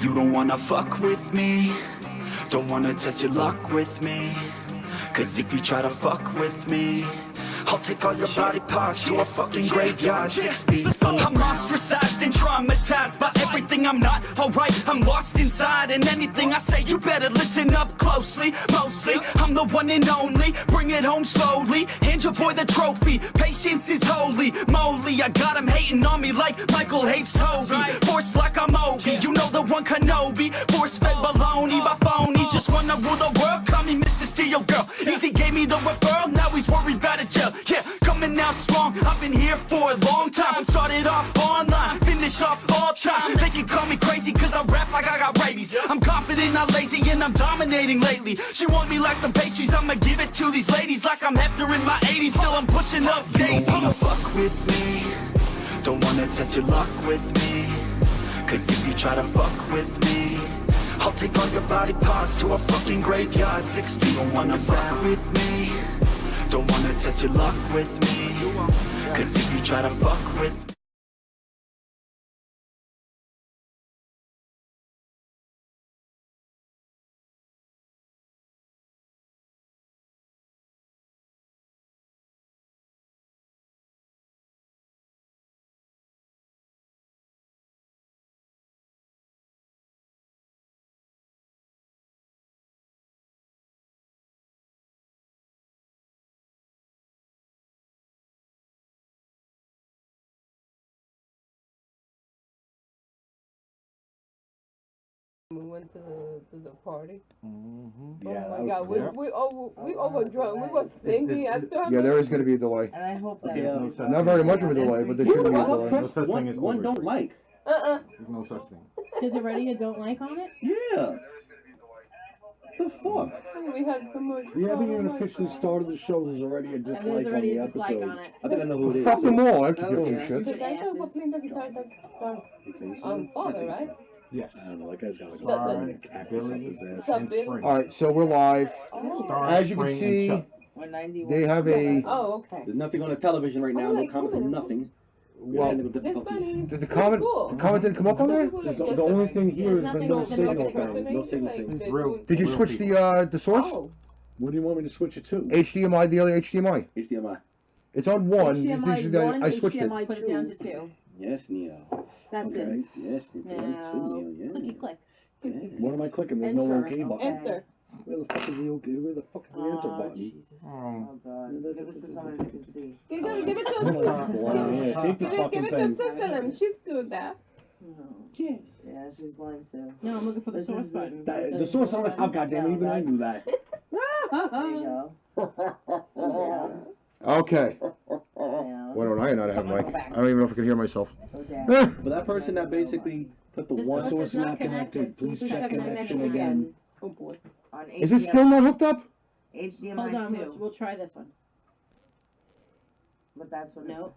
You don't wanna fuck with me, don't wanna test your luck with me, cause if you try to fuck with me, I'll take all your body parts to a fucking graveyard 6 feet underground. I'm ostracized and traumatized by everything I'm not. Alright, I'm lost inside, and anything I say you better listen up closely. Mostly, I'm the one and only. Bring it home slowly, hand your boy the trophy. Patience is holy moly. I got him hating on me like Michael hates Toby. Force like I'm Obi, you know the one Kenobi. Force fed baloney by phonies, just wanna rule the world. Call me Mr. Steel Girl. Easy gave me the referral, now he's worried about a jail. Yeah, coming out strong, I've been here for a long time. Started off online, finish off all time. They can call me crazy cause I rap like I got rabies. I'm confident, not lazy, and I'm dominating lately. She want me like some pastries, I'ma give it to these ladies like I'm Hefner in my 80s. Still I'm pushing up daisies. Don't wanna fuck with me, don't wanna test your luck with me, cause if you try to fuck with me, I'll take all your body parts to a fucking graveyard 6 feet. Don't wanna fuck with me, don't wanna test your luck with me, cause if you try to fuck with me, We went to the party. Mm-hmm. Yeah, Oh my God, we overdrunk. We were singing. I still have Yeah, there is going to be a delay. And I hope that Not very much of a delay, but there should be a delay. Press one don't like. There's no such thing. Is it already a don't like on it? Yeah. The fuck? We had so much. We haven't even officially started the show. There's already a There's dislike on already the a dislike episode. on it. I think I know who it is. Fuck them all. I could give two The shits. guy that was playing the guitar, that's father, right? Yes. I don't know. That guy's got like The- a cactus up his ass. Something. All right, so we're live. Oh. As you can see, they have a. Oh, okay. There's nothing on the television right now. No comment from nothing. Well, Technical difficulties. did the comment didn't come up on there? The only thing here is the no signal thing. thing. No signal thing. Did you switch the source? Oh. What do you want me to switch it to? HDMI, the other HDMI. HDMI. It's on one. HDMI 1, I switched it. HDMI Put it down to 2. Yes, Neo. That's Okay. it. Yes, Neo. Two, Neo. Yeah. Clicky click. Yeah. What am I clicking? There's no OK button. Enter. Where the fuck is the OK? Where the fuck is the enter button? Jesus. Oh God. Give it to somebody that can see. Give it to Yeah, take this Give fucking it to thing. Cecily. She's good at. No. Yes. Yeah, she's blind too. No, I'm looking for the This source is- button. The source on the top, goddammit, even I knew that. There you go. Okay. Yeah. Why don't I not have a mic? I don't even know if I can hear myself. Go down. For that person that basically put the The one source Source is not not connected. Please check connection again. Oh boy. On Is it still not hooked up? HDMI Hold on, 2. we'll try this one. But that's what. Nope.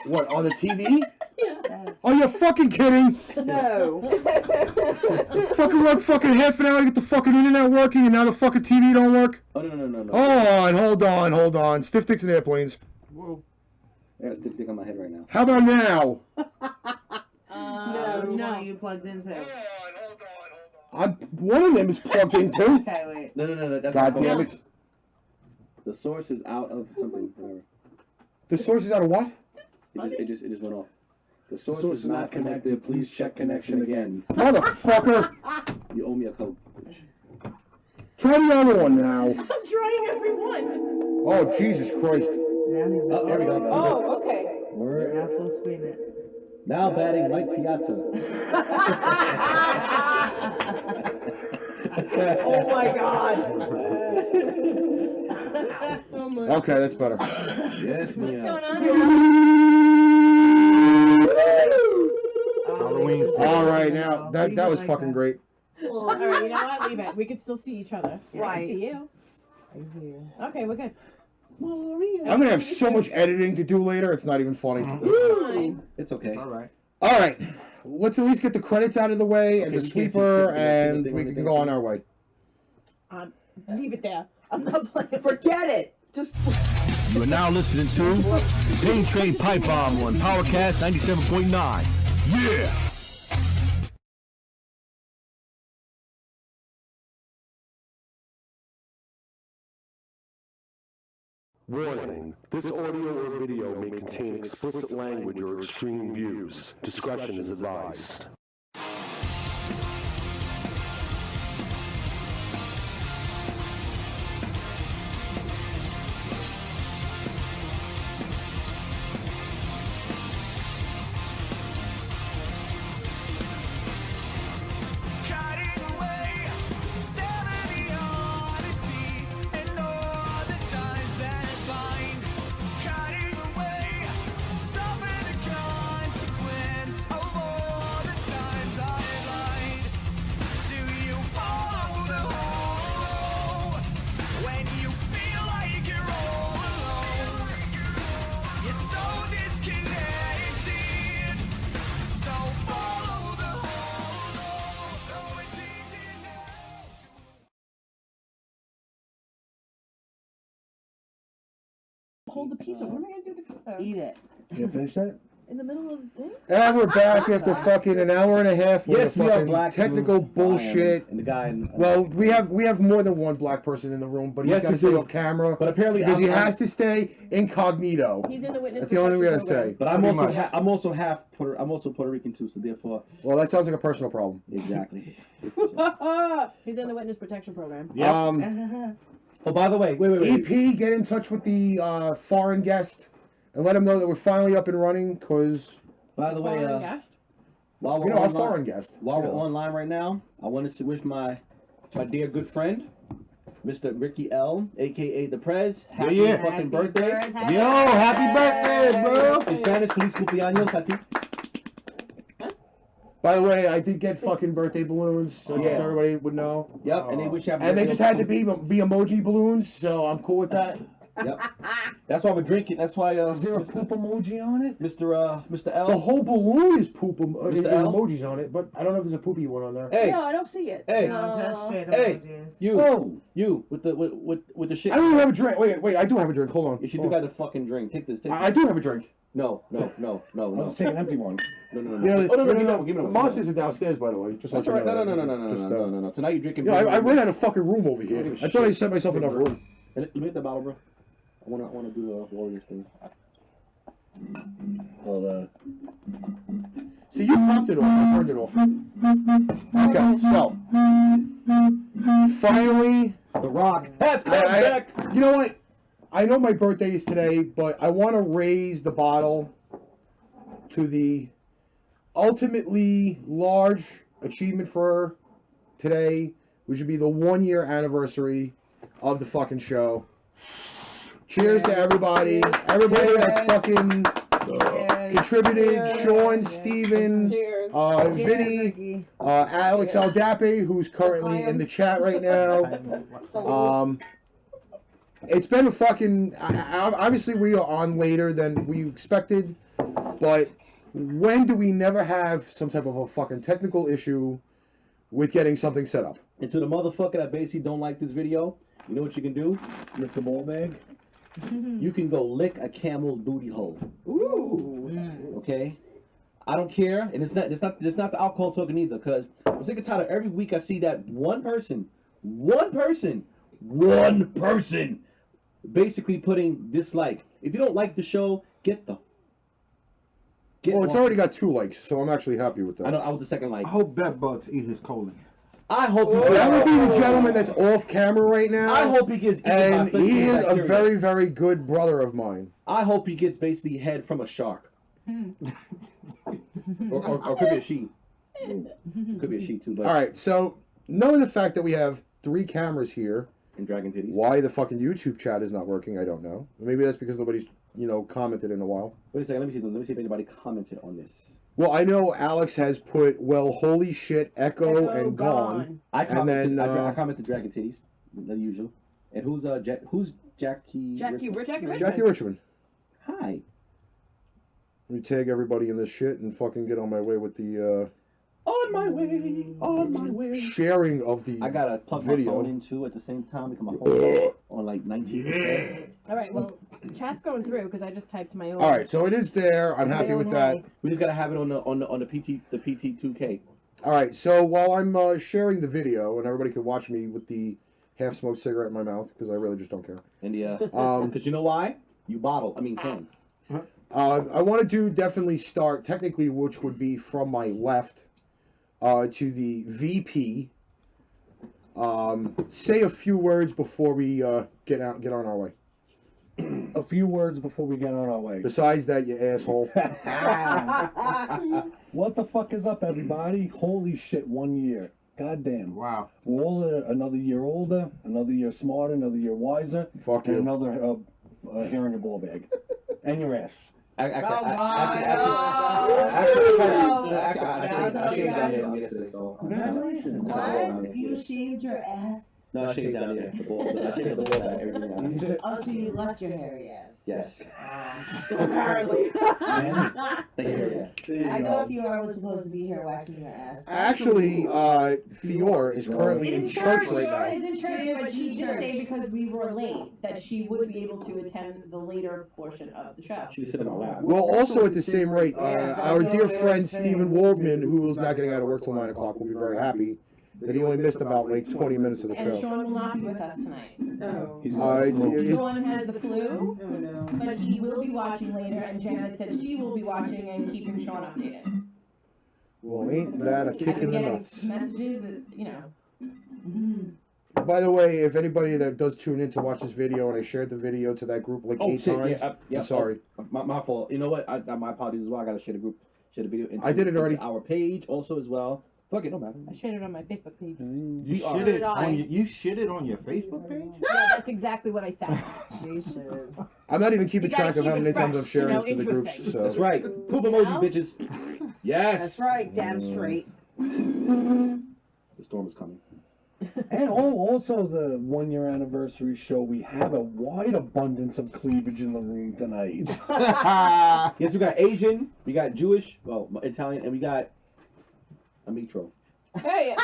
What, on the TV? Yeah. Are you fucking kidding? No. Fucking work fucking half an hour to get the fucking internet working, and now the fucking TV don't work? Oh, no. Hold on. Stiff dicks and airplanes. Whoa. I got a stiff dick on my head right now. How about now? No. Which one are you plugged into? One of them is plugged into. Okay, wait. No. That's God my damn phone. it. The source is out of something. Whatever. The source is out of what? It just went off. The source is not connected. Please check connection again. Motherfucker. You owe me a Coke. Try the other one now. I'm trying every one. Oh, Jesus Christ. Oh, there we go. Oh, okay. We're not full screen it. Now batting Mike Piazza. Oh my God. Oh my. Okay, that's better. Yes, What's Neo. going on here? Halloween. All right, now that was fucking great. All right, you know what? Leave it. We could still see each other. I Right. can see you. Okay, we're good. I'm gonna have so much editing to do later. It's not even funny. Fine. It's okay. All right. All right, let's at least get the credits out of the way and Okay, the we can't see sweeper, shit. We got and single we thing can on go the on our way. Leave it there. I'm not playing. Forget it. Just. You are now listening to Pain Train Pipe Bomb on Powercast 97.9. Yeah! Warning, this audio or video may contain explicit language or extreme views. Discretion is advised. Hold the pizza. What am I gonna do with the pizza? Eat it. You finish that? In the middle of the thing? And we're back after fucking an hour and a half with Yes, the we are fucking black. technical too. bullshit. And the guy. In, Well, we have more than one black person in the room, but he's Yes, got to we stay do. off camera but apparently, because he has to stay incognito. He's in the witness. That's the only thing we gotta protection say. But I'm Pretty also much. I'm also half I'm also Puerto Rican too, so therefore Well, that sounds like a personal problem. exactly. program. He's in the witness protection program. Oh, by the way, wait. EP, get in touch with the foreign guest and let him know that we're finally up and running. Cause By the way, Foreign guest? while we're you know, our online, foreign guest. while we're online right now, I wanted to wish my dear good friend, Mr. Ricky L, aka the Prez, happy fucking birthday. Yo, happy birthday, bro! In Spanish, feliz cumpleaños a ti. By the way, I did get fucking birthday balloons, so just Yeah. everybody would know. Yep, and they wish you happy And they birthday. just had to be emoji balloons, so I'm cool with that. Yep. That's why we're drinking. That's why Is there a poop emoji on it? Mr. L. The whole balloon is poop Mr. L? emojis on it, but I don't know if there's a poopy one on there. Hey, No, I don't see it. hey, No, just straight Hey. emojis. you with the shit. I don't even have a drink. Wait, I do have a drink. Hold on. You should Hold do on. got a fucking drink. Take this. Take this. I do have a drink. No. Let's take an empty one. No. You know, Oh, no, give me one. Monsters are downstairs, by the way. Just That's let all right. you No. know. Just, No. Tonight you're drinking. Yeah, beer. I ran out of fucking room over I here. don't give a I thought I shit. set myself enough room. Let me get the bottle, bro. I wanna do the Warriors thing. Well, See, you popped it off. I turned it off. Okay, so finally, The Rock has come I- back. you know what? I know my birthday is today, but I want to raise the bottle to the ultimately large achievement for today, which would be the 1 year anniversary of the fucking show. Cheers to everybody. Everybody that's fucking contributed. Sean, Steven, Cheers. Vinny, Alex Aldape, who's currently in the chat right now. It's been a fucking... Obviously, we are on later than we expected, but when do we never have some type of a fucking technical issue with getting something set up? And to the motherfucker that basically don't like this video, you know what you can do? lift the ball bag. You can go lick a camel's booty hole. Ooh. Okay? I don't care, and it's not the alcohol talking either, because I'm sick and tired of every week I see that one person basically putting dislike. If you don't like the show, get Well, it's already got 2 likes, so I'm actually happy with that. I know I was the second like. I hope Bedbugs eat his colon. I hope he That would be the gentleman that's off camera right now. I hope he gets eaten and by he is a bacteria. very, very good brother of mine. I hope he gets basically head from a shark. or could be a she. Could be a she too, but All right, so knowing the fact that we have 3 cameras here, and dragon titties. why the fucking YouTube chat is not working, I don't know. Maybe that's because nobody's, commented in a while. Wait a second, let me see if anybody commented on this. Well, I know Alex has put, well, holy shit, Echo and Gone. I And commented. then, I commented dragon titties, the usual. And who's Jackie? Jackie Richmond. Jackie Richmond. Hi. Let me tag everybody in this shit and fucking get on my way with the On my way. sharing of the I gotta plug video. my phone in too at the same time because my phone on like 19%. All right, well, Chat's going through because I just typed my own. All right, so it is there. I'm happy with that. We just gotta have it on the PT2K. All right, so while I'm sharing the video and everybody can watch me with the half-smoked cigarette in my mouth because I really just don't care. And because you know why? You bottle. I mean, can. I want to do definitely start technically, which would be from my left to the VP. Say a few words before we get on our way. A few words before we get on our way. Besides that, you asshole. What the fuck is up, everybody? Holy shit, 1 year. Goddamn. Wow. We're all another year older, another year smarter, another year wiser. Fuck and you. another hair in your ball bag. And your ass. Actually, Congratulations. What? You shaved your ass? No, I shaved down here. The ball. I shaved the ball back. Everything else. Oh, so you left your hairy ass? Yes. Apparently. The hairy ass. I know Fiora was supposed to be here waxing your ass. Actually, Fiora is currently in church right now. Fiora is in church, but she did say because we were late that she would be able to attend the later portion of the show. She was sitting on my lap. Well, also at the same rate, our dear friend Stephen Waldman, who is not getting out of work till 9 o'clock, will be very happy that he only missed about like 20 minutes of the And show. Sean will not be with us tonight. Oh. Sean has the flu, but he will be watching later, and Janet said she will be watching and keeping Sean updated. Well, ain't that a kick in the nuts? Messages, you know. By the way, if anybody that does tune in to watch this video, and I shared the video to that group like 8 times, yeah, I'm sorry. My fault. You know what? My apologies as well. I gotta share the video. I did it already. Into our page also as well. Fuck it, no matter. I shared it on my Facebook page. You shitted on your Facebook page? Yeah, that's exactly what I said. She should. I'm not even keeping You gotta track of keep how it many times fresh, I've shared you know, this to the groups. interesting. So. That's right. Poop emoji, bitches. Yes. That's right, damn straight. The storm is coming. And also the 1 year anniversary show, we have a wide abundance of cleavage in the room tonight. Yes, we got Asian, we got Jewish, well, Italian, and we got Amitro. Hey,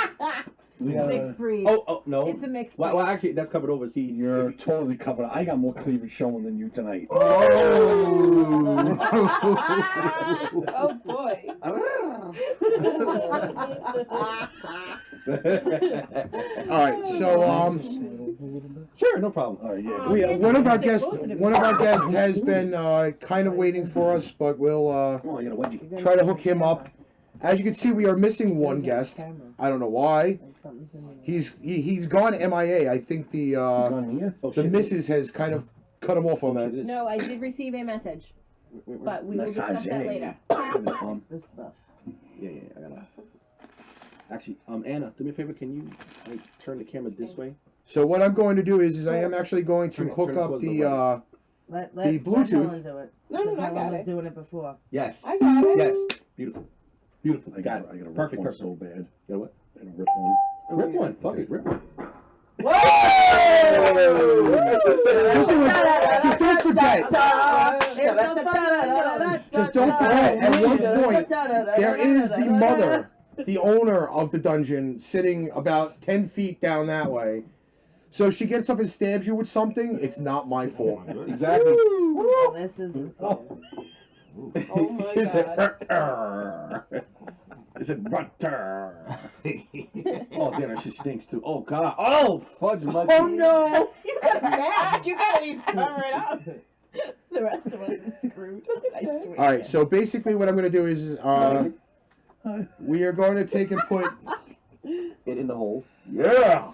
We got Mixed breed. Oh, no. It's a mixed breed. Well, actually, that's covered over. See, You're totally covered. I got more cleavage showing than you tonight. oh boy. All right, so sure, no problem. All right, yeah. one of our guests has been kind of waiting for us, but we'll Oh, I got a wedgie. try to hook him up. As you can see, we are missing one guest. I don't know why. He's gone MIA. I think He's on here. Oh, the shit. missus has kind of cut him off on that. No, I did receive a message, but we will discuss Massage. that later. This stuff. Yeah, I gotta. Actually, Anna, do me a favor. Can you turn the camera this way? So what I'm going to do is I am actually going to Turn it hook up towards the Let Bluetooth. Helen do it. No, I got Helen was it. doing it before. Yes. I got it. Yes. Beautiful. Beautiful. I got a Perfect. one so bad. You know what? I got a rip one. Rip one. Fuck it. Rip one. Just don't forget. Just don't forget. At one point, there is the mother, the owner of the dungeon, sitting about 10 feet down that way. So if she gets up and stabs you with something, it's not my fault. Exactly. This is Oh my god. It's a butter. Oh, damn, that shit stinks too. Oh, God. Oh, fudge my. Oh no! You got a mask. You got these covered up. The rest of us is screwed. I swear. All right, so basically what I'm going to do is we are going to take and put... It in the hole. Yeah!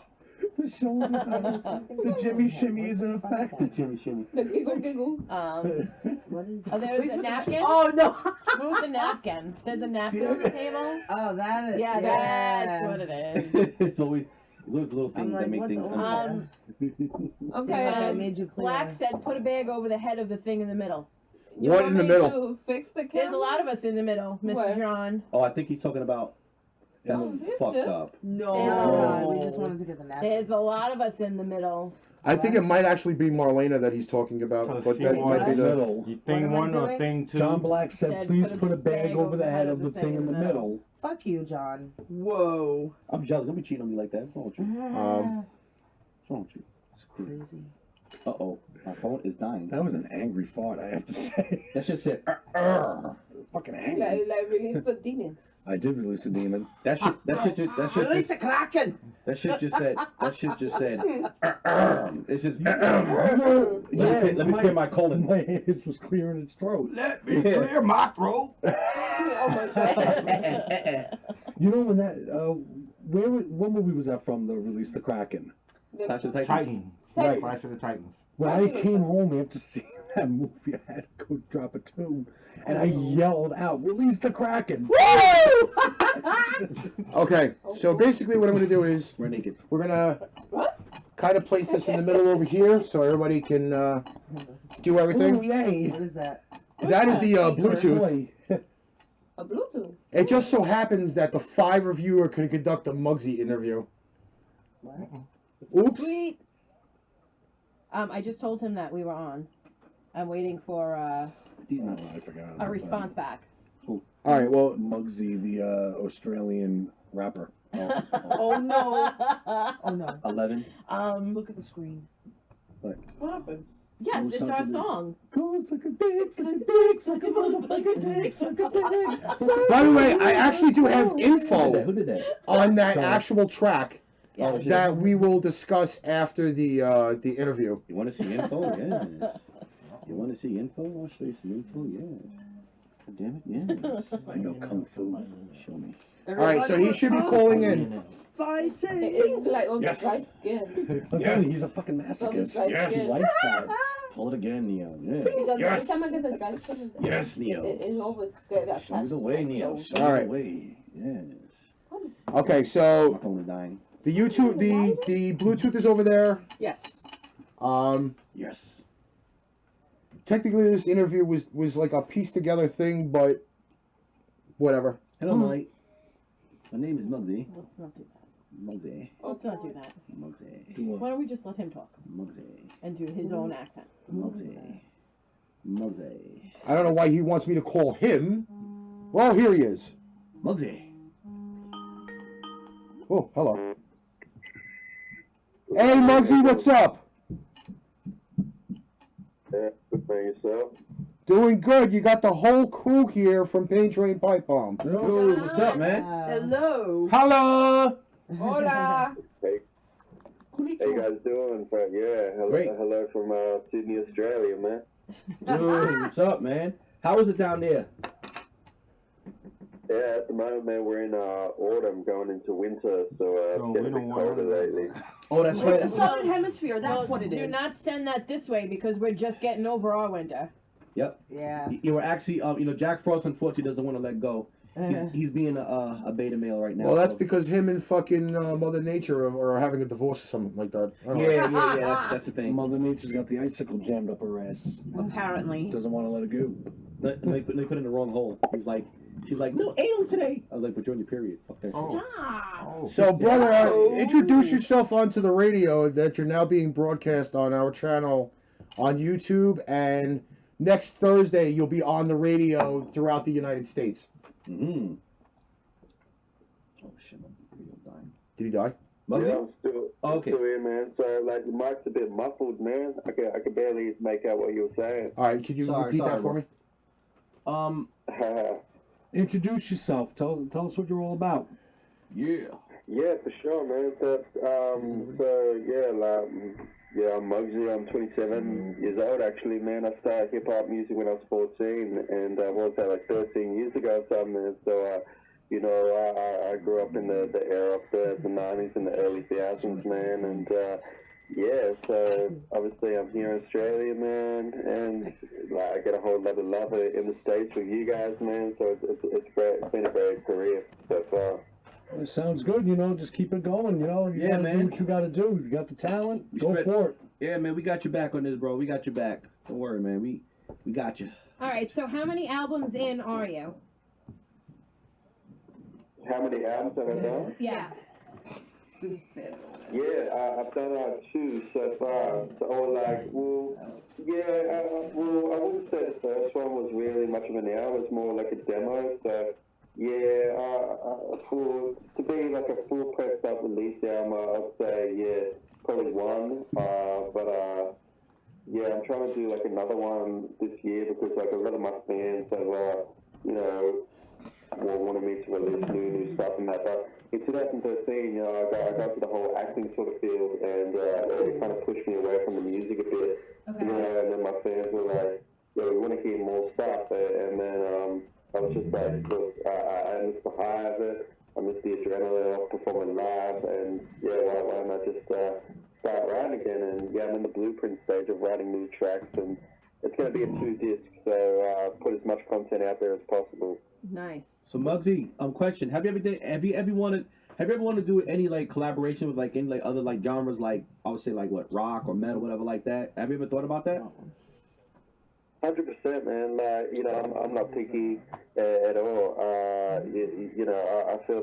The shoulders, the Jimmy shimmy is in effect. The Jimmy shimmy. The giggle. what is Oh, there's a napkin. Oh no! Move the napkin. There's a napkin on the table. Oh, that is. Yeah, that's what it is. It's always little things that make things. Okay. I made you clear. Black said put a bag over the head of the thing in the middle. You What want in the me middle? to fix the camera? There's a lot of us in the middle, Mr. Where? John. Oh, I think he's talking about. That's this fucked good. up. No, No. we just wanted to get the napkin. There's a lot of us in the middle. I think it might actually be Marlena that he's talking about, but that might be the... middle. You thing What am I one or doing? thing two? John Black said, please put a bag over the head of the thing in the middle. Fuck you, John. Whoa. I'm jealous. Don't be cheating on me like that. What's wrong with you? What's wrong with you? Crazy. Uh-oh. My phone is dying. That was an angry fart, I have to say. That shit said, Fucking angry. Like release the demons. I did release a demon. That shit Release the Kraken! That shit just said, it's just, Yeah, let me clear my colon. My anus was clearing its throat. Let me clear my throat. Oh my god. You know when that, what movie was that from, the Release the Kraken? Clash of the Titans. Titans. Right. Clash of the Titans. When I came home after seeing that movie, I had to go drop a tune, and I yelled out, "Release the Kraken!" Okay, so basically what I'm going to do is We're naked. we're going to kind of place this in the middle over here so everybody can do everything. Oh, yay! What is that? That is the Bluetooth. Boy. A Bluetooth. It just so happens that the 5 of you are going to conduct a Muggsy interview. Oops. Sweet. I just told him that we were on. I'm waiting for I forgot. a response back. All right, well, Muggsy, the Australian rapper. Oh no. Oh no. 11. Look at the screen. What happened? Yes, it's our something. song. Go suck a dick, suck a dick, suck a motherfucking dick, suck a dick. by the way, I actually do have Who info did that? on that Sorry. actual track Yeah. that we will discuss after the interview. You want to see info? Yes. You want to see info? I'll show you some info. Yes. God damn it, yes. I know kung fu. Show me. All right, so he should be calling in. Fighting. It's like on Yes. the dry skin. I'm telling you, he's a fucking masochist. Yes. He likes that. Pull it again, Neo. Yeah. Because Yes. every time I get the dry skin, Yes, Neo. it always get attached. Show me the way, Neo. Show All me right. the way. Yes. Okay, My so phone is dying. the YouTube, the Bluetooth is over there. Yes. Yes. Technically, this interview was like a pieced together thing, but whatever. Hello, mate. My name is Muggsy. Let's not do that. Muggsy. Let's not do that. Muggsy. Why don't we just let him talk Muggsy. and do his own accent? Muggsy. Muggsy. I don't know why he wants me to call him. Well, here he is. Muggsy. Oh, hello. Hey, Muggsy, what's up? Yeah, good for yourself. Doing good. You got the whole crew here from Pain Train Pipe Bomb. Yo, what's up, man? Hello. Hello. Hola. Hey, how you guys doing? Yeah, hello, Great. hello from Sydney, Australia, man. Dude, what's up, man? How is it down there? Yeah, at the moment, man, we're in autumn going into winter, so it's we getting a don't bit want colder lately. Oh, that's right. It's the southern hemisphere. That's Well, what it is. do not send that this way because we're just getting over our winter. Yep. Yeah. You were actually, Jack Frost unfortunately doesn't want to let go. He's being a beta male right now. Well, that's so- because him and fucking Mother Nature are having a divorce or something like that. I don't know. Yeah. That's the thing. Mother Nature's got the icicle jammed up her ass. Apparently. Doesn't want to let it go. They put it in the wrong hole. She's like, no anal today. I was like, but you're on your period. Fuck that. Oh. Stop. So, brother, introduce yourself onto the radio that you're now being broadcast on our channel on YouTube, and next Thursday you'll be on the radio throughout the United States. Mm-hmm. Oh shit, my radio's dying. Did he die? Muggsy? Yeah, I'm still, Oh, okay. still here, man. So, like, the mic's a bit muffled, man. I could barely make out what you were saying. All right, could you repeat that for me? Introduce yourself. Tell us what you're all about. Yeah. Yeah, for sure, man. So I'm Muggsy. I'm 27 years old, actually, man. I started hip-hop music when I was 14, and what was that, like 13 years ago or something. So, I grew up in the era of the 90s and the early 2000s, man, and, so obviously I'm here in Australia, man, and I get a whole lot of love in the States with you guys, man, so it's great. It's been a great career so far. It sounds good, just keep it going, You Yeah, gotta man. do what you gotta do. You got the talent, go spread- for it. Yeah, man, we got your back on this, bro. We got your back. Don't worry, man. We got you. All right. So how many albums in are you? How many albums have I done? Yeah. Yeah, I've done 2 so far. So, I wouldn't say the first one was really much of an album. It was more like a demo. So, to be like a full pressed up release album, I'd say, probably 1. yeah, I'm trying to do like another one this year because like a lot of my fans have, you know, wanted me to release new stuff and that. But in 2013, you know, I got to the whole acting sort of field, and it kind of pushed me away from the music a bit. Okay. You know, and then my fans were like, "Yeah, we want to hear more stuff." And then I was just like, "Look, I miss the high of it. I miss the adrenaline of performing live, and yeah, why don't I just start writing again?" And yeah, I'm in the blueprint stage of writing new tracks, and it's going to be a 2-disc, so put as much content out there as possible. Nice. So Muggsy, question: Have you ever wanted to do any like collaboration with like any like other like genres, like I would say like what, rock or metal, whatever like that? Have you ever thought about that? 100%, man. Like, you know, I'm not picky at all. You know, I feel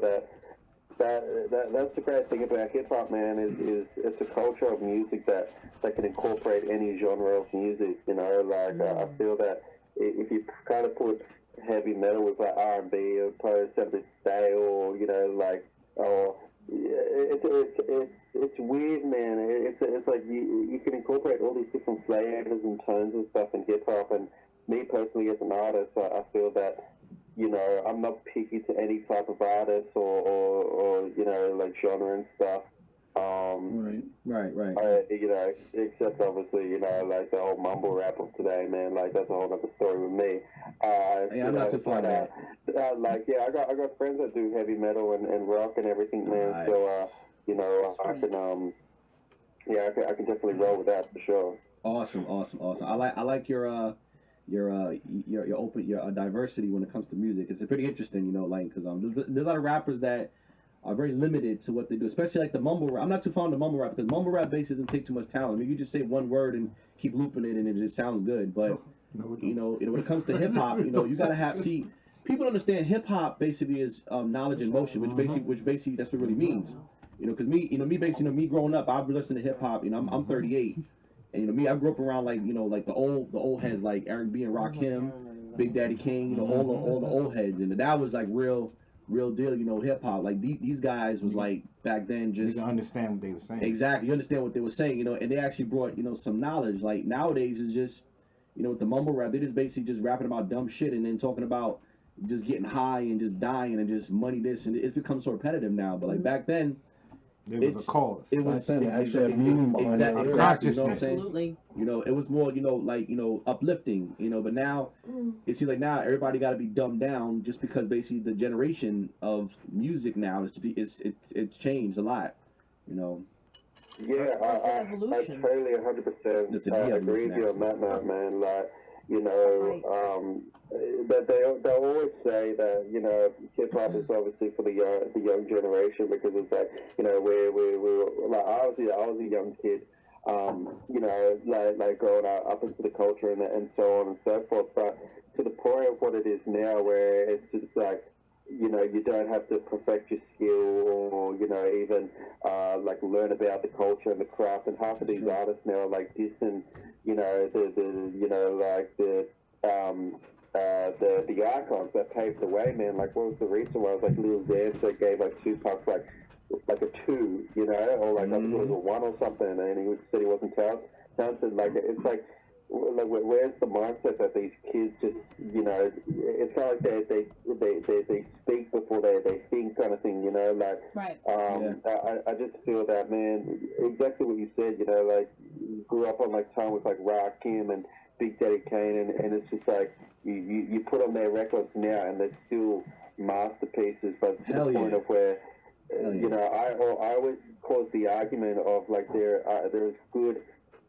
that's the great thing about hip hop, man. Is it's a culture of music that can incorporate any genre of music. You know, like I feel that if you kind of put heavy metal with like R&B or opposed to style, or you know, like, or it's weird, man. It's like you can incorporate all these different flavors and tones and stuff in hip hop. And me personally, as an artist, I feel that, you know, I'm not picky to any type of artist or you know, like genre and stuff. Right. You know, except obviously, you know, like the whole mumble rap of today, man. Like that's a whole other story with me. I'm not too fond of that. Like, yeah, I got friends that do heavy metal and rock and everything, man. Nice. So, you know, I can definitely roll with that for sure. Awesome. I like your diversity when it comes to music. It's pretty interesting, you know, like because there's a lot of rappers that are very limited to what they do, especially like the mumble rap. I'm not too fond of mumble rap because mumble rap bass doesn't take too much talent. I mean, you just say one word and keep looping it and it just sounds good. But you know, when it comes to hip hop, you know, you gotta have people understand hip hop basically is knowledge in motion, which basically that's what it really means. You know, because me growing up, I've been listening to hip hop. You know, I'm 38, and you know me, I grew up around like, you know, like the old heads like Eric B and Rakim, Big Daddy King, you know, all the old heads, and that was like real deal, you know, hip hop. Like these guys was like back then just you understand what they were saying. Exactly, you understand what they were saying, you know, and they actually brought, you know, some knowledge. Like nowadays is just, you know, with the mumble rap, they just basically just rapping about dumb shit and then talking about just getting high and just dying and just money this, and it's become so repetitive now. But like back then, it was a cause. It was actually a meaning behind it. Exactly, you know what I'm saying? Absolutely. You know, it was more, you know, like, you know, uplifting, you know, but now it seems like now everybody got to be dumbed down just because basically the generation of music now it's changed a lot, you know. Yeah, I totally 100% agree with you on that, man. Like, you know, but they always say that, you know, hip hop is obviously for the young generation because it's like, you know, we're like I was a young kid, you know, like growing up into the culture and so on and so forth. But to the point of what it is now, where it's just like, you know, you don't have to perfect your skill or, you know, even like learn about the culture and the craft. And half of these artists now are like dissing, you know, the icons that paved the way, man. Like, what was the recent one? It was like Lil Xan gave like Tupac like a 2, you know, or like I think it was a 1 or something, and he said he wasn't talented. Like, it's like where's the mindset that these kids just, you know, it's kind of like they speak before they think kind of thing, you know, like, right. I just feel that, man, exactly what you said, you know, like, grew up on like time with like Rakim and Big Daddy Kane, and it's just like you put on their records now and they're still masterpieces, but to the point of where, you know, I always cause the argument of like there's good,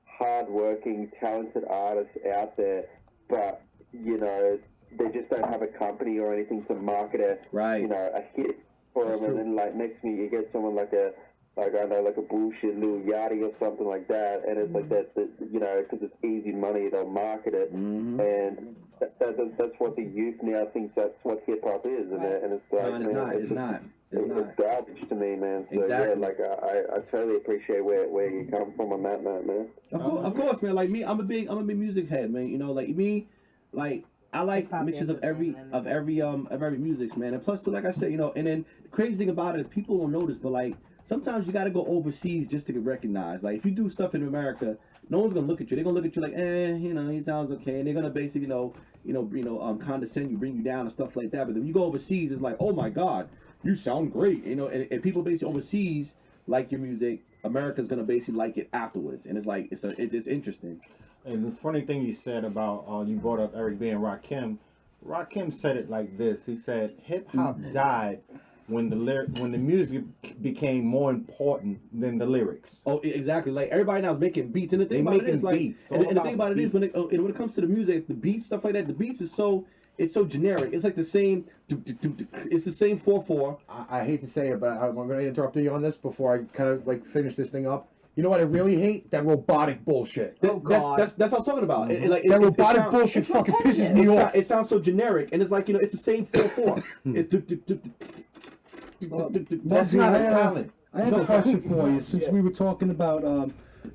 hard-working, talented artists out there, but, you know, they just don't have a company or anything to market you know, a hit for them. And then, like, next minute you get someone like a bullshit Lil Yachty or something like that, and it's like that, you know, because it's easy money, they'll market it, and that's what the youth now thinks that's what hip-hop is, and it's like, it's not. It's garbage to me, man. So exactly. Yeah, like I totally appreciate where you come from on that note, man. Of course, man. Like me, I'm a big music head, man. You know, like me, like I like mixes of every music, man. And plus, too, like I said, you know, and then the crazy thing about it is people don't notice, but like sometimes you got to go overseas just to get recognized. Like if you do stuff in America, no one's gonna look at you. They're gonna look at you like, you know, he sounds okay, and they're gonna basically, condescend you, bring you down and stuff like that. But when you go overseas, it's like, oh my God, you sound great, you know. And people basically overseas like your music. America's gonna basically like it afterwards, and it's like it's interesting. And this funny thing you said about you brought up Eric B and Rakim. Rakim said it like this. He said hip hop died when the music became more important than the lyrics. Oh, exactly. Like everybody now is making beats, and the thing about it is like, and the thing about it is when it comes to the music, the beats, stuff like that, the beats is so generic. It's like the same. It's the same 4/4. I hate to say it, but I'm going to interrupt you on this before I kind of like finish this thing up. You know what I really hate? That robotic bullshit. That's what I'm talking about. That robotic bullshit fucking pisses me off. It sounds so generic, and it's like, it's the same 4/4. That's not a talent. I have a question for you. Since we were talking about,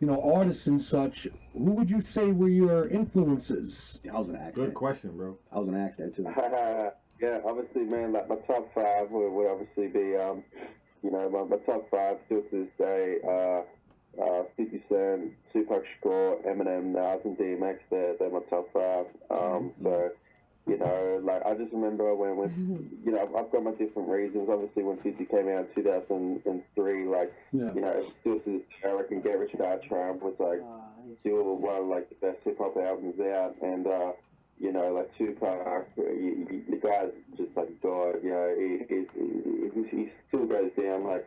artists and such, who would you say were your influences? I was gonna ask. Good question, bro. I was gonna ask that too. Yeah, obviously, man. Like my top 5 would obviously be, my top 5 still to this day. 50 Cent, Tupac Shakur, Eminem, Nas, and DMX. They're my top 5. So. Like I just remember when I've got my different reasons. Obviously, when 50 came out in 2003, still to this day, I reckon Get Rich or Die Trying was like still one of like the best hip hop albums out. And like Tupac, the guy's just like God. He still goes down like.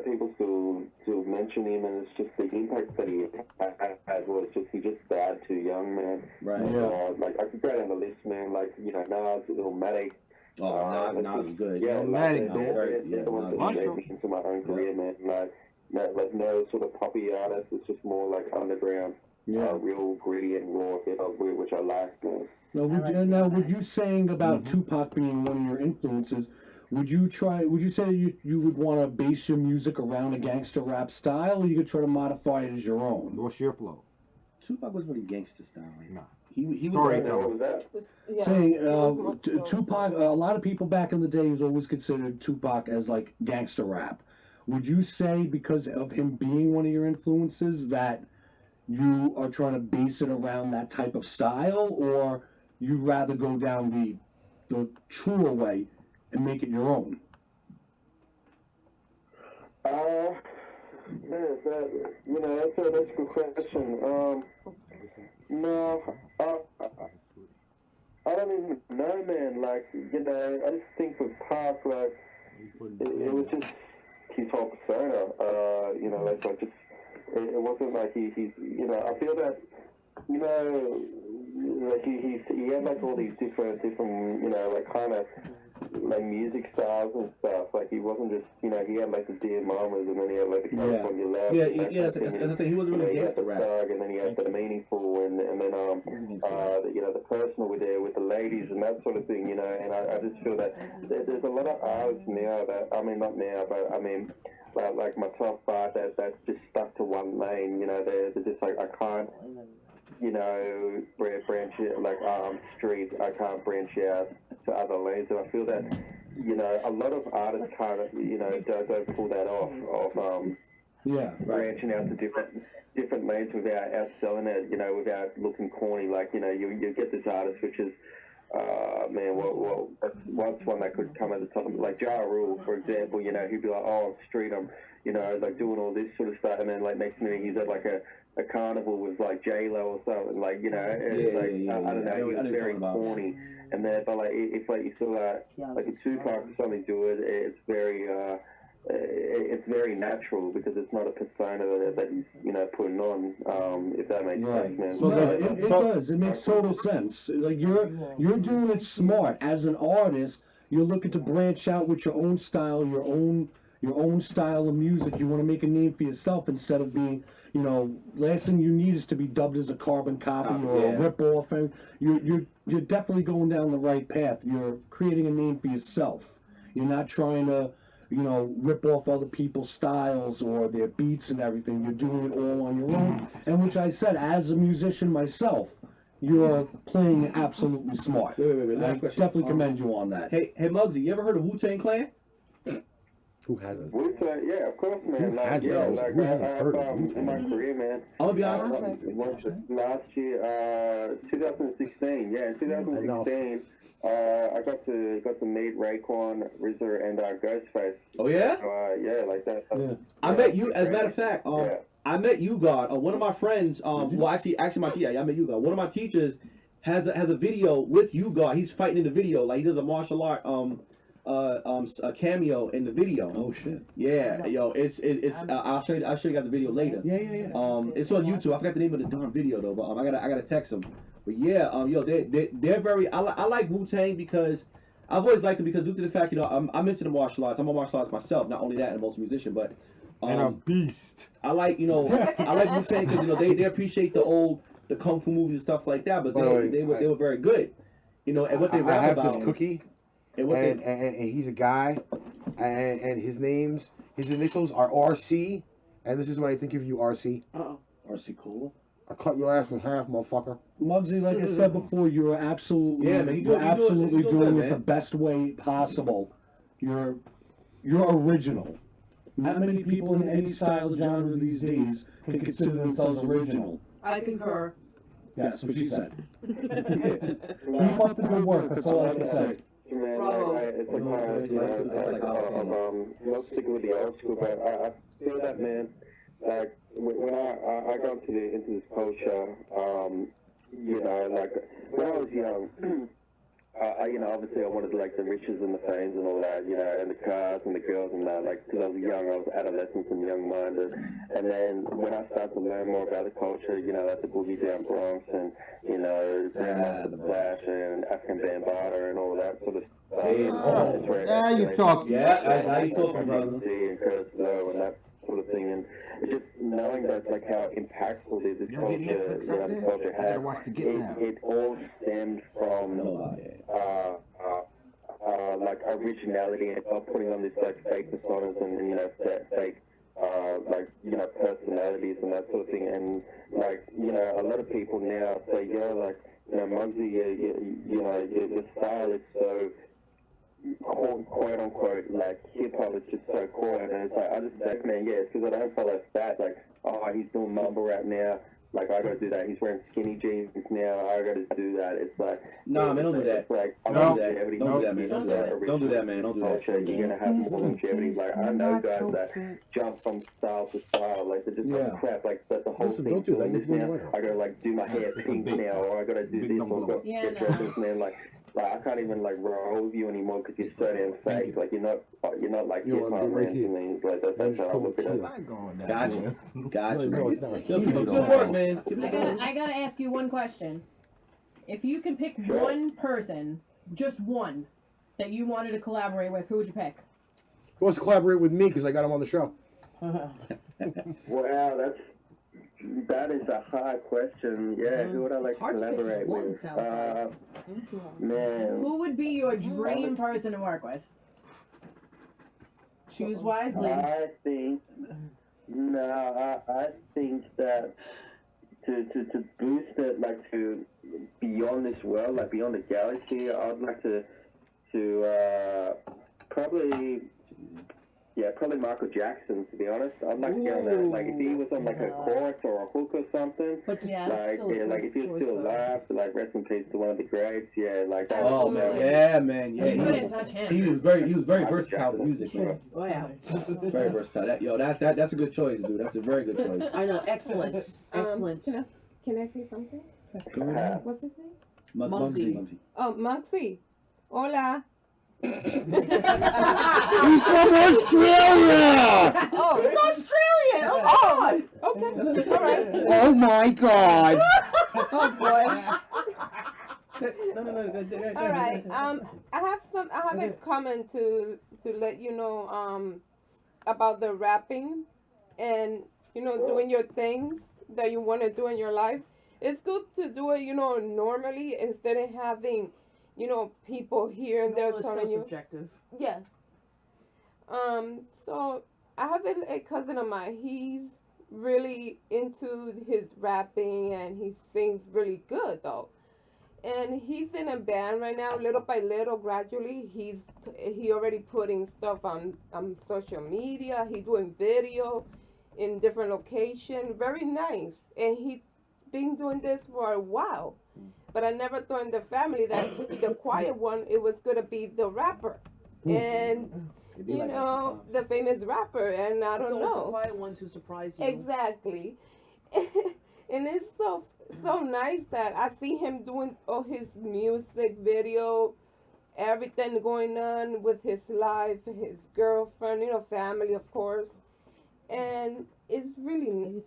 People still mention him, and it's just the impact that he had was just he just died too young, man. Right. Like I could go down the list, man. Like Nas, little Matic. Oh, Nas is good. Yeah, Matic, man. They're the ones that shaped me into my own career, man. Like no sort of poppy artist. It's just more like underground, real gritty and raw hip hop, which I like, man. Now, would you saying about Tupac being one of your influences? Would you say you would want to base your music around a gangster rap style, or you could try to modify it as your own? What's your flow? Tupac was really gangster style. Nah. He was saying Tupac. A lot of people back in the day has always considered Tupac as like gangster rap. Would you say because of him being one of your influences that you are trying to base it around that type of style, or you'd rather go down the truer way and make it your own? That's a good question. No, I don't even know, man. Like, I just think with Park, like, it was just his whole persona. It wasn't like he's I feel that, like he had like all these different, like kind of like music styles and stuff. Like he wasn't just, he had like the Dear Mamas, and then he had like the California Love. He wasn't really gangster rap. And then he had the Meaningful, and then the personal with the ladies and that sort of thing. And I just feel that there's a lot of artists now that, not now, but like my top 5 that's just stuck to one lane. They're just like, I can't. Branch it, like street, I can't branch out to other lanes, and I feel that, a lot of artists kind of, don't pull that off branching out to different lanes without outselling it, without looking corny. Like, you get this artist which is, what's one that could come at the top, like Ja Rule, for example. He'd be like, oh, street, I'm, like doing all this sort of stuff, and then like next minute he's at like a carnival with like J-Lo or something, like, I don't know, he was very corny. And then, but like, if like you saw like a Tupac or something do it, it's very natural because it's not a persona that he's, putting on, if that makes sense, man. So it does. It makes total sense. Like you're doing it smart. As an artist, you're looking to branch out with your own style, your own style of music. You want to make a name for yourself instead of being, last thing you need is to be dubbed as a carbon copy or a rip-off. And you're definitely going down the right path. You're creating a name for yourself. You're not trying to, rip off other people's styles or their beats and everything. You're doing it all on your own. And which I said, as a musician myself, you're playing absolutely smart. Wait, I definitely commend you on that. Hey, Muggsy, you ever heard of Wu-Tang Clan? Who hasn't? Wu-Tang, yeah, of course, man. Who Like, hasn't? yeah, Who like hasn't I've heard of in Wu-Tang? my career, man. I'm gonna be honest. What's it, last year, 2016. Yeah, in 2016, I got to meet Raekwon, RZA, and Ghostface. Oh yeah. Yeah, like that. Yeah. I met you. As a matter of fact, Yeah. I met you, God. One of my friends. Well, actually, my teacher. I met you, God. One of my teachers has a video with you, God. He's fighting in the video. Like he does a martial art a cameo in the video. Oh shit. Yeah, yo, it's I'll show you guys the video later. Yeah. It's on YouTube. I forgot the name of the darn video though, but I gotta text him. But yeah, yo, they're very. I like Wu-Tang because I've always liked them because due to the fact, you know, I'm into the martial arts. I'm a martial arts myself. Not only that, I'm also a musician, but And a beast. I like, you know, I like Wu-Tang because, you know, they appreciate the kung fu movies and stuff like that, but they were very good, you know, and what they rap I have about. this cookie, and he's a guy, and his initials are RC, and this is what I think of you, RC. RC Cola. I cut your ass in half, motherfucker. Muggsy, like I said before, you're absolutely, Yeah, man, you're absolutely doing good, it man. the best way possible. You're original. Not many people in any style or genre these days can consider themselves original. I concur. That's what she said. Keep up the good work. That's all I can say. Man, Bravo. it's not sticking with the old school, but I feel that, man. Like when I got into this culture, you know, like when I was young, you know, obviously I wanted like the riches and the fames and all that, you know, and the cars and the girls and that. Like, because I was young, I was adolescent and young-minded. And then when I started to learn more about the culture, you know, like the Boogie Down Bronx and, you know, the Flash and African Bambaataa and all that sort of stuff. Now you talk. Now you talking, brother. And Curtis Lowe and that sort of thing. And just knowing that, like, how impactful this culture, you know, the culture had, it all stemmed from like originality and putting on this like fake personas and, you know, fake like, you know, personalities and that sort of thing. And like, you know, a lot of people now say, yeah, like, you know, Muggsy, you know, your style is so quote unquote like hip hop is just so cool, and it's like I just say, man, yeah, it's because I don't follow that. Like, oh, he's doing mumble rap now. Like, I gotta do that. He's wearing skinny jeans now. I gotta do that. It's like, nah, man, don't do that. Like, Don't do that, man. Don't do that, man. Don't do that. You're gonna have more longevity. Like, I know guys that jump from style to style. Like, they're just like crap. Like, that's the whole thing. Doing this now. I gotta like do my hair pink now, or I gotta do this, or I gotta get dresses, man. Like, I can't even like roll with you anymore because you're so damn fake. Like, you're not like hip hop, man. To me, like that's how I look at it. Gotcha. Good work, man. I gotta ask you one question. If you could pick one person, just one, that you wanted to collaborate with, who would you pick? Who wants to collaborate with me because I got him on the show? Wow, that is a hard question. Yeah, who would I like to collaborate with? Man. Who would be your dream person to work with? Choose wisely. I think that to boost it, like, to beyond this world, like beyond the galaxy, I'd like to probably Michael Jackson, to be honest. I'd like to get on that, like, if he was on like a chorus or a hook or something, like if he was still alive, like, rest in peace to one of the greats, like that. Oh man, yeah, man, yeah. You couldn't touch him. He was very versatile with music, man. Wow. Very versatile. That's a good choice, dude. That's a very good choice. I know. Excellent. Excellent. Can I say something? What's his name? Muggsy. Oh, Muggsy. Hola. He's from Australia! Oh, it's Australian. Oh, God. Okay. All right. Oh my God! Oh boy. No. All right. I have a comment to let you know about the rapping and, you know, doing your things that you want to do in your life. It's good to do it, you know, normally instead of having, you know, people here and there telling you. Subjective. Yes. So I have a cousin of mine. He's really into his rapping and he sings really good though. And he's in a band right now, little by little, gradually. He already putting stuff on social media. He doing video in different locations. Very nice. And he been doing this for a while. But I never thought in the family that the quiet one, it was gonna be the rapper. And you know, the famous rapper, and I don't know. The quiet ones who surprise you. Exactly. And it's so nice that I see him doing all his music video, everything going on with his life, his girlfriend, you know, family, of course. And it's really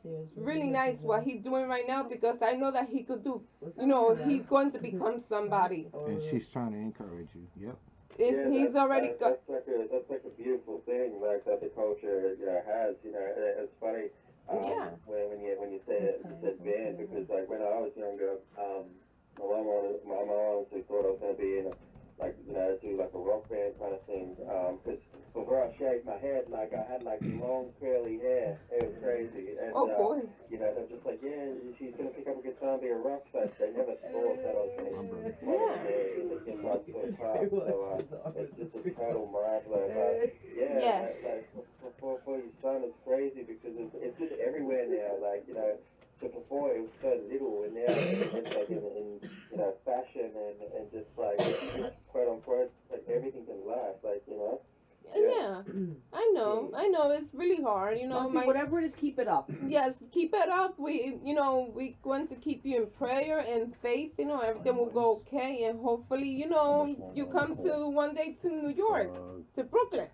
nice what he's doing right now, because I know that he could do, you know, he's going to become somebody. And she's trying to encourage you. Yep. He's already got. That's like a beautiful thing, like that the culture has. You know, it's funny. When you said band, because like when I was younger, my mom honestly thought I was gonna be in a, like, you know, do like a rock band kind of thing. Because before I shaved my head, like I had like long curly hair. It was crazy. And, boy. You know, they're just like, yeah, she's gonna pick up a guitar and be a rock star. They never thought that I was gonna in the guitar so far. So it's just a total marvelous. Yes. Like for your son, it's crazy because it's just everywhere now. Like, you know. So before it was so little, and now it's like in you know, fashion and just like quote unquote, like everything can last, like, you know. Yeah, I know. It's really hard, you know. Whatever it is, keep it up. Yes, keep it up. We going to keep you in prayer and faith. You know, everything will go okay, and hopefully, you know, you come to one day to New York, to Brooklyn.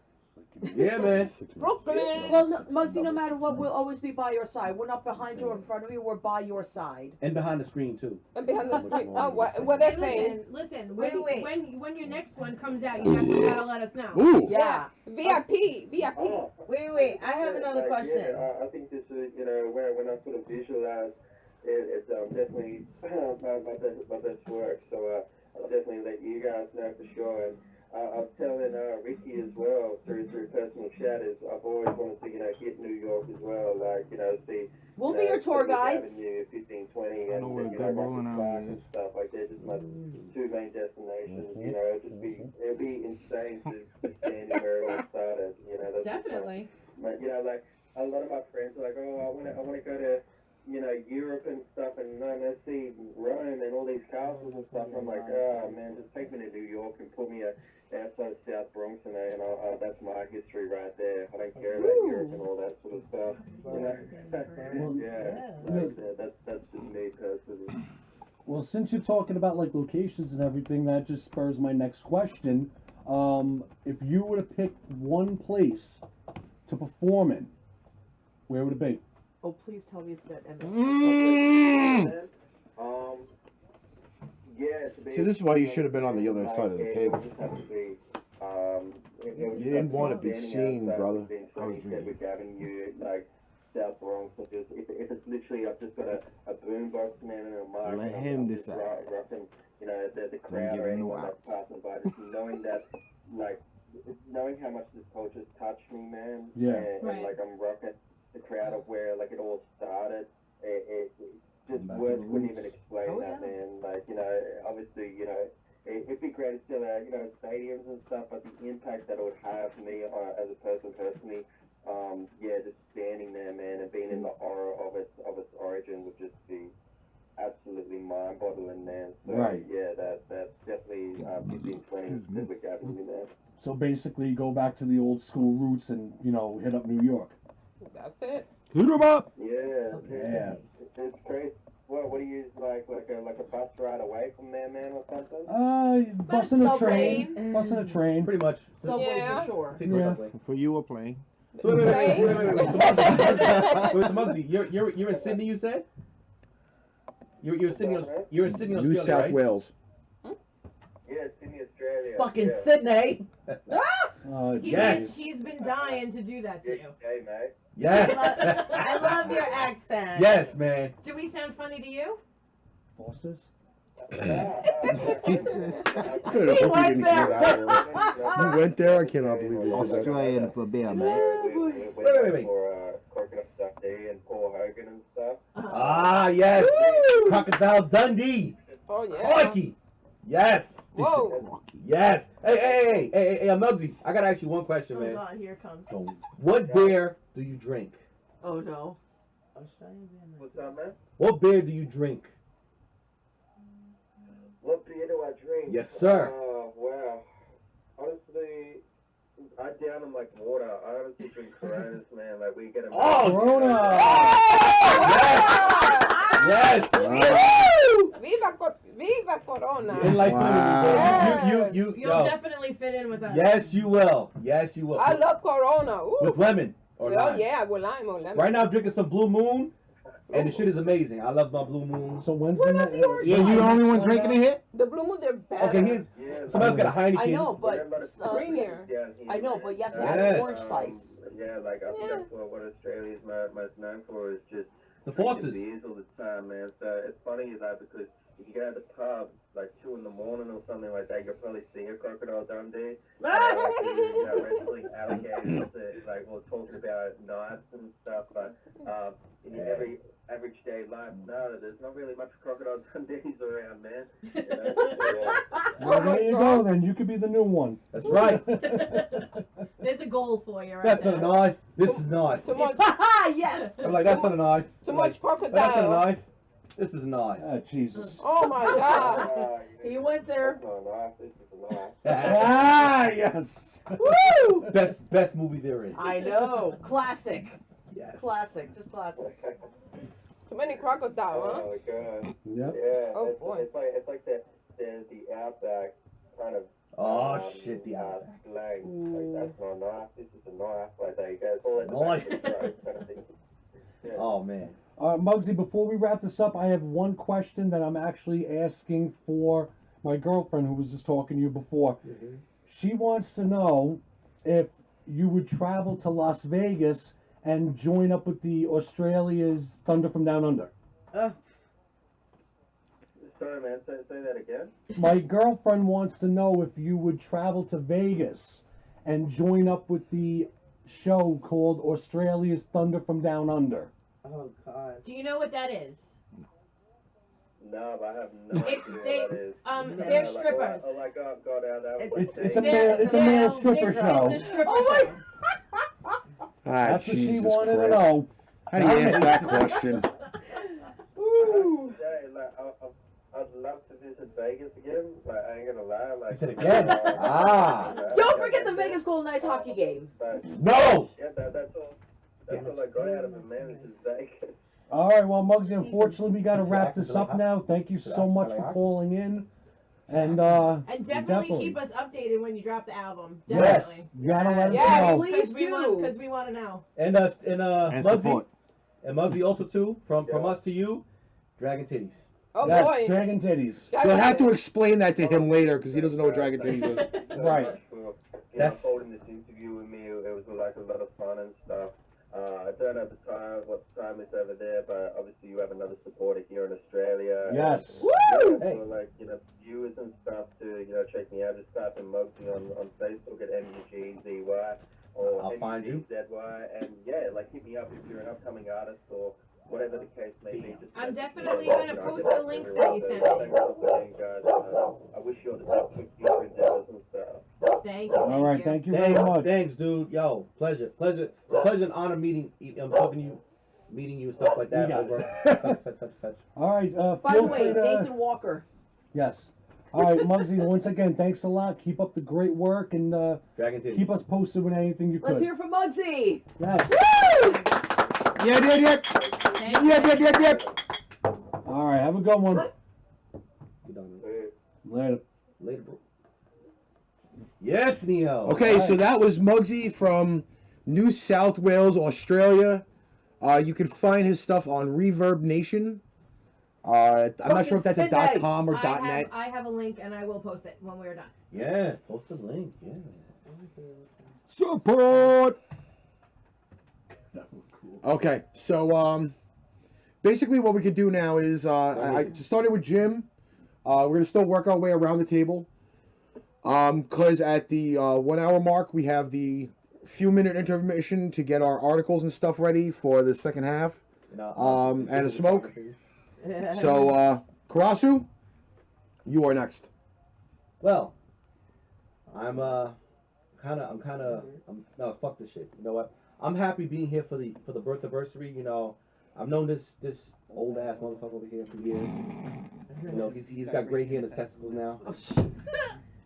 Yeah, man. Brooklyn. Well, Muggsy, no matter what, we'll always be by your side. We're not behind you or in front of you. We're by your side. And behind the screen, too. And behind the screen. Oh, what they're saying. Listen. When your next one comes out, you gotta let us know. Ooh. Yeah. VIP. Wait. I have another question. Yeah, I think this is, you know, when I sort of visualize it's definitely my best work. So I'll definitely let you guys know for sure. And I was telling Ricky as well through personal chat is I've always wanted to, you know, hit New York as well, like, you know, see. We'll be your tour guides. Avenue, 1520, and you know, Rocky Park and stuff like that. Just my two main destinations. You know, it'd be insane to stand where it all started. You know, that's definitely. But you know, like a lot of my friends are like, oh, I want to go to, you know, Europe and stuff, and let's see Rome and all these castles and stuff. I'm like, oh man, just take me to New York and put me outside South Bronx, and that's my history right there. I don't care about Europe and all that sort of stuff. You know, that's just me personally. Well, since you're talking about like locations and everything, that just spurs my next question. If you were to pick one place to perform in, where would it be? Oh, please tell me it's that end. See, this is why you should have been on the other side of the table. You didn't want to be seen, brother. I was with Avenue, like South Bronx, or just if it's literally I've just got a boombox man and a mic. Let him decide. Rocking, you know, the crowd or anyone that's passing by, just knowing that, like, knowing how much this culture's touched me, man. Yeah. And like I'm rocking the crowd of where like it all started. It just words couldn't even explain that, man. Like, you know, obviously, you know, it'd be great to still, you know, stadiums and stuff, but the impact that it would have for me as a person personally, just standing there, man, and being in the aura of its origin would just be absolutely mind-boggling, man. So, right. Yeah, that's definitely 1520 Sedgwick Avenue, man. So basically, go back to the old school roots and, you know, hit up New York. That's it. Hit him up. Yeah. It's crazy. What do you use, like a bus ride away from there, man, or something? Busing a train. Busing a train. Pretty much. Subway for sure. Take the subway. For you, a plane. So wait. So Muggsy, you're in Sydney, you said? You're in Sydney, Australia, New South right? Wales. Yeah, Sydney, Australia. Fucking Sydney. He's been dying to do that to you. Hey, mate. Yes. I love your accent. Yes, man. Do we sound funny to you? Foster's? You went there? I cannot believe you did that. Australian for beer, mate. Wait. For Coconut Duck Day and Paul Hogan and stuff. Ah, yes. Crocodile Dundee. Oh yeah. Crikey! Yes. Whoa. Yes. Hey, Muggsy, I gotta ask you one question, Oh man. God, here it comes. What beer do you drink? Oh no. What's up, man? What beer do you drink? What beer do I drink? Yes, sir. Wow. Honestly, I down them like water. I honestly drink Coronas, man. Like, we get them. Oh, Corona! Yes. Viva Corona. Enlighten Wow. you You'll definitely fit in with us. Yes, you will. Yes, you will. I love Corona. Ooh. With lemon or Oh lime. yeah, with lime or lemon. Right now, I'm drinking some Blue Moon, and the shit is amazing. I love my Blue Moon. So when's What the up yours? Yeah, you the only one drinking it here? The Blue Moon, they're better. Okay, here's somebody else got a Heineken. I know, but Creamier. I know, but you have to Yes. add orange slice. Yeah, like, I think that's what Australia's most known for is just The drinking Fosters. beers all the time, man. So it's funny that because if you go to the pub like 2 in the morning or something like that, you'll probably see a Crocodile Dundee. Wrestling alligators, like we're talking about knives and stuff, but in every average day life, no, there's not really much Crocodile Dundees around, man. You know? Well, there you go, then. You could be the new one. That's right. There's a goal for you right That's there. not a knife. This is a knife. Too much, Yes. I'm like, that's not a knife. too I'm much like, that's not a crocodile. knife. This is a knife. Ah, Jesus. Oh my God. He went there. No, no, this is a knife. Ah, yes. Woo! Best movie there is. I know. Classic. Yes. Classic. Just classic. Too many crocodile, huh? Oh god. Yep. Yeah. Oh, it's, boy. it's like the outback kind of. Oh shit, the outback. Slang. Like that's not a knife. This is a knife. Like there you go. It's all in the Knife. back of the throat kind of thing. Yeah. Oh man. Muggsy, before we wrap this up, I have one question that I'm actually asking for my girlfriend who was just talking to you before. Mm-hmm. She wants to know if you would travel to Las Vegas and join up with the Australia's Thunder from Down Under. Sorry, man. Say that again. My girlfriend wants to know if you would travel to Vegas and join up with the show called Australia's Thunder from Down Under. Oh God. Do you know what that is? No, but I have no idea what that is. They're Like, strippers. oh, like, oh, God, that was It's a male stripper show. It's a stripper show. Ah, That's what she Jesus wanted to Christ. know. How do you answer that question? I'd love to visit Vegas again. Like, I ain't gonna lie. Like, Visit again? Ah. Don't forget the Vegas Golden Knights hockey game. But, No! yeah, that's all. That's all I got out of it, man. Is just Vegas. All right, well, Muggsy, unfortunately, we got to wrap this up now. Thank you so much for calling in. And definitely keep us updated when you drop the album. Yes, Definitely. you gotta let us Yeah, know. please Because do. we want to know. And Muggsy. support. And Muggsy also too, from us to you, Dragon Titties. Oh Yes, boy. Dragon Titties. You'll have to explain that to him later because he doesn't know what Dragon Titties is. Right. That's holding this interview with me. It was like a lot of fun and stuff. I don't know what time is over there, but obviously you have another supporter here in Australia. Yes. Woo! Hey. For like, viewers and stuff to, check me out. Just type in Muggsy on Facebook at MUGZY or I'll find you. MUGZY. And yeah, like hit me up if you're an upcoming artist or whatever the case may be. Just I'm message me. definitely going to post the links that you sent Thanks me. for playing, guys. I wish you all the best with future endeavors and stuff. Thank you. All right, thank you very much. Thanks, dude. Yo, pleasure. It's a pleasure and honor meeting you and stuff like that. You got Over such. All right, By the feel way, free to... Nathan Walker. Yes. All right, Muggsy, once again, thanks a lot. Keep up the great work and Dragon Titties. keep us posted with anything you could. Let's hear from Muggsy. Yes. Yep. All right, have a good one. You done, Later. Later, bro. Yes, Neo. Okay, All right. so that was Muggsy from New South Wales, Australia. You can find his stuff on Reverb Nation. I'm not sure if that's a Sydney. .com or .net. I have a link and I will post it when we're done. Yes, post the link. Yes. Support. That was cool. Okay, so basically what we could do now is I started with Jim. We're gonna still work our way around the table. Because at the 1 hour mark we have the few minute intermission to get our articles and stuff ready for the second half. And a smoke. So Karasu, You are next. Well, no, fuck this shit. You know what? I'm happy being here for the birth anniversary. You know, I've known this old ass motherfucker over here for years. You know, he's got gray hair in his testicles now.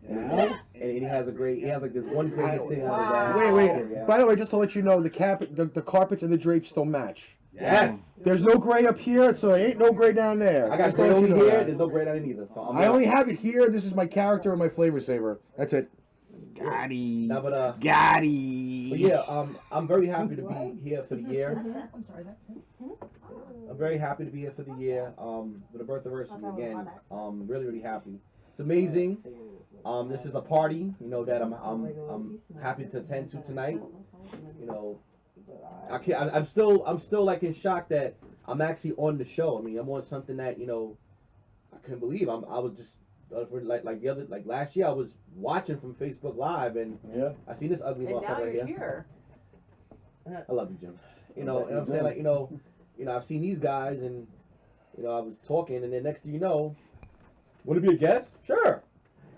And he has like this one greatest thing on his ass. Wait. Yeah. By the way, just to let you know, the carpets and the drapes still match. Yes. There's no gray up here, so there ain't no gray down there. I got Just gray to let over you know here. that. There's no gray down there either. So I only have it here. This is my character and my flavor saver. That's it. Gotti. No, but Gotti. But yeah, I'm very happy to be here for the year. I'm sorry, that's it. I'm very happy to be here for the year. For the birth anniversary again. Really happy. It's amazing. This is a party, you know, that I'm happy to attend to tonight. You know, I'm still like in shock that I'm actually on the show. I mean, I'm on something that, you know, I couldn't believe. I was just like last year I was watching from Facebook Live and I seen this ugly motherfucker right here. I love you, Jim. You know, and I'm saying, like, you know, I've seen these guys and, you know, I was talking and then next thing you know, want to be a guest? Sure.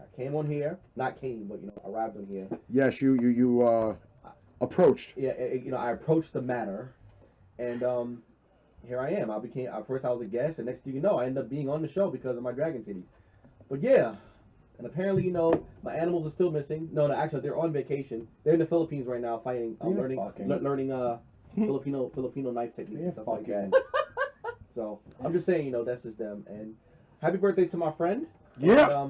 I came on here, not came, but, you know, arrived on here. Yes, you approached. Yeah, you know, I approached the matter, and here I am. First I was a guest, and next thing you know, I ended up being on the show because of my dragon titties. But yeah, and apparently, you know, my animals are still missing. No, actually, they're on vacation. They're in the Philippines right now, fighting, learning Filipino knife techniques and stuff like that. So I'm just saying, you know, that's just them. And happy birthday to my friend. Yeah,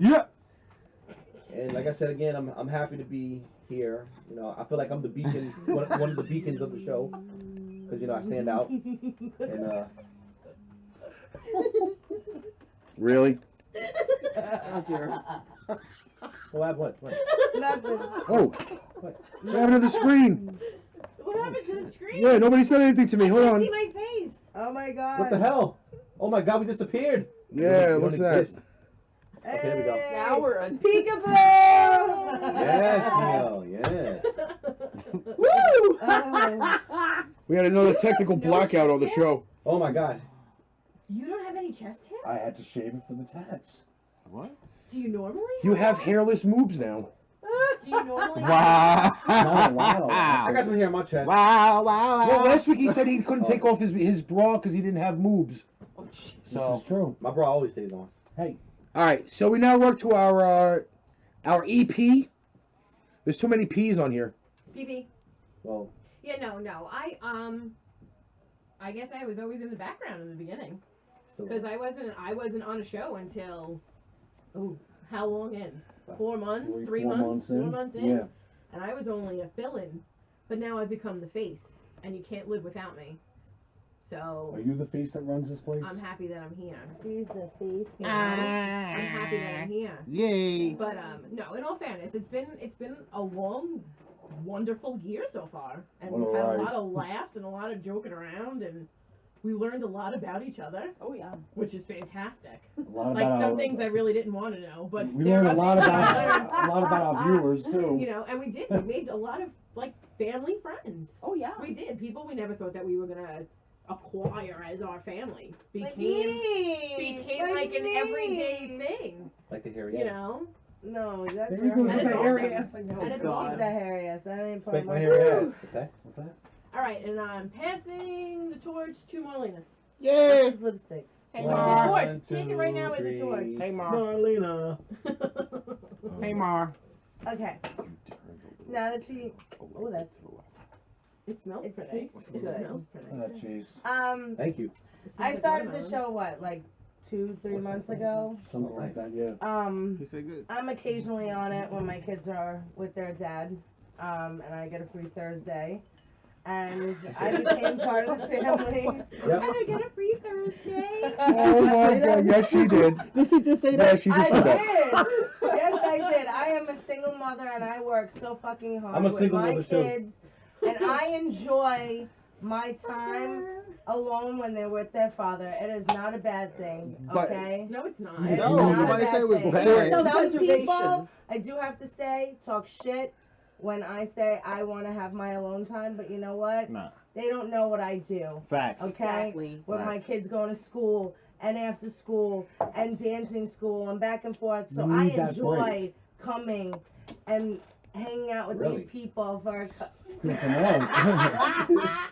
And like I said again, I'm happy to be here. You know, I feel like I'm the beacon, one of the beacons of the show, because you know I stand out. And Really? oh dear. What? Nothing. Oh, what happened to the screen? What happened to the screen? Yeah, nobody said anything to me. Hold I on. see my face. Oh my god. What the hell? Oh my God, we disappeared. Yeah, we what's don't that? exist. Okay, there we go. Now we're on Peekaboo! Yes, Neil, yes. Woo! We had another technical blackout on the show. Oh my God. You don't have any chest hair? I had to shave it for the tats. What? Do you normally? You have hairless moobs now. Do you normally? Wow. I got some hair on my chest. Wow. Well, last week he said he couldn't take off his bra because he didn't have moobs. This is true. My bra always stays on. Hey. All right, so we now work to our EP. There's too many P's on here. BB. Well. Yeah, no. I guess I was always in the background in the beginning because I wasn't on a show until how long in? 4 months, 3 months, 4 months in. Yeah. And I was only a fill-in, but now I've become the face, and you can't live without me. So Are you the face that runs this place? I'm happy that I'm here. She's the face. You know? I'm happy that I'm here. Yay. But no, in all fairness, it's been a long, wonderful year so far, and What a we've had ride. a lot of laughs and a lot of joking around, and we learned a lot about each other. Oh yeah. Which is fantastic. A lot Like about some our- things I really didn't want to know, but We there learned a are lot things I about our viewers too. You know, and we made a lot of like family friends. Oh yeah. We did. People we never thought that we were gonna acquire as our family Like became me. like an everyday thing. Like the hairy You ass. know? No, that's There you go. your And it's The awesome. hairy ass. And it's She's awesome. the hairy ass. That ain't part Spank of my my hairy ass. Okay. What's that? All right, and I'm passing the torch to Marlena. Yay. This lipstick. Hey, One, it's a torch. Take it right two, now as a torch. three. Hey, Mar. Marlena. Hey, Mar. Okay. Now that she, oh, that's It smells It's pretty. good. It smells pretty. Oh, jeez. Thank you. It smells I like started the watermelon. show what, like 2-3 months ago. Something like that, yeah. He said good. I'm occasionally on it when my kids are with their dad, and I get a free Thursday, and I became part of the family. Yep. And I get a free Thursday. Oh my God! Yes, she did. Did she just say Yeah, that? she just I said that. did. Yes, I did. I am a single mother, and I work so fucking hard I'm a with single my mother, too. kids, and I enjoy my time alone when they're with their father. It is not a bad thing, But- okay? No, it's not. It is No, not a nobody bad said it was thing. bad. Some people, I do have to say, talk shit when I say I want to have my alone time, but you know what? Nah. They don't know what I do. Facts. Okay? With my kids going to school and after school and dancing school and back and forth. So You I need that enjoy break. coming and hanging out with Really? these people for Yeah, come on.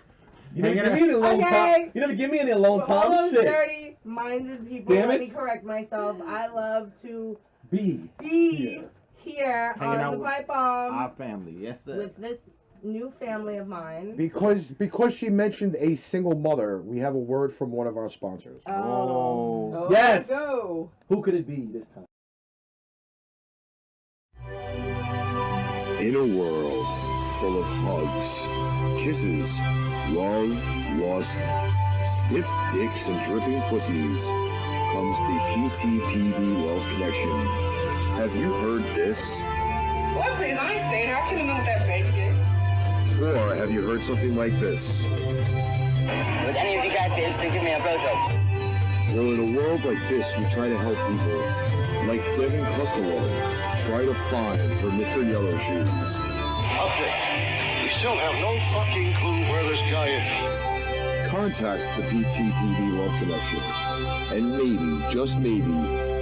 You never give me any alone time. You never give me any alone For all time. those Shit. dirty-minded people, Damn let it. me correct myself. I love to B. be here Hanging out on the with Pipe Bomb Our family, yes sir. with this new family of mine. Because she mentioned a single mother, we have a word from one of our sponsors. Oh. Yes. Go. Who could it be this time? In a world full of hugs, kisses, love, lust, stiff dicks, and dripping pussies, comes the PTPB Love Connection. Have you heard this? What, please? I ain't staying here. I couldn't know what that baby is. Or have you heard something like this? Would any of you guys be interested in giving me a blowjob? Well, in a world like this, we try to help people, like Devin Costello, try to find her Mr. Yellow Shoes. Update. We still have no fucking clue where this guy is. Contact the PTPB Love Connection, and maybe, just maybe,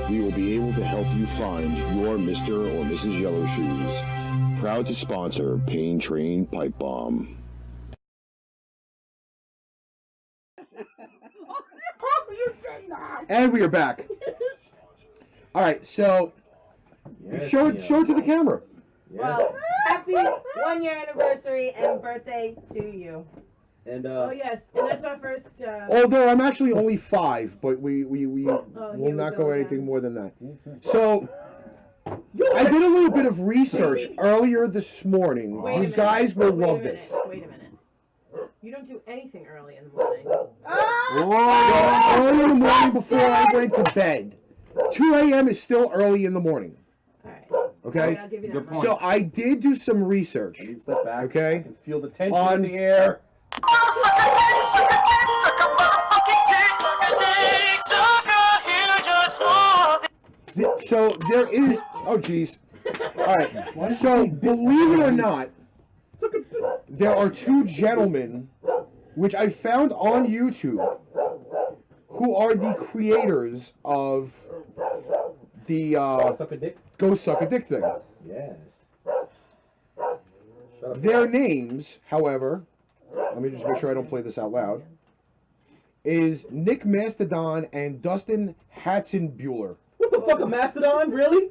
we will be able to help you find your Mr. or Mrs. Yellow Shoes. Proud to sponsor Pain Train Pipe Bomb. And we are back. All right, so show it to the camera. Well, happy 1-year anniversary and birthday to you. And Oh yes, and that's our first. Although I'm actually only 5, but we will here not we go go anything again. more than that. So I did a little bit of research earlier this morning. Wait a You minute. guys will Wait a love minute. this. Wait a minute. You don't do anything early in the morning. Early in the morning before I went to bed. 2 a.m. is still early in the morning. Okay? I'll give you that. So I did do some research. Step back. Okay? I can feel the tension On- in the air. So there is. Oh, jeez. All right. So believe it or not, there are 2 gentlemen, which I found on YouTube, who are the creators of the Suck a dick? Go Suck a Dick thing. Yes. Their names, however, let me just make sure I don't play this out loud, is Nick Mastodon and Dustin Hatzenbuehler. What the fuck, a Mastodon? Really?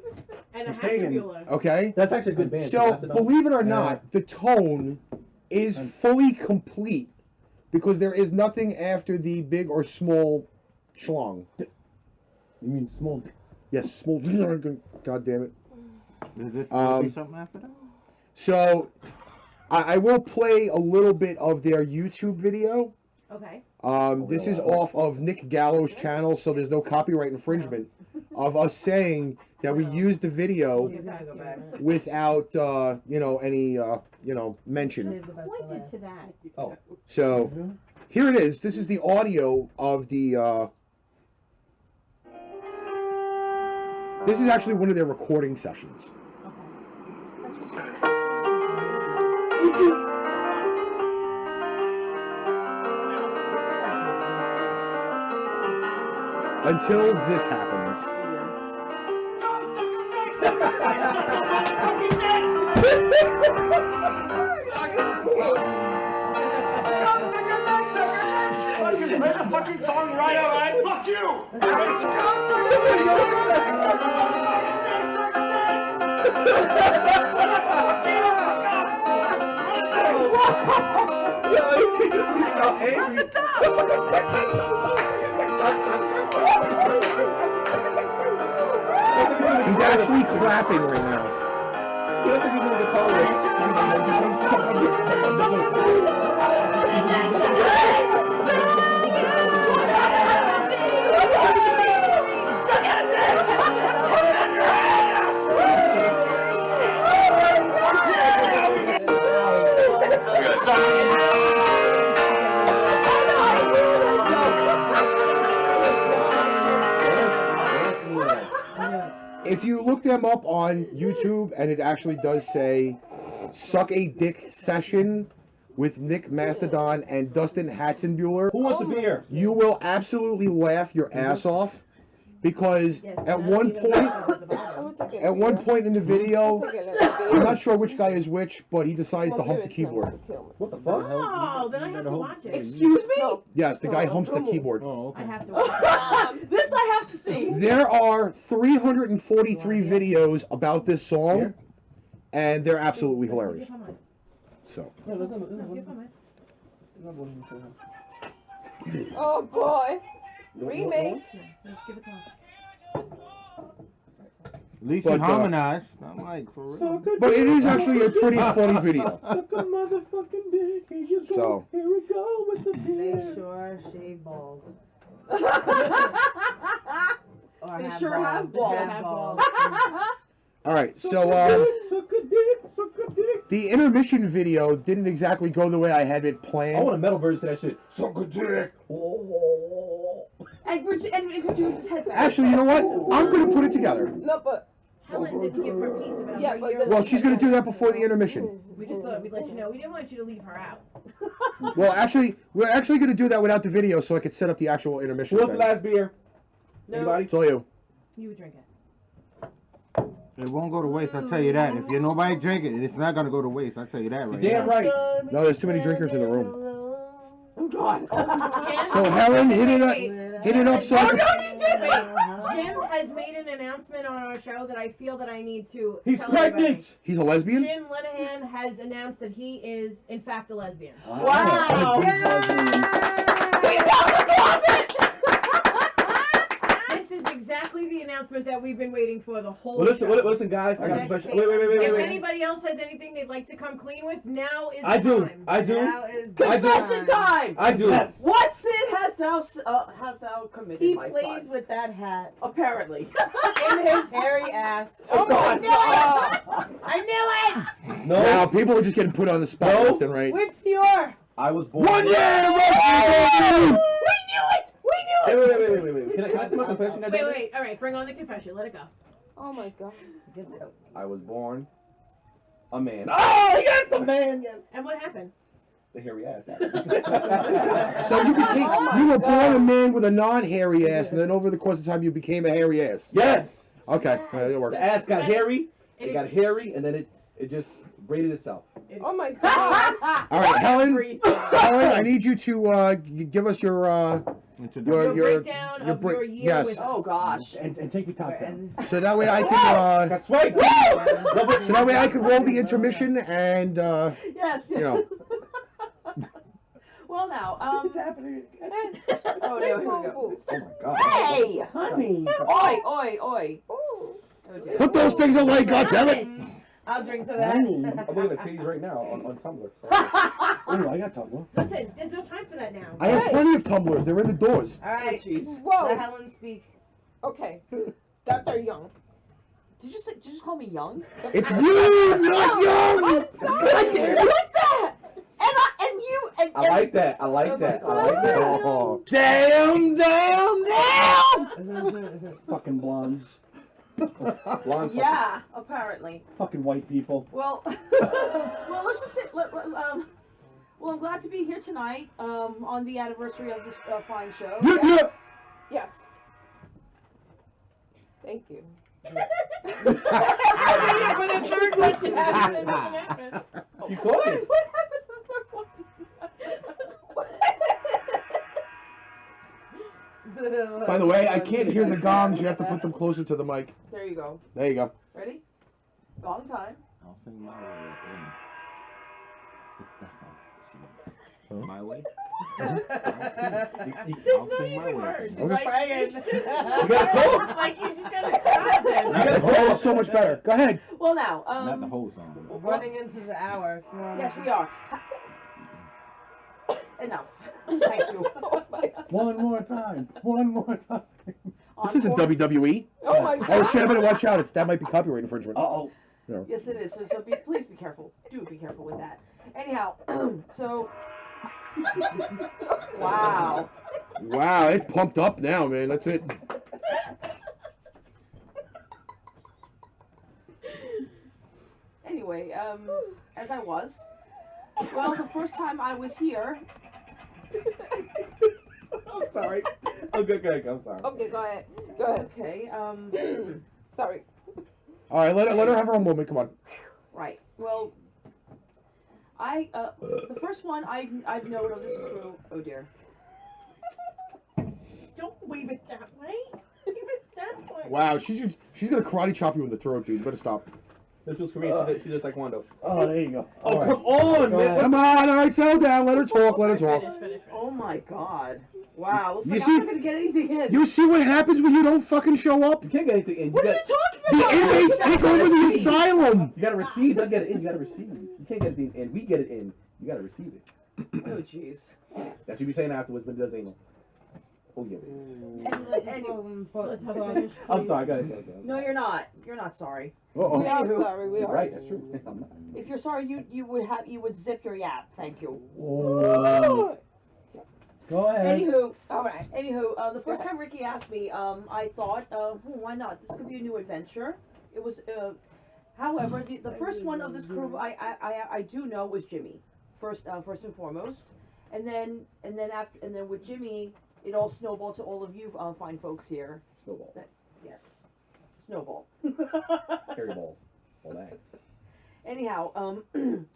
And a Staying. Hatzenbuehler. Okay? That's actually a good band. So, Mastodon. believe it or not, the tone is fully complete because there is nothing after the big or small schlong. You mean small? Yes, small. God damn it. Is this be something after that? So, I will play a little bit of their YouTube video. Okay. This is off of Nick Gallo's channel, so there's no copyright infringement of us saying that we used the video You gotta go back. without, any, mention. Pointed to that. Oh. So, here it is. This is the audio of the, this is actually one of their recording sessions. Until this happens. Play the fucking song right, alright? Fuck you! He's actually clapping right now. If you look them up on YouTube, and it actually does say "suck a dick session" with Nick Mastodon and Dustin Hatzenbuehler. Who wants a beer? You will absolutely laugh your ass off because Yes, at and I one don't even point, know what's at the bottom. at one point in the video, Take a little bit. I'm not sure which guy is which, but he decides to Well, hump the maybe it's not keyboard. to kill me. What the fuck? Oh, then I have to watch it. Excuse me? No. Yes, the guy humps the keyboard. Oh, I okay. have to watch it. This I have to see. There are 343 videos about this song, and they're absolutely hilarious. So, Oh boy. Remake. At least But, you harmonized. I'm like, for real. but it is actually a pretty funny video. Suck a motherfucking dick. Here you go. So. Here we go with the beer. Make sure shave balls. Or They have sure balls. have balls. Have balls. All right, so Suck a dick. Suck a dick. the intermission video didn't exactly go the way I had it I planned. want a metal version to that shit. Suck a dick. Oh. And would you just head back? Actually, you know what? I'm going to put it together. No, but Helen didn't give her piece about Yeah, her but year then- Well, she's going to do that before the intermission. We just thought we'd let you know. We didn't want you to leave her out. Well, actually, we're actually going to do that without the video so I could set up the actual intermission. Who wants the thing. last beer? No. Anybody? It's all you. You would drink it. It won't go to waste, I tell you that. If you're nobody drinking it, it's not gonna go to waste, I tell you that right Damn now. right. No, there's too many drinkers in the room. Oh God. So Helen, hit it up. Hit it up so I can... Jim has made an announcement on our show that I feel that I need to. He's tell everybody. pregnant. He's a lesbian? Jim Lenahan has announced that he is, in fact, a lesbian. Wow. He's out the closet! This is exactly the announcement that we've been waiting for the whole Well, listen, show. listen, guys. I got a Okay. question. Wait. If anybody else has anything they'd like to come clean with, now is the I do. time. I do. Now is the Confession time. I do. Yes. What sin has thou committed, He my plays son? with that hat Apparently. in his hairy ass. Oh God. I knew it! No. Now, people are just getting put on the spot No. left and right. With your... I was born. 1 year anniversary! Hey, wait. Can I say my confession? Wait. All right, bring on the confession. Let it go. oh my god. I was born a man. Oh, yes, a man. Yes. And what happened? The hairy ass. So you became, Oh my you were God. born a man with a non-hairy ass, and then over the course of time you became a hairy ass. Yes. Okay, it works. The ass got hairy. It It got is- hairy, and then it just braided itself. Oh my god. All right, Helen, I need you to give us your Your breakdown of break- your year yes. with Oh gosh. And take your top down. So that way I can That's right. so that way I can roll the intermission and Yes. you know. Well now, It's happening again. oh, there we go. Oh my God. Hey! Honey. Oi! Oh dear. Put those things away, goddammit! I'll drink to that. Honey. I'm looking at titties right now on Tumblr. So. Oh, I got Tumblr. Listen, there's no time for that now. I have plenty of tumblers. They're in the doors. All right. Jeez. Whoa. Let Helen speak. Okay. Dr. Young. Did you just call me young? It's you, not young. I did. What's that? And I like that. I like that. I like that. Oh, damn. Fucking blondes. Blonde Yeah, apparently. Fucking white people. Well, let's just say, well, I'm glad to be here tonight, on the anniversary of this fine show. Yeah. Yes. Thank you. For the third one to happen, it doesn't happen. You told me. What happened to the third one? By the way, I can't hear the gongs. You have to put them closer to the mic. There you go. There you go. Ready? Gong time. I'll sing my way at the end. My way? There's I'll not sing my even way. words. Okay. Like, it's just, You gotta talk. like, you just gotta stop them. You gotta Oh, talk. so much better. Go ahead. Well, now, Not the whole song. We're running into the hour. yes, we are. Enough. Thank you. One more time. This isn't WWE. Oh my Oh god. shit! I better watch out. That might be copyright infringement. Uh-oh. Yes, it is. So please be careful. Do be careful with that. Anyhow, so. Wow. Wow, it's pumped up now, man. That's it. Anyway, as I was. Well, the first time I was here. I'm sorry. Oh, good. I'm sorry. Okay, go ahead. Go ahead. Okay. Sorry. All right, let her have her own moment. Come on. Right. Well, the first one I've known of this crew. Oh dear. Don't wave it that way. Wave it that way. Wow, she's gonna karate chop you in the throat, dude. You better stop. This was Korean. She does taekwondo. Oh, there you go. Oh, All right. come on, man. Come on, all right, settle down. Let her talk. Let her talk. Finish. Oh my God. Wow. Looks You like see- I'm not gonna get anything in. You see what happens when you don't fucking show up? You can't get anything in. What are you talking The about? inmates take over the asylum. You gotta receive, not get it in. You gotta receive. You can't get anything in. We get it in. You gotta receive it. Oh jeez. That should be saying afterwards, but it does anal. Oh yeah. I'm sorry. Go ahead. No, you're not. You're not sorry. Uh-oh. We are sorry. We You're are. right. That's true. I'm not. If you're sorry, you would zip your yap. Thank you. Oh. Go ahead. Anywho, All right. the first time Ricky asked me, I thought, why not? This could be a new adventure. It was, however, the first one of this crew I do know was Jimmy, first and foremost, and then with Jimmy, it all snowballed to all of you fine folks here. Snowball. Yes, snowball. Hairy balls. All that. Anyhow,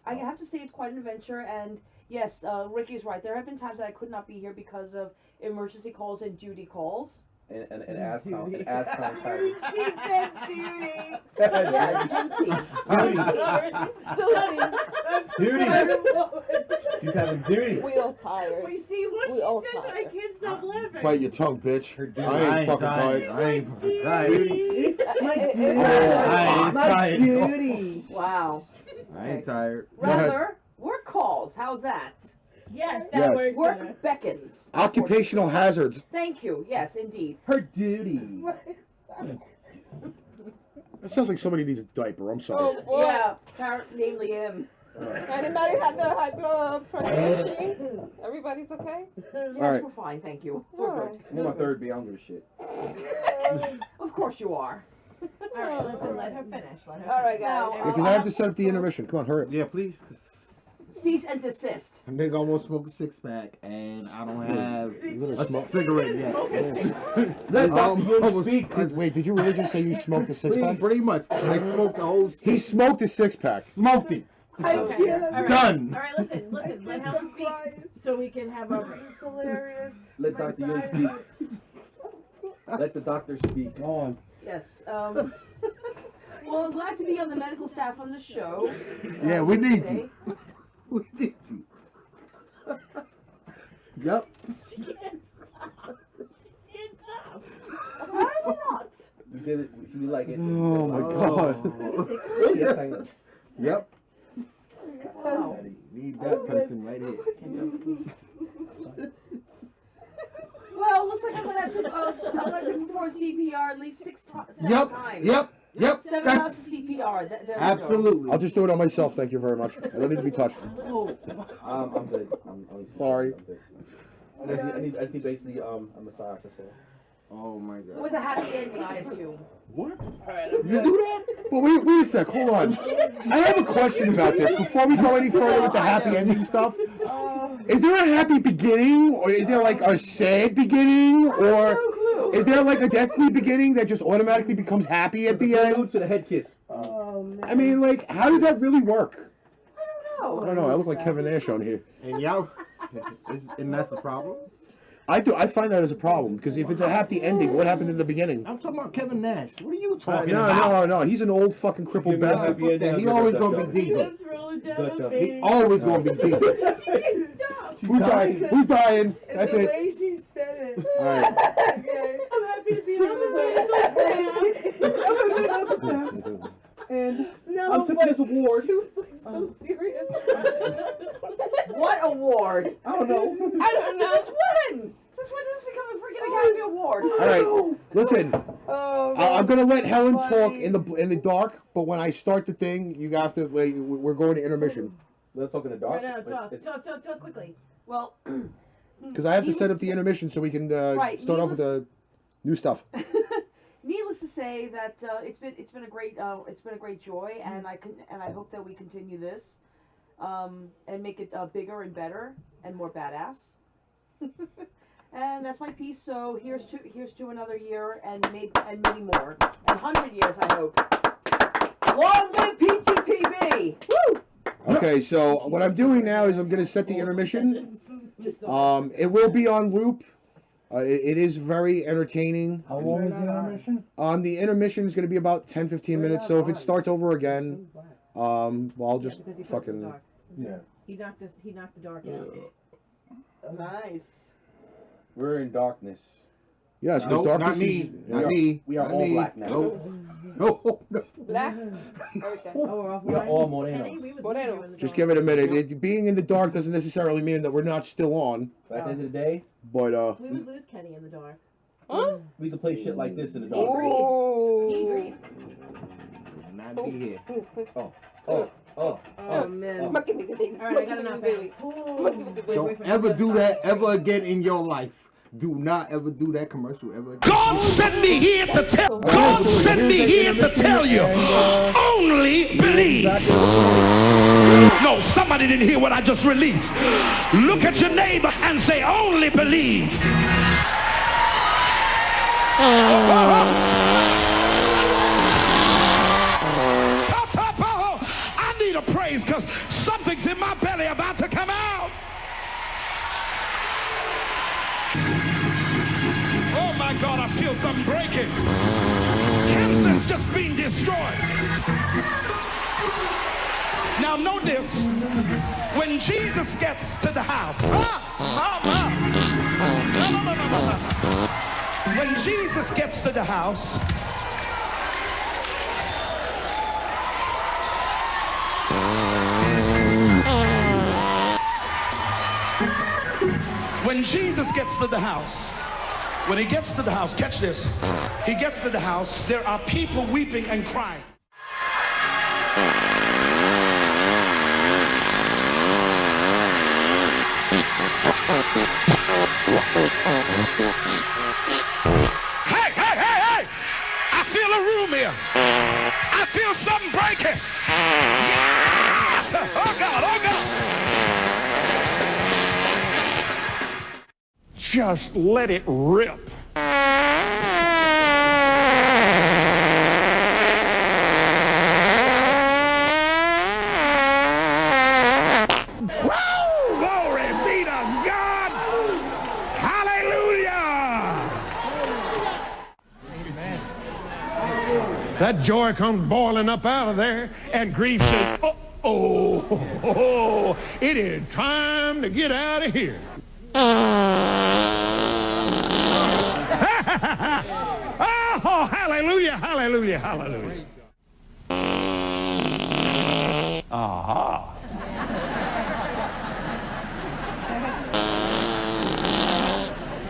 I have to say it's quite an adventure, and yes, Ricky's right. There have been times that I could not be here because of emergency calls and duty calls. And ass count. And ass count. She said duty. Duty. She's having duty. We all tired. We see what We she all says, and I tired. can't stop laughing. Bite your tongue, bitch. I ain't fucking tired. I ain't fucking tired. Duty. I ain't tired. Duty. Wow. I ain't tired. Rather, work calls. How's that? Yes, Yes. that works. Work better. beckons. Occupational hazards. Thank you. Yes, indeed. Her duty. That sounds like somebody needs a diaper. I'm sorry. Oh boy. Yeah, namely him. Anybody have the high blood pressure machine? Everybody's okay? Yes, right. we're fine. Thank you. All We're right. I'm on my third B. I don't give a shit. Of course you are. All right, listen, let her finish. Let her All right, Now, guys. Because I have to set up the intermission. Come on, hurry up. Yeah, please. cease and desist. A nigga almost smoked a six pack, and I don't have a smoke. cigarette yet. Let Dr. Young speak. Wait, did you really just say you smoked a six pack? Pretty much. I smoked the whole. He smoked a six pack. Smoked it. Okay. All right. Done. All right, listen. Let Helen speak so we can have our. This is hilarious. Let Dr. Young speak. Let the doctor speak. Go on. Yes. Well, I'm glad to be on the medical staff on the show. Yeah, we need to. We need to. Yep. She can't stop. She can't stop. Why are they not? You did it. You like it. Oh my god. Yes, I know. Yep. Wow. Need that person right here. Well, looks like I'm gonna have to perform CPR at least seven times. Yep. 7 That's rounds of CPR. There we go. absolutely. I'll just do it on myself. Thank you very much. I don't need to be touched. I'm good. I'm Sorry. I'm good. I just need basically a massage. That's all. Oh my god. With a happy ending, I assume. What? You do that? But wait a sec. Hold on. I have a question about this. Before we go any further with the happy ending stuff, is there a happy beginning, or is there like a sad beginning, or is there like a deathly beginning that just automatically becomes happy at the end? To the head kiss. I mean, like, how does that really work? I don't I know. don't know. I look like Kevin Nash on here. And y'all, and that's the problem. I find that as a problem, because if it's a happy ending, what happened in the beginning? I'm talking about Kevin Nash. What are you talking about? No. He's an old fucking crippled Give me a bastard. happy ending. He always gonna be diesel. Just rolling down Dutch her up. He face. always gonna be diesel. She can't stop. Who's dying? Who's dying? That's the it. way she said it. All right. Okay. I'm happy to be on the staff. And No. I'm accepting this award. She was like so serious. What award? I don't know. I don't know. Since when? Since when did this become a freaking Academy Award? All right. Listen. Oh, I'm gonna let Helen funny. talk in the dark, but when I start the thing, you have to. Like, we're going to intermission Let's talk in the dark. No, talk quickly. Well, because I have to set up the intermission so we can Right, start off with the new stuff. needless to say that it's been a great joy, and I hope that we continue this. and make it bigger and better and more badass. And that's my piece. So here's to another year and many more, and 100 years, I hope. Long live PTPB! Woo! Okay, so what I'm doing now is I'm going to set the intermission. It will be on loop. It is very entertaining. How long is the intermission? The intermission is going to be about 10-15 minutes. So if it starts over again, well, I'll just fucking. Yeah. He knocked the dark out. Nice. We're in darkness. Yes, because Nope, darkness not me. is. Not me. We are Not all me. black now. No. Black? Okay. Oh, we're off. We are all Kenny, morenos. we would Moreno. lose you in the Just dark. give it a minute. Being in the dark doesn't necessarily mean that we're not still on. But at the end of the day, But We would lose Kenny in the dark. Huh? we can play shit like this in the He dark. agreed. He agreed. Not be here. Oh man. All Alright, I got enough. Don't ever do that ever again in your life. Do not ever do that commercial ever again. God sent me here to tell. God sent me here to tell you. Only believe. No, somebody didn't hear what I just released. Look at your neighbor and say, only believe. I need a praise because something's in my belly about to come out. Oh my God, I feel something breaking. Cancer's just being destroyed. Now notice, when Jesus gets to the house, when Jesus gets to the house, when Jesus gets to the house, when he gets to the house, catch this, he gets to the house, there are people weeping and crying. Hey! I feel a room here. I feel something breaking. Yes! Oh God! Just let it rip. Woo! Glory be to God. Hallelujah. That joy comes boiling up out of there, and grief says, oh, it is time to get out of here. Oh, hallelujah. Aha.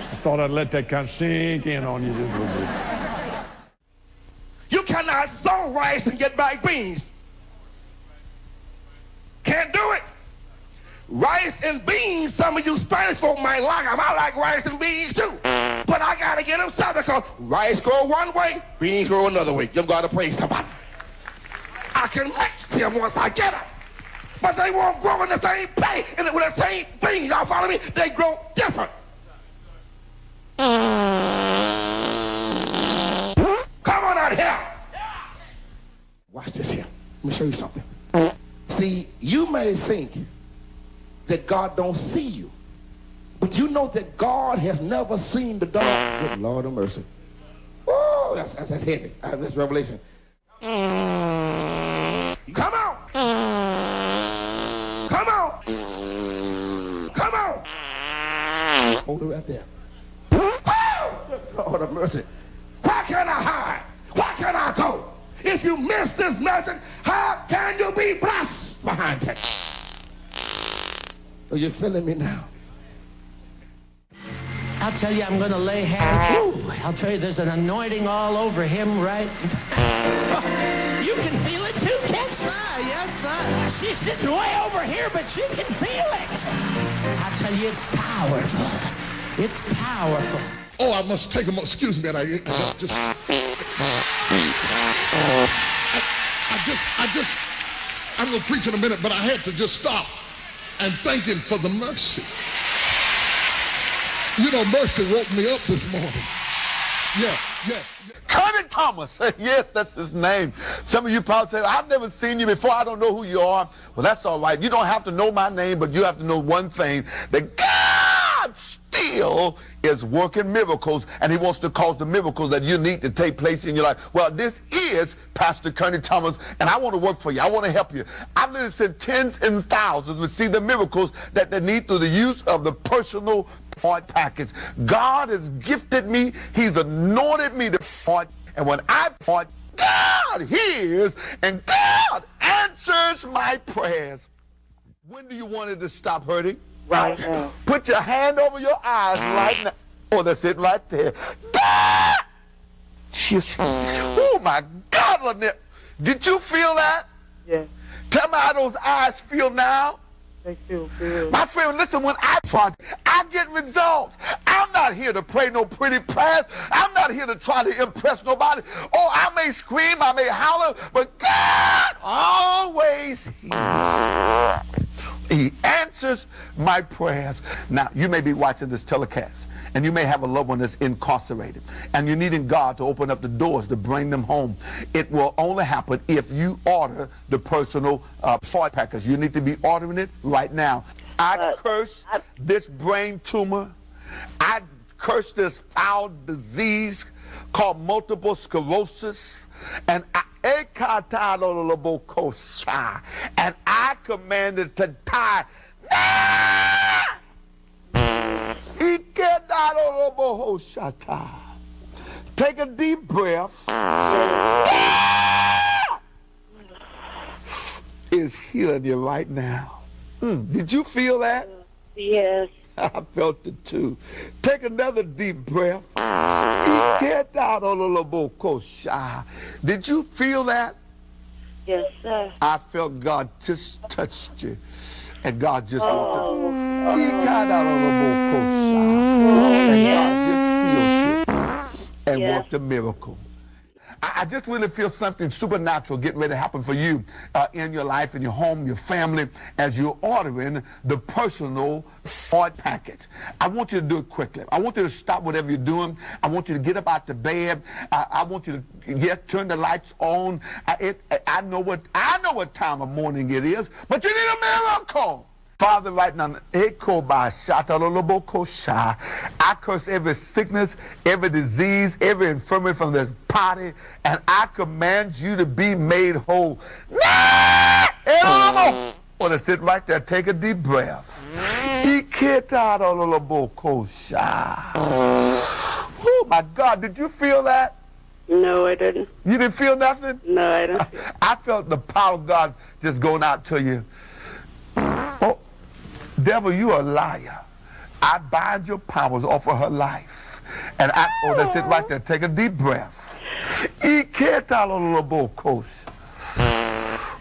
I thought I'd let that kind of sink in on you just a little bit. You cannot sow rice and get back beans. Can't do it. Rice and beans, some of you Spanish folk might like them. I like rice and beans too. But I got to get them southern because rice grow one way, beans grow another way. You've got to praise somebody. I can mix them once I get them. But they won't grow in the same place and with the same bean. Y'all follow me? They grow different. Come on out here. Watch this here. Let me show you something. See, you may think that God don't see you. But you know that God has never seen the dark. Good Lord of mercy. Oh, that's heavy. That's Revelation. Come on. Come on. Come on. Hold it right there. Oh, good Lord of mercy. Why can't I hide? Why can't I go? If you miss this message, how can you be blessed behind it? Are you feeling me now? I'll tell you, I'm going to lay hands. Ooh, I'll tell you, there's an anointing all over him, right? You can feel it too, can't you? Yes, sir. She's sitting way over here, but you can feel it. I'll tell you, it's powerful. It's powerful. Oh, I must take him. Excuse me, I just I'm going to preach in a minute, but I had to just stop and thank him for the mercy. You know, mercy woke me up this morning. Yeah. Kermit Thomas. Yes, that's his name. Some of you probably say, I've never seen you before. I don't know who you are. Well, that's all right. You don't have to know my name, but you have to know one thing, that God still is working miracles, and he wants to cause the miracles that you need to take place in your life. Well, this is Pastor Kermit Thomas, and I want to work for you. I want to help you. I've literally sent tens and thousands to see the miracles that they need through the use of the personal fart package. God has gifted me. He's anointed me to fart, and when I fart, God hears and God answers my prayers. When do you want it to stop hurting? Right now. Put your hand over your eyes right now. Oh, that's it right there. God! Oh, my God, Lynette. Did you feel that? Yes. Tell me how those eyes feel now. They feel good. My friend, listen, when I fart, I get results. I'm not here to pray no pretty prayers. I'm not here to try to impress nobody. Oh, I may scream, I may holler, but God always hears. He answers my prayers. Now, you may be watching this telecast, and you may have a loved one that's incarcerated, and you're needing God to open up the doors to bring them home. It will only happen if you order the personal fart package. You need to be ordering it right now. I curse this brain tumor. I curse this foul disease called multiple sclerosis, and I command it to die. Take a deep breath. Is healing you right now. Did you feel that? Yes. I felt it too. Take another deep breath. Did you feel that? Yes, sir. I felt God just touched you. And God just walked up. And God just healed you and worked a miracle. I just really feel something supernatural getting ready to happen for you in your life, in your home, your family, as you're ordering the personal fart package. I want you to do it quickly. I want you to stop whatever you're doing. I want you to get up out the bed. I want you to turn the lights on. I know what time of morning it is, but you need a miracle. Father, right now, I curse every sickness, every disease, every infirmity from this body, and I command you to be made whole. Oh, that's it right there. Take a deep breath. Oh, my God, did you feel that? No, I didn't. You didn't feel nothing? No, I didn't. I felt the power of God just going out to you. Oh, devil, you a liar. I bind your powers off of her life. And oh, that's it right there. Take a deep breath.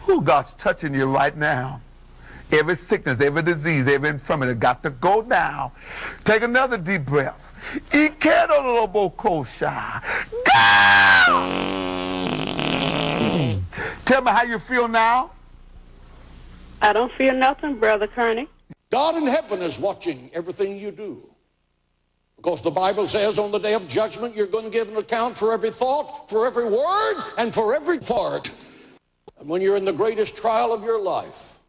Oh, God's touching you right now. Every sickness, every disease, every infirmity got to go now. Take another deep breath. Tell me how you feel now. I don't feel nothing, Brother Kearney. God in heaven is watching everything you do. Because the Bible says on the day of judgment, you're going to give an account for every thought, for every word, and for every fart. And when you're in the greatest trial of your life,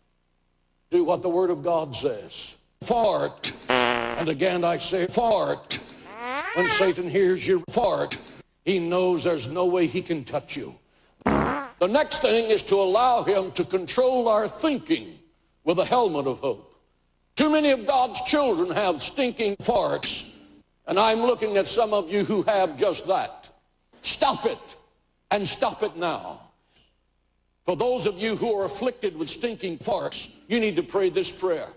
do what the Word of God says. Fart. And again I say fart. When Satan hears you fart, he knows there's no way he can touch you. The next thing is to allow him to control our thinking with a helmet of hope. Too many of God's children have stinking farts, and I'm looking at some of you who have just that. Stop it, and stop it now. For those of you who are afflicted with stinking farts, you need to pray this prayer.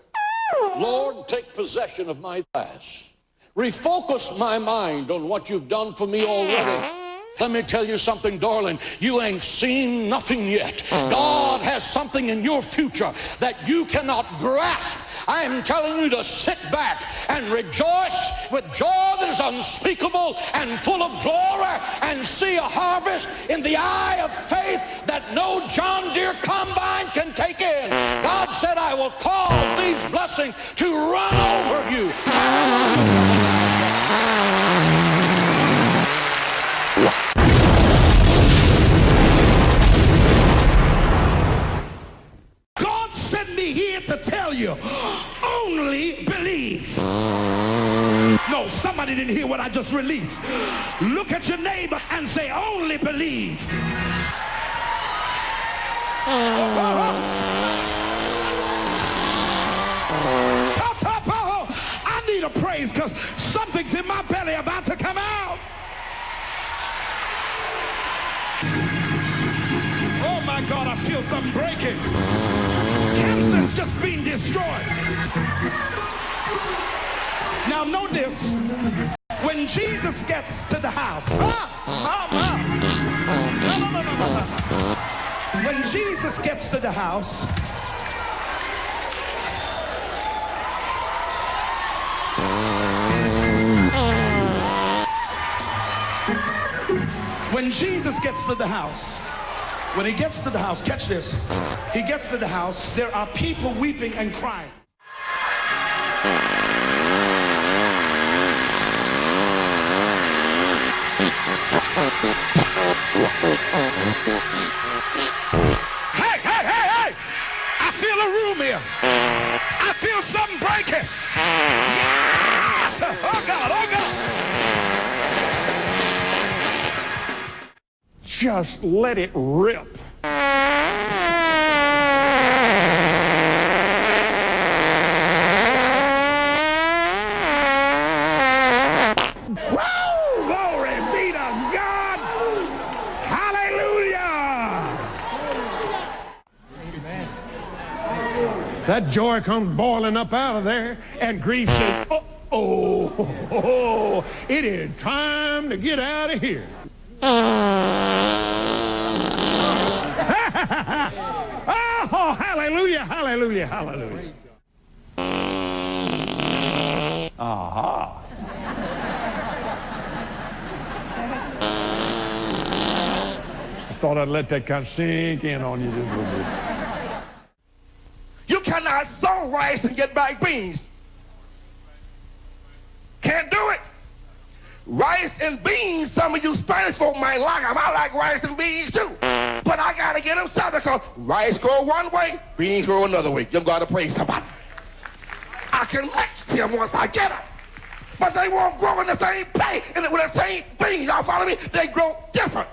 Lord, take possession of my past. Refocus my mind on what you've done for me already. Let me tell you something, darling. You ain't seen nothing yet. God has something in your future that you cannot grasp. I am telling you to sit back and rejoice with joy that is unspeakable and full of glory and see a harvest in the eye of faith that no John Deere combine can take in. God said, I will cause these blessings to run over you. God sent me here to tell you, only believe. No, somebody didn't hear what I just released. Look at your neighbor and say, only believe. I need a praise because something's in my belly about to come out. Oh my God, I feel something breaking. Cancer's just being destroyed. Now notice, when Jesus gets to the house, when Jesus gets to the house, when Jesus gets to the house, when he gets to the house, catch this, he gets to the house, there are people weeping and crying. Hey, hey, hey, hey! I feel a room here. I feel something breaking. Yes! Oh God, oh God! Just let it rip. Woo! Glory be to God. Hallelujah. That joy comes boiling up out of there, and grief says, oh, it is time to get out of here. Oh, hallelujah, hallelujah, hallelujah. Aha. I thought I'd let that kind of sink in on you just a little bit. You cannot sow rice and get back beans. Can't do it. Rice and beans, some of you Spanish folk might like them. I like rice and beans too. But I got to get them southern because rice grow one way, beans grow another way. You got to praise somebody. I can mix them once I get them. But they won't grow in the same place and with the same bean. Y'all follow me? They grow different.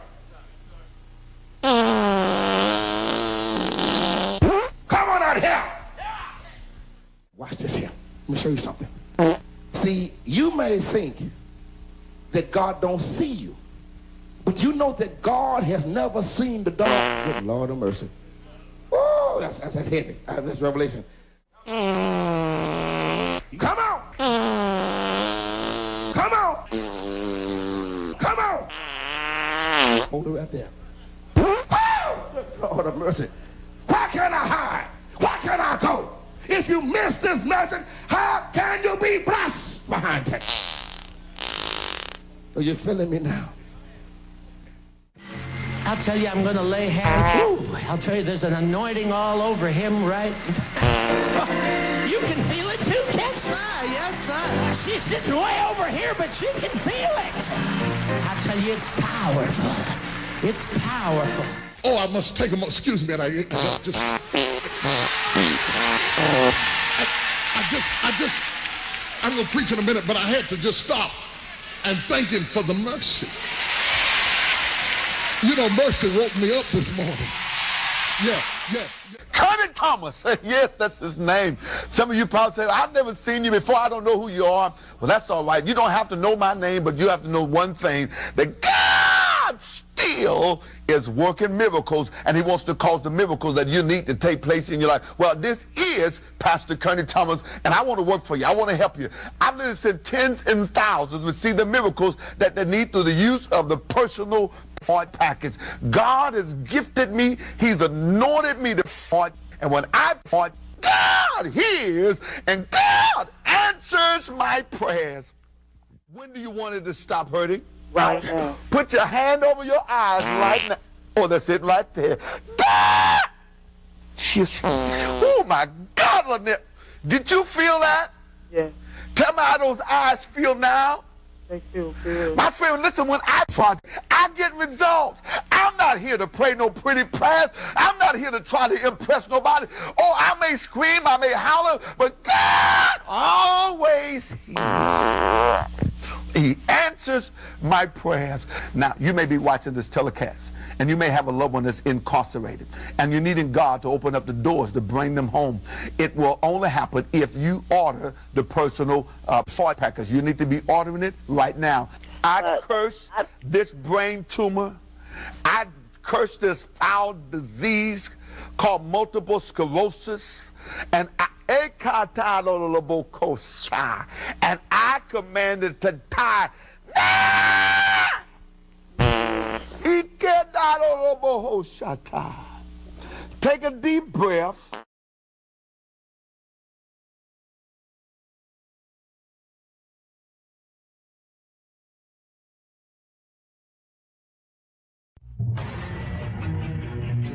Come on out here. Watch this here. Let me show you something. See, you may think that God don't see you, but you know that God has never seen the dog. Good Lord of mercy. Oh, that's heavy. That's revelation. Come on. Come on. Come on. Hold it right there. Oh, good Lord of mercy. Where can I hide? Where can I go? If you miss this message, how can you be blessed behind it? Are you feeling me now? I'll tell you, I'm going to lay hands. Ooh, I'll tell you, there's an anointing all over him, right? You can feel it too, can't you? Yes, sir. She's sitting way over here, but she can feel it. I'll tell you, it's powerful. It's powerful. Oh, I must take a moment. Excuse me, I'm going to preach in a minute, but I had to just stop and thank him for the mercy. You know, mercy woke me up this morning. Yeah. Kermit Thomas. Yes, that's his name. Some of you probably say, I've never seen you before. I don't know who you are. Well, that's all right. You don't have to know my name, but you have to know one thing, that God still is working miracles, and he wants to cause the miracles that you need to take place in your life. Well, this is Pastor Kearney Thomas, and I want to work for you. I want to help you. I've literally sent tens and thousands to see the miracles that they need through the use of the personal fart package. God has gifted me. He's anointed me to fart, and when I fart, God hears and God answers my prayers. When do you want it to stop hurting? Right now. Put your hand over your eyes right now. Oh, that's it right there. God! Oh, my God, Lynette. Did you feel that? Yeah. Tell me how those eyes feel now. They feel good. My friend, listen, when I fart, I get results. I'm not here to pray no pretty prayers. I'm not here to try to impress nobody. Oh, I may scream, I may holler, but God always hears. He answers my prayers. Now, you may be watching this telecast, and you may have a loved one that's incarcerated, and you're needing God to open up the doors to bring them home. It will only happen if you order the personal fart package. You need to be ordering it right now. I curse this brain tumor. I curse this foul disease called multiple sclerosis, and I command it to die. Take a deep breath.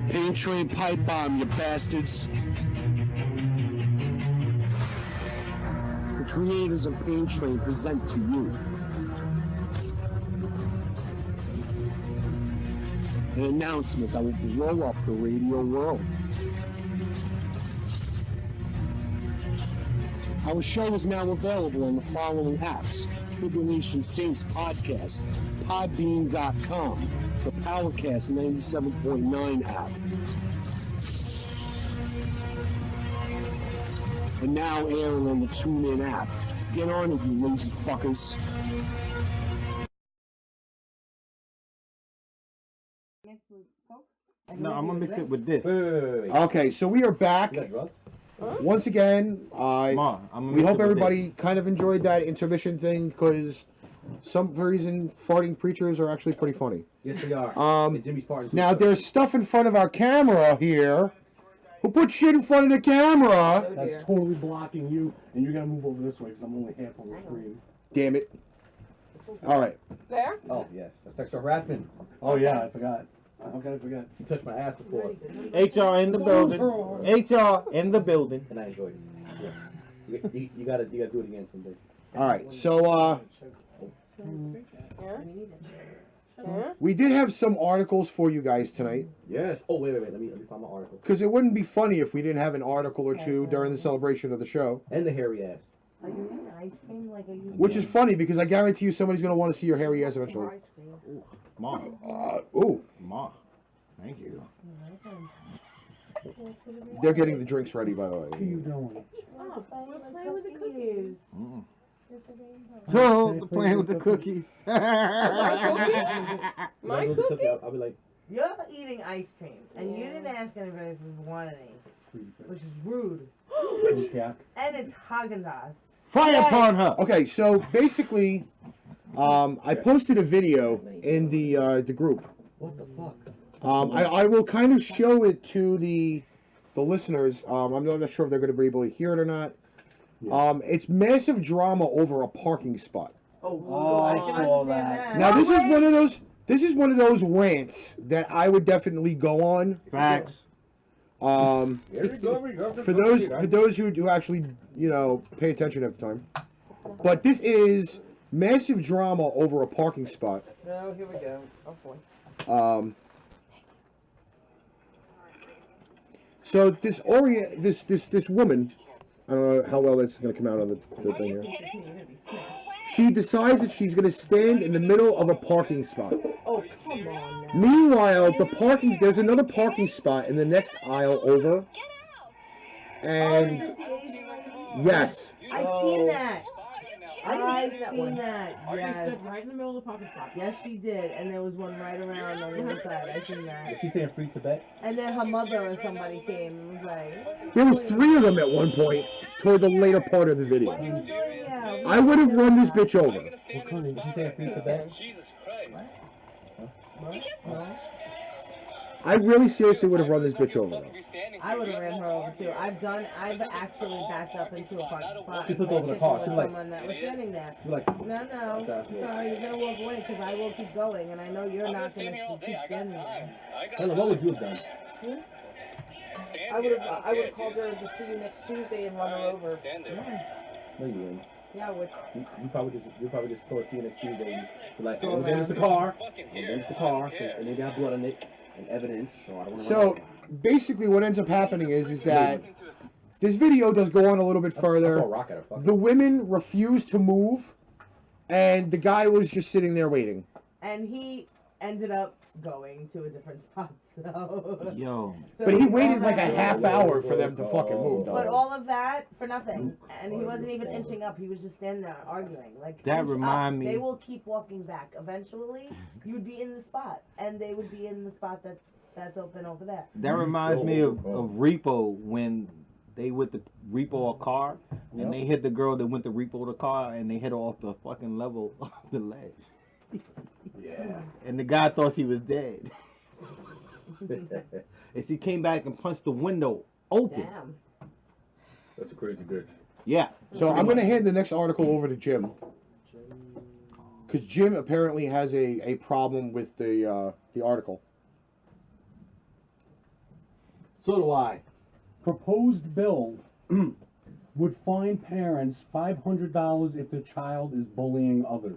Pain Train Pipe Bomb, you bastards. The creators of Pain Train present to you an announcement that will blow up the radio world. Our show is now available on the following apps: Tribulation Saints Podcast, podbean.com, the PowerCast 97.9 app, and now airing on the TuneIn app. Get on it, you lazy fuckers. No, I'm gonna mix it with this. Okay, so we are back. Once again, we hope everybody kind of enjoyed that intermission thing, because some reason farting preachers are actually pretty funny. Yes, they are. Jimmy's farting. Now, there's stuff in front of our camera here. Who put shit in front of the camera? That's totally blocking you, and you're gonna move over this way because I'm only half on the screen. Damn it. All right. There? Oh, yes. That's sexual harassment. Oh, yeah, I forgot. How can I forget? You touched my ass before. HR in the building. HR in the building. And I enjoyed it. Yes. You gotta do it again someday. All right. So, we did have some articles for you guys tonight. Yes. Oh, wait. Let me find my article. Because it wouldn't be funny if we didn't have an article or two during the celebration of the show. And the hairy ass. Are you eating ice cream? Like, are you? Which is funny, because I guarantee you somebody's going to want to see your hairy ass eventually. Ma. Ooh. Ma. Thank you. They're getting the drinks ready, by the way. What are you doing? Oh, we're playing with the cookies. Oh, they're playing with the cookies. My cookie? I'll be like, You're eating ice cream, and you didn't ask anybody if we wanted any, which is rude. And it's Haagen-Dazs. Fire upon her! Okay, so basically, I posted a video in the group. What the fuck? I will kind of show it to the listeners. I'm not sure if they're going to be able to hear it or not. It's massive drama over a parking spot. Oh, I saw that. Now this is one of those rants that I would definitely go on. Facts. For those who actually pay attention at the time. But this is massive drama over a parking spot. Oh, here we go. Oh boy. So this woman, I don't know how well that's going to come out on the thing here. She decides that she's going to stand in the middle of a parking spot. Oh, come on now. Meanwhile, there's another parking spot in the next aisle over. And yes. I seen that. I've seen that. She Yes. stood right in the middle of the pocket spot. Yes, she did, and there was one right around on the other side. I seen that. Is she saying free Tibet? And then her mother or somebody came and was like, There was 3 of them at one point toward the later part of the video. yeah. I would have run this bitch over. Is she saying free Tibet? Jesus Christ. I really seriously would have run this bitch over. I would have ran her over too. I've actually backed up into a parking spot. She flipped over the car. She was like, someone that was standing there. She was like, No, sorry, you're gonna walk away because I will keep going, and I know you're not gonna keep standing there. Helen, what would you have done? I would have called her to see you next Tuesday and run her over. No, you wouldn't. Yeah, I would. You probably just go see you next Tuesday and be like, oh, against the car, and they got blood on it and evidence. So I don't want to. So basically, what ends up happening is that this video does go on a little bit further. The women refuse to move, and the guy was just sitting there waiting. And he ended up going to a different spot. So. Yo. But he waited like a half hour for them to fucking move, though. But all of that for nothing, and he wasn't even inching up. He was just standing there arguing. Like That inch remind up. me- They will keep walking back. Eventually, you'd be in the spot, and they would be in the spot that's open over there. That reminds me of Repo when they went to repo a car and they hit the girl that went to repo the car and they hit her off the fucking level of the ledge. Yeah. And the guy thought she was dead. And she came back and punched the window open. Damn. That's a crazy bitch. Yeah. So I'm gonna hand the next article over to Jim, because Jim apparently has a problem with the article. So do I. Proposed bill would fine parents $500 if their child is bullying others.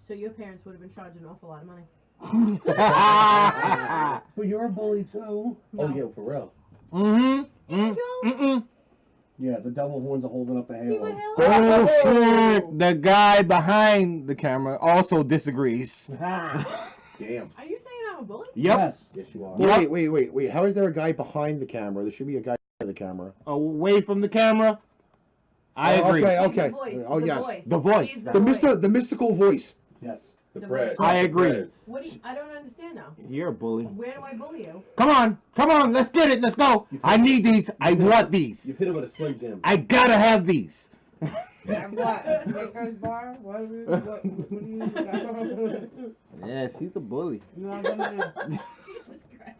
So your parents would have been charged an awful lot of money. But you're a bully too. Oh yeah, for real. Yeah, the devil horns are holding up the halo. Bullshit. The guy behind the camera also disagrees. Damn. Are you saying I'm a bully? Yep. Yes. Yes, you are. Wait. How is there a guy behind the camera? There should be a guy behind the camera. Away from the camera. I agree. Okay. Oh The yes. voice. The voice. He's The mystical voice. Yes. The The bread. I agree. What do you, I don't understand now. You're a bully. Where do I bully you? Come on, let's get it, let's go. I need these, I want these. You hit him with a Slim Jim. I gotta have these. And what? Maker's bar? What do you? Yeah, she's a bully. You want some of these?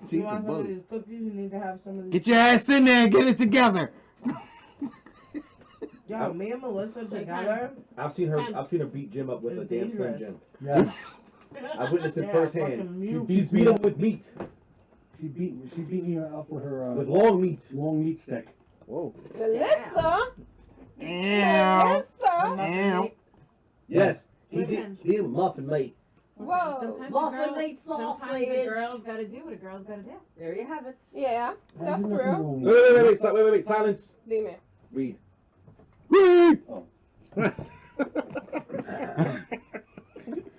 She's You a want some of bully. these cookies? You need to have some of these. Get your ass in there and get it together. Yo, me and Melissa together. I've seen her beat Jim up with a It's damn Slim dangerous. Jim. Yes. I witnessed it Yeah, firsthand. fucking mute. She beat him with meat. She beat me up with her With long meat. long meat stick. Whoa. Melissa. Ow. Melissa. Yes. He Listen. beat him muffin meat. Whoa. Sometimes Muffin a girl, meat sometimes sausage. a girl's got to do what a girl's got to do. There you have it. Yeah, that's true. Wait. Silence. Dime. Read.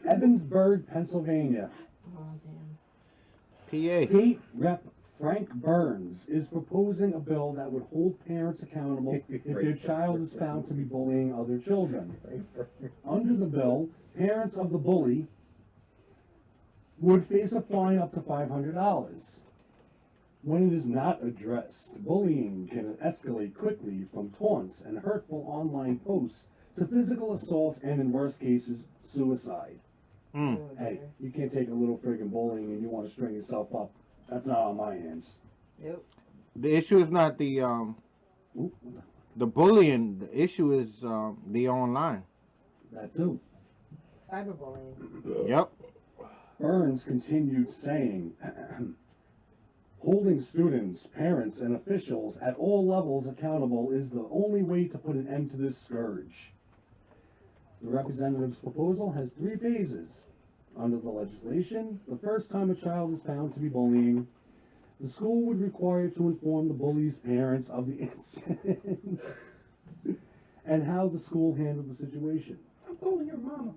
Evansburg, Pennsylvania. Oh, damn. PA. State Rep Frank Burns is proposing a bill that would hold parents accountable if their child is found to be bullying other children. Under the bill, parents of the bully would face a fine up to $500. When it is not addressed, bullying can escalate quickly from taunts and hurtful online posts to physical assault and, in worst cases, suicide. Hey, you can't take a little friggin' bullying and you want to string yourself up. That's not on my hands. Nope. The issue is not the bullying. The issue is the online. That too. Cyberbullying. Yep. Burns continued saying, holding students, parents, and officials at all levels accountable is the only way to put an end to this scourge. The representative's proposal has 3 phases. Under the legislation, the first time a child is found to be bullying, the school would require to inform the bully's parents of the incident and how the school handled the situation. I'm calling your mama.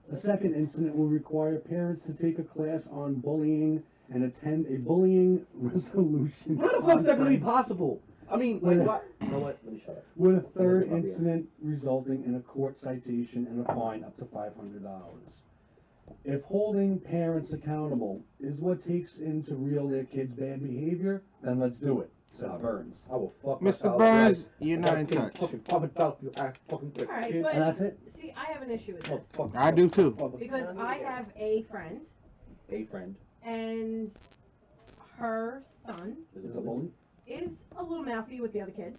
The second incident will require parents to take a class on bullying and attend a bullying resolution. How the fuck is that going to be conference possible? I mean, like, what? You know what? Let me shut up. with a third I'm gonna get my beer. incident resulting in a court citation and a fine up to $500. If holding parents accountable is what takes in to reel their kids' bad behavior, then let's do it, says Burns. I will fuck my Mr. child Burns, up. you're not in touch. Fucking pop it out, you ass fucking bitch. All right, And that's but it. see, I have an issue with this I do too. because I have a friend, A friend. and her son Is it a bully? is a little mouthy with the other kids,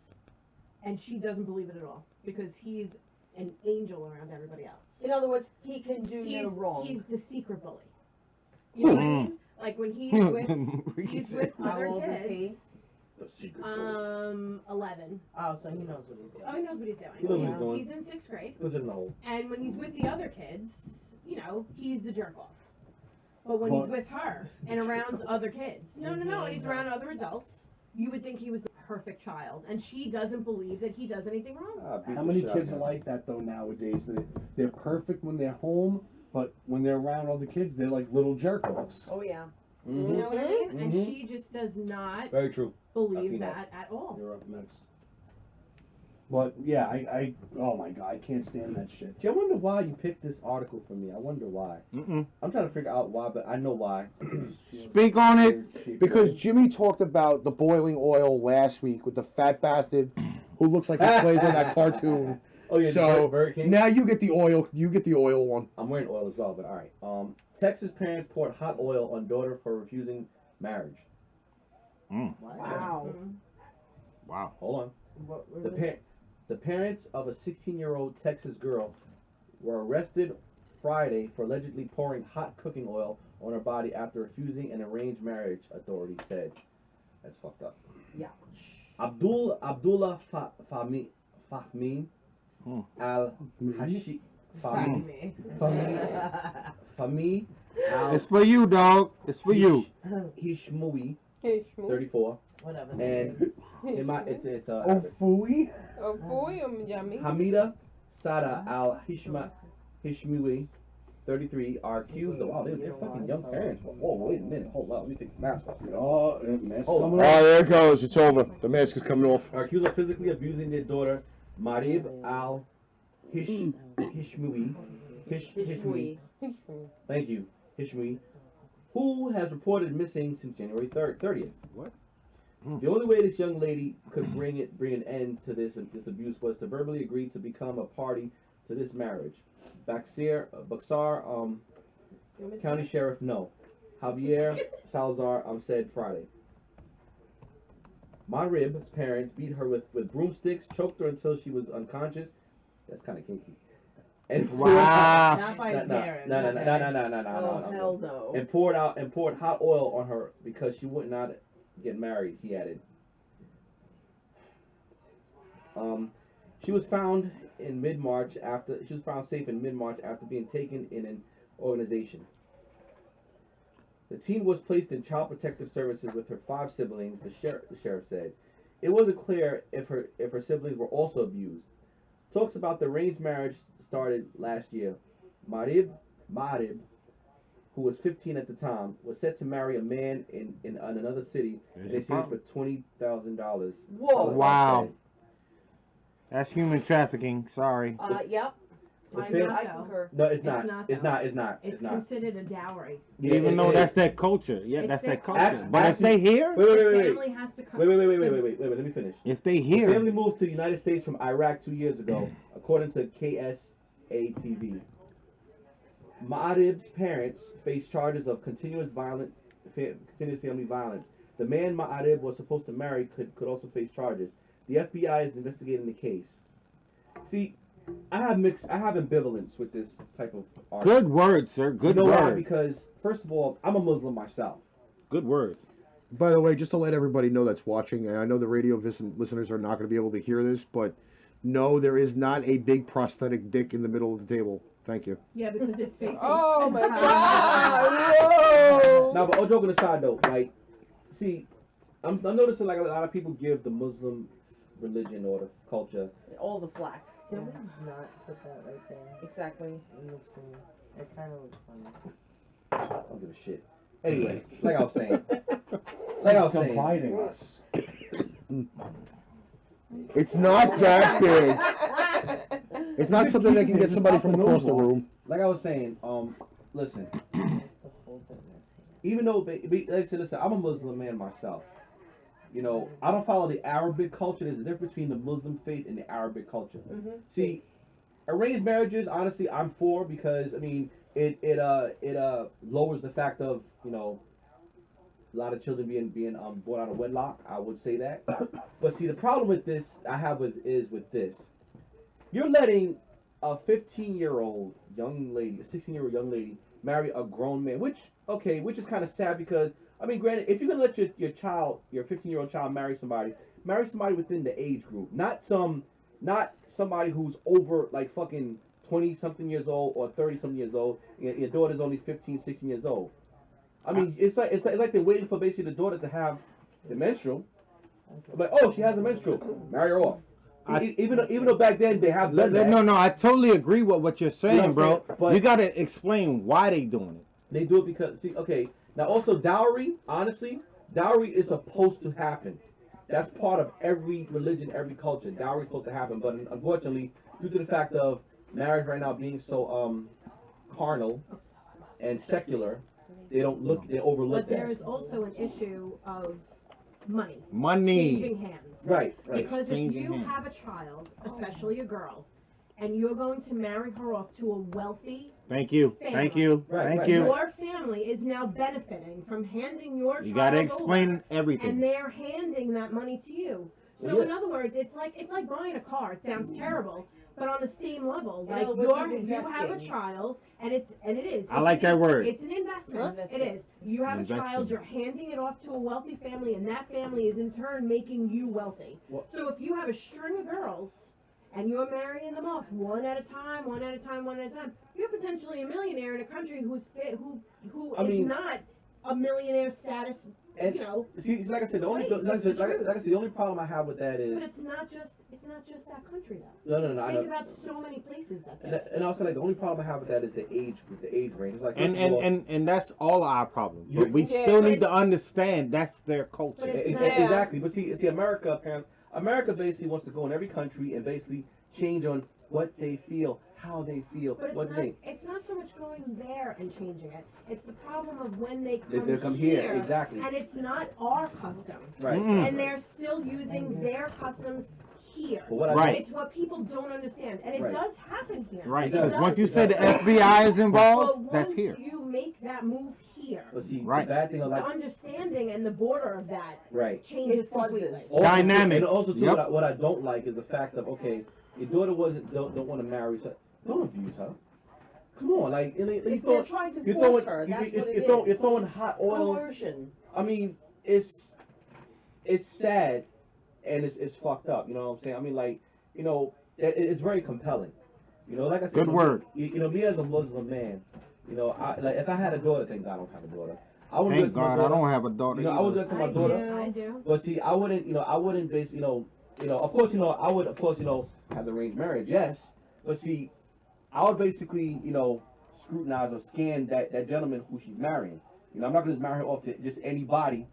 and she doesn't believe it at all because he's an angel around everybody else. In other words, he can do no wrong. He's the secret bully. You know what I mean? Like when he's with How other old is kids. he? The secret bully. 11. Oh, so he knows what he's doing. Oh, he knows what he's doing. He knows what he's doing. He's in 6th grade. Who's in the hole? And when he's with the other kids, you know, he's the jerk off. But when he's with her and around other kids, no, he's around other adults, you would think he was the perfect child. And she doesn't believe that he does anything wrong. How many kids are like that though nowadays? They're perfect when they're home, but when they're around other kids, they're like little jerk-offs. Oh yeah. You know what I mean? And she just does not Very true. believe that at all. You're up next. But yeah, I oh my god, I can't stand that shit. Gee, I wonder why you picked this article for me. I wonder why. I'm trying to figure out why, but I know why. Speak on it, because Jimmy talked about the boiling oil last week with the fat bastard who looks like he plays on that cartoon. Oh yeah, So Burger King. now you get the oil. You get the oil one. I'm wearing oil as well, but all right. Texas parents poured hot oil on daughter for refusing marriage. Wow. Wow. Hold on. The parents of a 16-year-old Texas girl were arrested Friday for allegedly pouring hot cooking oil on her body after refusing an arranged marriage, authorities said. That's fucked up. Yeah. Abdullah Fahmi al-Hashi Fahmi al It's for you, dog. It's for you. Hishmui, Hey, 34, Whatever. and it's Fooey? Oh, boy, yummy. Hamida Sada al Hishmui, 33, are accused of. Wow, they're fucking young parents. Whoa, wait a minute. Hold on. Let me take the mask off. Oh, mask Hold coming on. off. There it goes. It's over. The mask is coming off. Are accused of physically abusing their daughter, Marib al Hishmui. Thank you, Hishmui, who has reported missing since January 30th. What? The only way this young lady could bring an end to this abuse was to verbally agree to become a party to this marriage. Buxar County Sheriff Javier Salazar said Friday. Marib's parents beat her with broomsticks, choked her until she was unconscious. That's kind of kinky. And Wow. Not by his parents. No. Oh, hell no. And poured hot oil on her because she would not get married, he added. She was found safe in mid-March after being taken in an organization. The teen was placed in child protective services with her 5 siblings, the sheriff said. It wasn't clear if her siblings were also abused. Talks about the arranged marriage started last year. Marib, who was 15 at the time, was set to marry a man in another city in exchange for $20,000. Whoa! Wow. That's human trafficking. Sorry. Yep. I concur. No, it's not. It's not. It's considered a dowry. Yeah, Even though that's their culture. Yeah, It's that's their their culture. culture. But if they here, Wait. The family has to come. Wait. Let me finish. if they The here, family moved to the United States from Iraq 2 years ago, according to KSATV. Ma'arib's parents face charges of continuous family violence. The man Ma'arib was supposed to marry could also face charges. The FBI is investigating the case. See, I have ambivalence with this type of art. good word, sir. Good you know why? word. Because first of all, I'm a Muslim myself. Good word. By the way, just to let everybody know that's watching, and I know the radio listeners are not going to be able to hear this, but no, there is not a big prosthetic dick in the middle of the table. Thank you. Yeah, because it's facing. Oh my God! Whoa! Now, but all joking aside, though, like, see, I'm noticing like a lot of people give the Muslim religion or the culture All the flack. Can we not put that right there Exactly. in the screen? It kind of looks funny. I don't give a shit. Anyway, like I was saying, Confiding us. It's not that big. It's not something that can get somebody from across the room. Like I was saying, listen. Even though, like I said, listen, I'm a Muslim man myself. You know, I don't follow the Arabic culture. There's a difference between the Muslim faith and the Arabic culture. See, arranged marriages, honestly, I'm for, because I mean, it lowers the fact of, you know, a lot of children being born out of wedlock. I would say that. But see, the problem with this I have with this, you're letting a 15-year-old young lady, a 16-year-old young lady, marry a grown man, which is kind of sad, because I mean, granted, if you're gonna let your child, your 15-year-old child, marry somebody within the age group, not somebody who's over like fucking 20-something years old or 30-something years old. Your daughter's only 15, 16 years old. I mean, it's like they're waiting for basically the daughter to have the menstrual. Like, oh, she has a menstrual, marry her off. Even though back then they have done that. No, I totally agree with what you're saying, You know what I'm bro. saying? But you gotta explain why they doing it. They do it because, see, okay. Now also dowry, honestly, dowry is supposed to happen. That's part of every religion, every culture. Dowry is supposed to happen, but unfortunately, due to the fact of marriage right now being so carnal and secular, they overlook But that. there is also an issue of money. Money. Changing hands. Right. Because if Changing you hands. have a child, especially a girl, and you're going to marry her off to a wealthy Thank you. family, Thank you. Thank you. Your family is now benefiting from handing your You child gotta explain over, everything. and they're handing that money to you. So in other words, it's like buying a car. It sounds terrible, but on the same level, like you have a child, and it is. I like that word. It's an investment. It is. You have a child. You're handing it off to a wealthy family, and that family is in turn making you wealthy. So if you have a string of girls, and you're marrying them off one at a time, you're potentially a millionaire in a country who is not a millionaire status. And you know, see, like I said, the only problem I have with that is. But it's not just that country though. No. Think about so many places that do. And also, like, the only problem I have with that is the age range. It's like, And that's all our problem. But we still need to understand that's their culture. Exactly. But see, America basically wants to go in every country and basically change on what they feel, how they feel, But what they think. it's not so much going there and changing it. It's the problem of when they They come here, exactly. And it's not our custom. Right. And they're still using their customs here. Right. It's what people don't understand. And it Right. does happen here. Right, It because does. once you say the FBI is involved, But that's once here. you make that move here, But see, Right. the bad thing, the like, understanding and the border of that right. changes completely. Dynamics. And also, too, Yep. what I don't like is the fact of, okay, your daughter don't want to marry, so don't abuse her. Come on, like, They're trying to force her. That's what it is. You're throwing hot oil. Coercion. I mean, it's sad, and it's fucked up. You know what I'm saying? I mean, like, you know, it's very compelling. You know, like I said, Good word. You know, me as a Muslim man, you know, if I had a daughter, thank God I don't have a daughter. I would do it Thank to my God I daughter. don't have a daughter. You know, I would do it to my daughter. I do. But see, I wouldn't base, of course, I would, of course, have the arranged marriage, yes. But see, I would basically, scrutinize or scan that gentleman who she's marrying. You know, I'm not gonna just marry her off to just anybody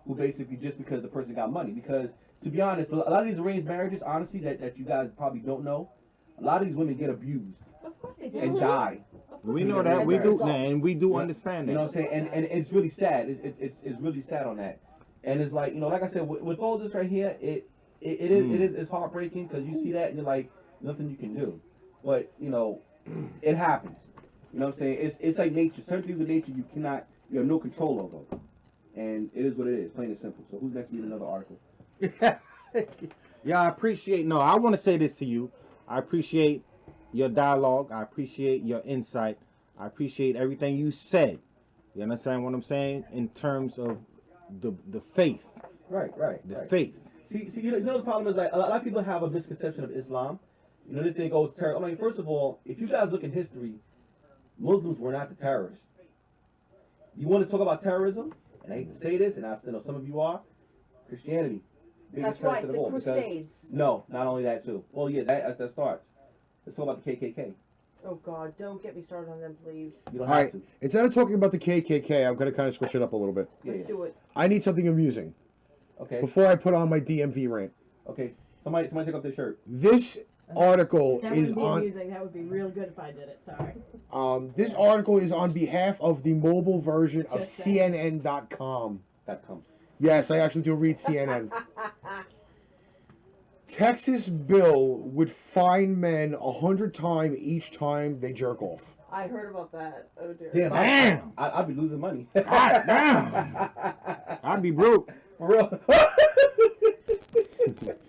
who basically just because the person got money. Because to be honest, a lot of these arranged marriages, honestly, that you guys probably don't know, a lot of these women get abused Of course they do. and die. We know that. We do, and we do understand that. You know what I'm saying? And it's really sad. It's really sad on that. And it's like, like I said, with all this right here, it's heartbreaking because you see that and you're like, nothing you can do. But it happens. You know what I'm saying? It's like nature. Certain things with nature you have no control over. And it is what it is, plain and simple. So who's next to read another article? Yeah, I appreciate. No, I want to say this to you. I appreciate your dialogue. I appreciate your insight. I appreciate everything you said. You understand what I'm saying in terms of the faith. Right. The faith. See, the problem is like a lot of people have a misconception of Islam. You know, they think, oh, it's terror. I mean, first of all, if you guys look in history, Muslims were not the terrorists. You want to talk about terrorism? And I hate to say this, and I know some of you are. Christianity. That's right, the Crusades. No, not only that too. Well, yeah, that starts. Let's talk about the KKK. Oh God. God, don't get me started on them, please. You don't All have right. to. Instead of talking about the KKK, I'm going to kind of switch it up a little bit. Let's do it. I need something amusing. Okay. Before I put on my DMV rant. Okay. Somebody take off their shirt. This article That is would be on. amusing. That would be real good if I did it. Sorry. This article is on behalf of the mobile version of Just saying. CNN.com. .com. Yes, I actually do read CNN. Texas bill would fine men 100 times each time they jerk off. I heard about that. Oh dear. Damn. I'd be losing money. I'd be broke. For real.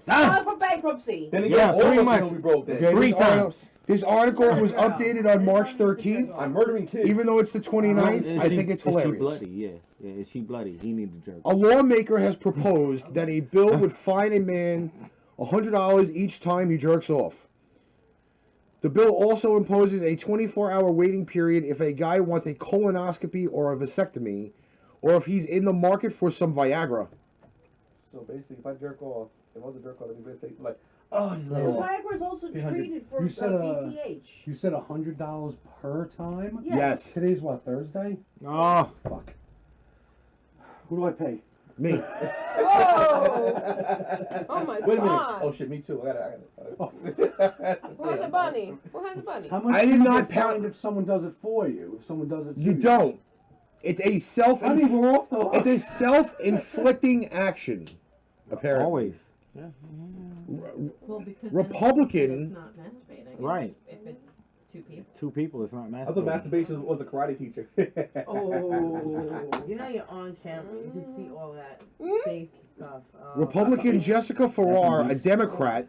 File for bankruptcy. Then again, Yeah, all pretty of us much. will be broke then. Okay, Three times. This article was updated on March 13th. I'm murdering kids. Even though it's the 29th, I think it's hilarious. Is she bloody? Yeah. Is she bloody? He needs to jerk. A lawmaker has proposed that a bill would fine a man $100 each time he jerks off. The bill also imposes a 24-hour waiting period if a guy wants a colonoscopy or a vasectomy, or if he's in the market for some Viagra. So basically, if I jerk off, if I was to jerk off, I'd be basically like, oh, just let The it off. Viagra is also 300. treated for You said, BPH. You said $100 per time? Yes. Today's what, Thursday? Oh, Fuck. Who do I pay? Me. Whoa! Oh my Wait a minute. God! Oh shit, me too. I got it. Who has the bunny? Who has the bunny? How much I do did you not get fined pound- if someone does it for you? If someone does it to You don't. It's a self. I mean, we're off the hook. It's a self-inflicting action. Apparently. always. Well, because Republican- then it's not masturbating. Right. If it's two people. Two people. It's not I thought masturbating. masturbation was a karate teacher. Oh, you know you're on camera. You can see all that face stuff. Republican Jessica Farrar, a Democrat,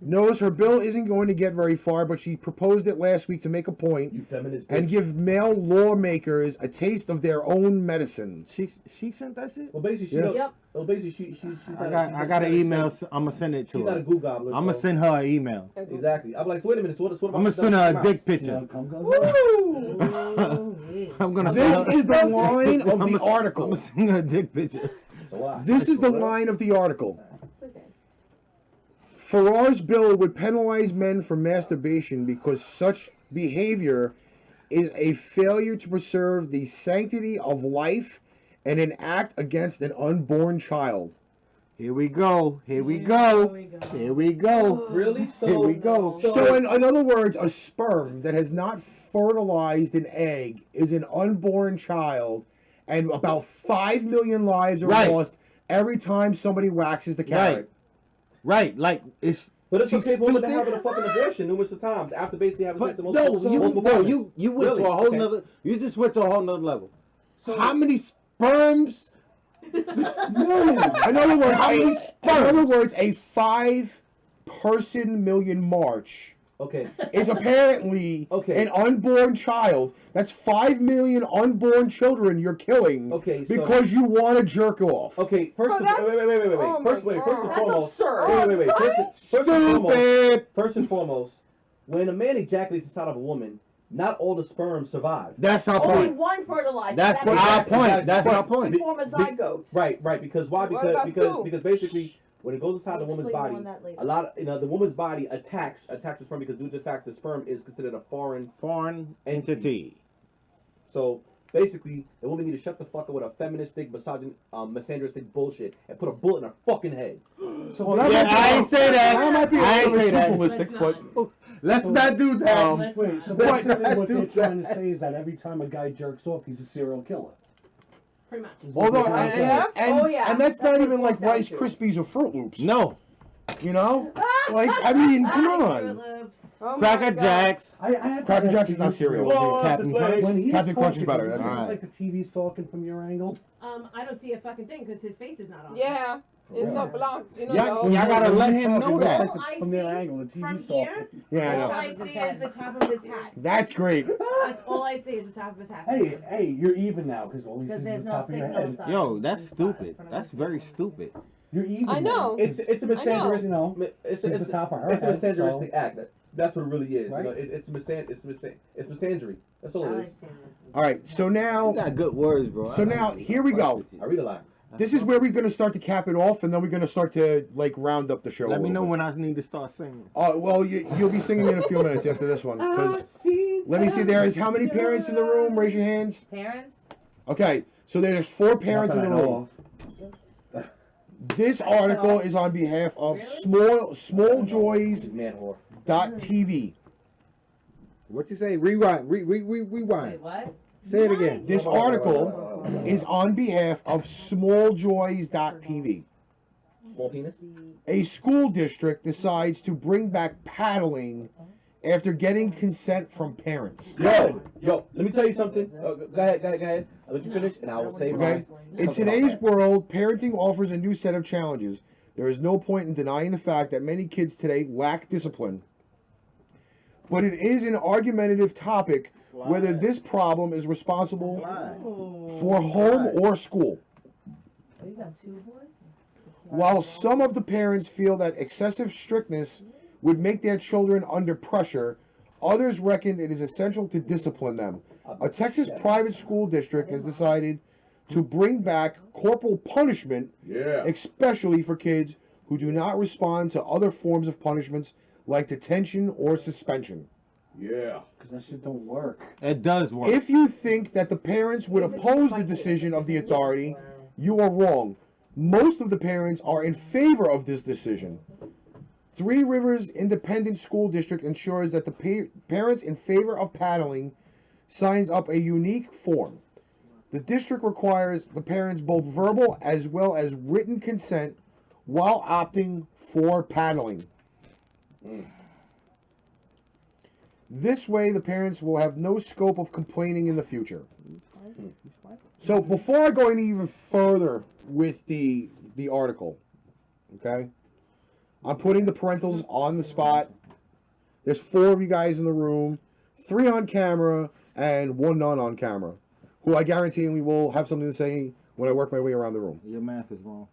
knows her bill isn't going to get very far, but she proposed it last week to make a point You feminist and bitch. give male lawmakers a taste of their own medicine. She sent that shit. Well, basically, she Yeah. don't- Yep. Well, basically, she's I got an email. I'm gonna send it to She's not a her. goo gobbler. I'm gonna so- send her an email. Exactly. I'm like, so wait a minute. So what I'm gonna send her a dick picture. I'm gonna. This send her- is the line of I'm the gonna- I'm article. gonna send her a dick picture. So why? This is the line of the article. Farrar's bill would penalize men for masturbation because such behavior is a failure to preserve the sanctity of life and an act against an unborn child. Here we go. Here we go. Here we go. Really? So Here we go. So in other words, a sperm that has not fertilized an egg is an unborn child, and about 5 million lives are Right. lost every time somebody waxes the carrot. Right. Like it's. But it's she's okay for women to stupid. having a fucking abortion numerous of times after basically having sex But with no, multiple you partners. you went Really? to a whole Okay. nother. You just went to a whole nother level. So How many sperms? millions. In other words, a 5-person million march Okay. is apparently Okay. an unborn child. That's 5 million unborn children you're killing Okay, so- because you want to jerk off. Okay. First, Oh, that's- wait. oh my First and God. foremost. absurd. Wait. First and Stupid. foremost, when a man ejaculates inside of a woman, not all the sperm survive. That's our Only point. one fertilizer. That's That's our it. point. That's Right. our point. Form a zygote. Right. Because why? What about two? Because basically, when it goes inside the woman's Explain body, more on that later. a lot of, the woman's body attacks the sperm because due to the fact the sperm is considered a foreign Entity. So basically, the woman need to shut the fuck up with a feministic, misogynistic bullshit and put a bullet in her fucking head. So Yeah, I ain't say that. That might be a I ain't little say too that. ballistic, but Let's not do that. Wait, so Let's basically not what do they're trying that. to say is that every time a guy jerks off, he's a serial killer. Pretty much. although Yeah. Oh, yeah. and that's not what even it like boils down Rice to. Krispies or Fruit Loops. No. You know? Like, I mean, come on. Oh my Cracker God. Jacks. I have Cracker to Jacks ask is not you cereal. real quick. Oh, Captain the Crunch. When he's Captain Crunch is talking, better, does it that's look alright. like the TV's talking from your angle? I don't see a fucking thing because his face is not on. Yeah, it's not blocked. You know. Y'all no. gotta let him know It looks that. like All I it's from their see angle. The from TV's here, talking. Yeah, I all know. I see is the top of his hat. That's great. That's all I see is the top of his hat. Hey, you're even now because all he sees is there's the no top of your signal. head. Yo, that's stupid. That's very stupid. You're even. I know. It's a I know. misandrous, You know, it's it's the top of her it's a head, misandristic so- act. That's what it really is. Right. You know, it's misandry. That's all it is. All right, so now, You got good words, bro. so now here we go. I read a lot. This is where we're going to start to cap it off, and then we're going to start to like round up the show. Let me know bit. when I need to start singing. Well, you'll be singing in a few minutes after this one. 'Cause let me see. There is how many parents in the room? Raise your hands. Parents? Okay, so there's 4 parents in the room. This article is on behalf of smalljoys.tv. What you say? Rewind. Rewind. Wait, what? Say it again. This article is on behalf of smalljoys.tv. Small penis? A school district decides to bring back paddling after getting consent from parents. Yo, let me tell you something. Go ahead. I'll let you finish, and I will say Okay. In today's world, parenting offers a new set of challenges. There is no point in denying the fact that many kids today lack discipline. But it is an argumentative topic whether this problem is responsible for home or school. These are 2 boys? While some of the parents feel that excessive strictness would make their children under pressure, others reckon it is essential to discipline them. A Texas private school district has decided to bring back corporal punishment, especially for kids who do not respond to other forms of punishments like detention or suspension. Yeah. Because that shit don't work. It does work. If you think that the parents would oppose the decision of the authority, you are wrong. Most of the parents are in favor of this decision. Three Rivers Independent School District ensures that the parents in favor of paddling signs up a unique form. The district requires the parents both verbal as well as written consent while opting for paddling. This way, the parents will have no scope of complaining in the future. So before I go any even further with the article, okay, I'm putting the parentals on the spot. There's 4 of you guys in the room, 3 on camera and 1 not on camera, who I guarantee we will have something to say when I work my way around the room. Your math is wrong.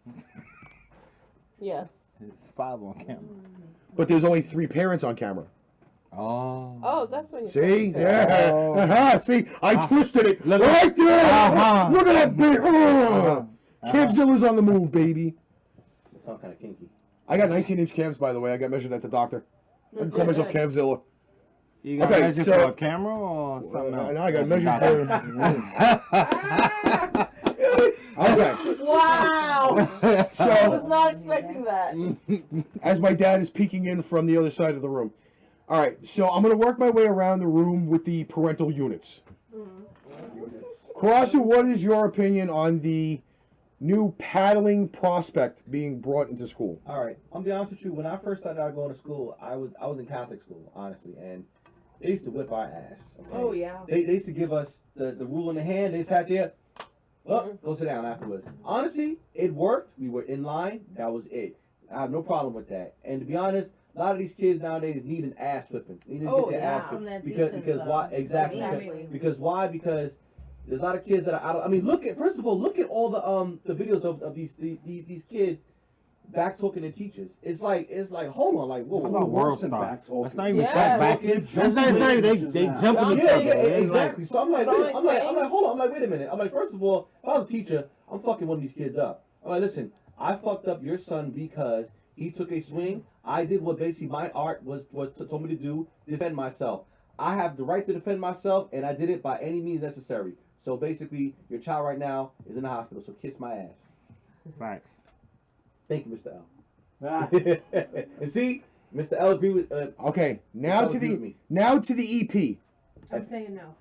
Yes. It's 5 on camera. But there's only 3 parents on camera. Oh, that's when you See? Yeah. See, I twisted it. Right there. Look at that big. Kevzilla's on the move, baby. It sounds kind of kinky. I got 19-inch calves, by the way. I got measured at the doctor. I can call myself Kevzilla. You got measured for a camera or something else? I got measured for... Okay. Wow. So, I was not expecting that. as my dad is peeking in from the other side of the room. All right, so I'm going to work my way around the room with the parental units. Karasu, what is your opinion on the new paddling prospect being brought into school? All right, I'm gonna be honest with you. When I first started out going to school, I was in Catholic school, honestly, and they used to whip our ass. Okay? Oh yeah. They used to give us the rule in the hand. They sat there. Go sit down afterwards. Honestly, it worked. We were in line. That was it. I have no problem with that. And to be honest, a lot of these kids nowadays need an ass whipping. They need to get their ass whipped. Because why? Exactly. Because why? Because there's a lot of kids that are out of, I mean, look at all the videos of these kids back talking to teachers. It's like hold on, like whoa, about world star? That's not even back they jumping yeah, exactly. So I'm like, hold on. I'm like, wait a minute. I'm like, first of all, if I was a teacher, I'm fucking one of these kids up. I'm like, listen, I fucked up your son because he took a swing. I did what basically my art was told me to do, defend myself. I have the right to defend myself, and I did it by any means necessary. So basically, your child right now is in the hospital, so kiss my ass. Right. Thank you, Mr. L. And see, Mr. L agree with. Okay, now to the EP. I'm saying no,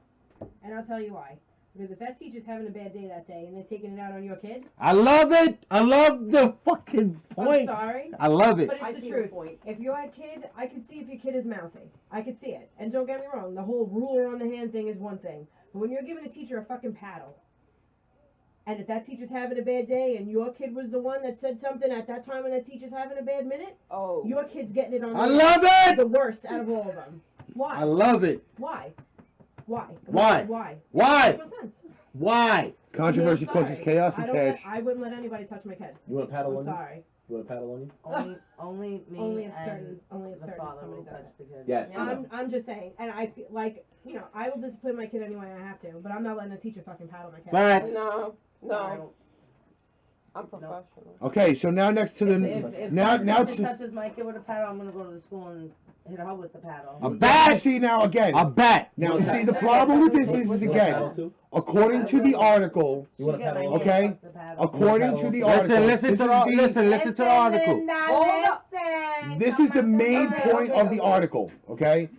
and I'll tell you why. Because if that teacher's having a bad day that day and they're taking it out on your kid, I love it. I love the fucking point. I'm sorry. I love it. But it's the truth. If your kid, I can see if your kid is mouthing. I could see it. And don't get me wrong, the whole ruler on the hand thing is one thing. But when you're giving a teacher a fucking paddle, and if that teacher's having a bad day and your kid was the one that said something at that time when that teacher's having a bad minute, your kid's getting it on I love it! The worst out of all of them. Why? I love it. Why? Why? Why? Why? Why? Makes no sense. Why? Controversy I'm sorry. causes chaos and cash. I wouldn't let anybody touch my kid. You want a paddle I'm on you? sorry. You want a paddle on you? Only me Only if and certain, only if the certain father somebody will does touch it. the kid. Yes. I'm just saying, and I feel like, I will discipline my kid any way I have to, but I'm not letting a teacher fucking paddle my kid. Facts. No. I'm professional. Okay, so now next to the If now my teacher to touches my kid with a paddle, I'm gonna go to the school and hit her with the paddle. a bat. See now again. A bat. Now see the problem with this is again, according to the article. Okay. According to the article. Listen to the article. Hold up. This is the main point of the article. Okay.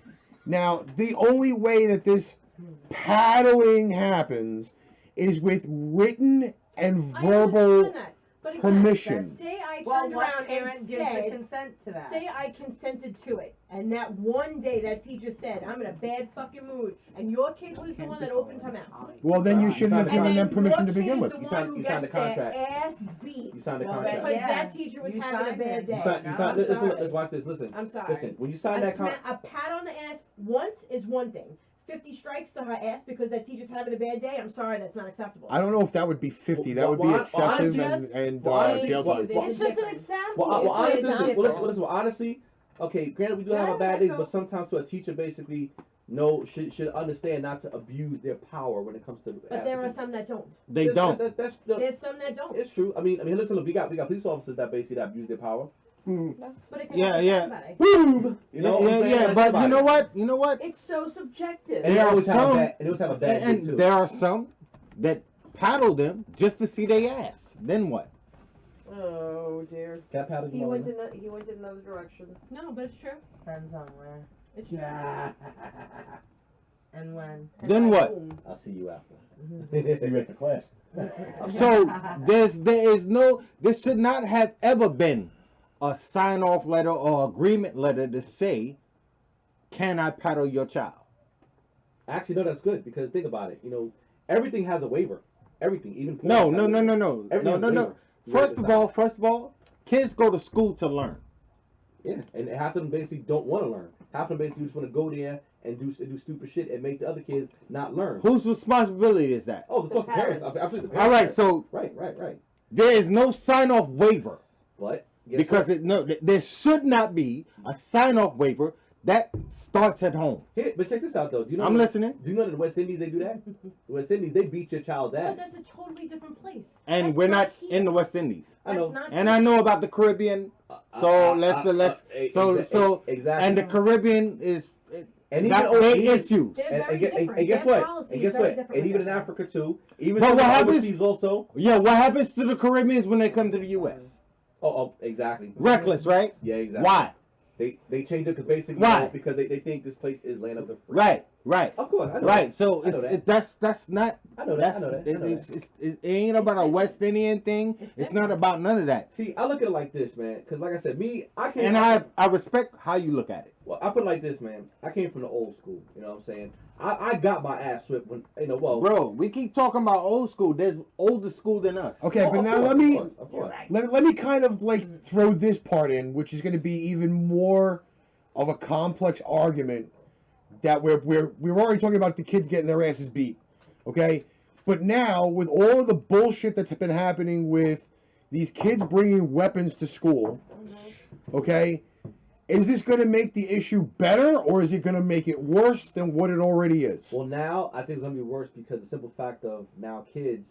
Now the only way that this paddling happens is with written and verbal permission. Say I Well, turned what around parent and gives the said, consent to that? say I consented to it, and that one day that teacher said, I'm in a bad fucking mood, and your kid was the one that opened her mouth. Well, then you shouldn't have And given then them permission to your begin kid with. is the You one signed- who you signed gets the contract. their ass beat. You signed the Well, contract. Because Yeah. that teacher was You having a signed bad it. day. You signed, I'm listen, sorry. let's watch this. Listen. I'm sorry. Listen, when you sign that contract. A pat on the ass once is one thing. 50 strikes to her ass because that teacher's having a bad day. I'm sorry, that's not acceptable. I don't know if that would be 50. That would be Well, excessive honestly- and honestly- jail time. It's just an example. Well, honestly, It's listen, honestly, okay, granted we do have a bad days, but sometimes to a teacher basically should understand not to abuse their power when it comes to. But there are some that don't. They don't. There's some that don't. It's true. I mean, listen, look, we got police officers that basically that abuse their power. But it can Yeah, happen to yeah. somebody. Boom. You know what I'm saying? Yeah, Like, but everybody. you know what? You know what? It's so subjective. And they There are always have a some, bad, and they always have a bad day and too. there are some that paddle them just to see their ass. Then what? Oh dear. Cat paddle He went in another direction. No, but it's true. Depends on where It's true. and when. Then what? I'll see you after. See you after class. So there should not have ever been a sign-off letter or agreement letter to say, "Can I paddle your child?" Actually, no, that's good because think about it. You know, everything has a waiver. Everything, even porn No. has a waiver. Everything has a waiver. First of all, kids go to school to learn. Yeah, and half of them basically don't want to learn. Half of them basically just want to go there and do stupid shit and make the other kids not learn. Whose responsibility is that? Oh, of course, the parents. Absolutely, the parents. All right, so right. there is no sign-off waiver But because there should not be a sign-off waiver that starts at home. Here, but check this out though. Do you know? I'm listening. Do you know that in the West Indies they do that? The West Indies they beat your child's No, ass. that's a totally different place. And That's we're not here. in the West Indies. I know. That's not And I know about the Caribbean. So exactly. and the Caribbean is And got even their even- issues. And guess what? And guess what? And even in Africa too. Even But some what happens? overseas also. Yeah, what happens to the Caribbeans when they come to the U.S.? Oh, exactly. Reckless, right? Yeah, exactly. Why? They changed it because basically Why? because they think this place is land of the free. Right. Of course, I know Right. that. So I know that. that's not. I know that. I know that. I know It ain't about a West Indian thing. It's not about none of that. See, I look at it like this, man. Because like I said, I came. And I respect how you look at it. Well, I put it like this, man. I came from the old school. You know what I'm saying? I got my ass whipped when Bro, we keep talking about old school. There's older school than us. Okay, Oh, but of now course, let me of course. let me kind of like throw this part in, which is going to be even more of a complex argument that we're already talking about the kids getting their asses beat, okay? But now with all of the bullshit that's been happening with these kids bringing weapons to school, okay? Is this going to make the issue better or is it going to make it worse than what it already is? Well, now I think it's gonna be worse because the simple fact of now kids,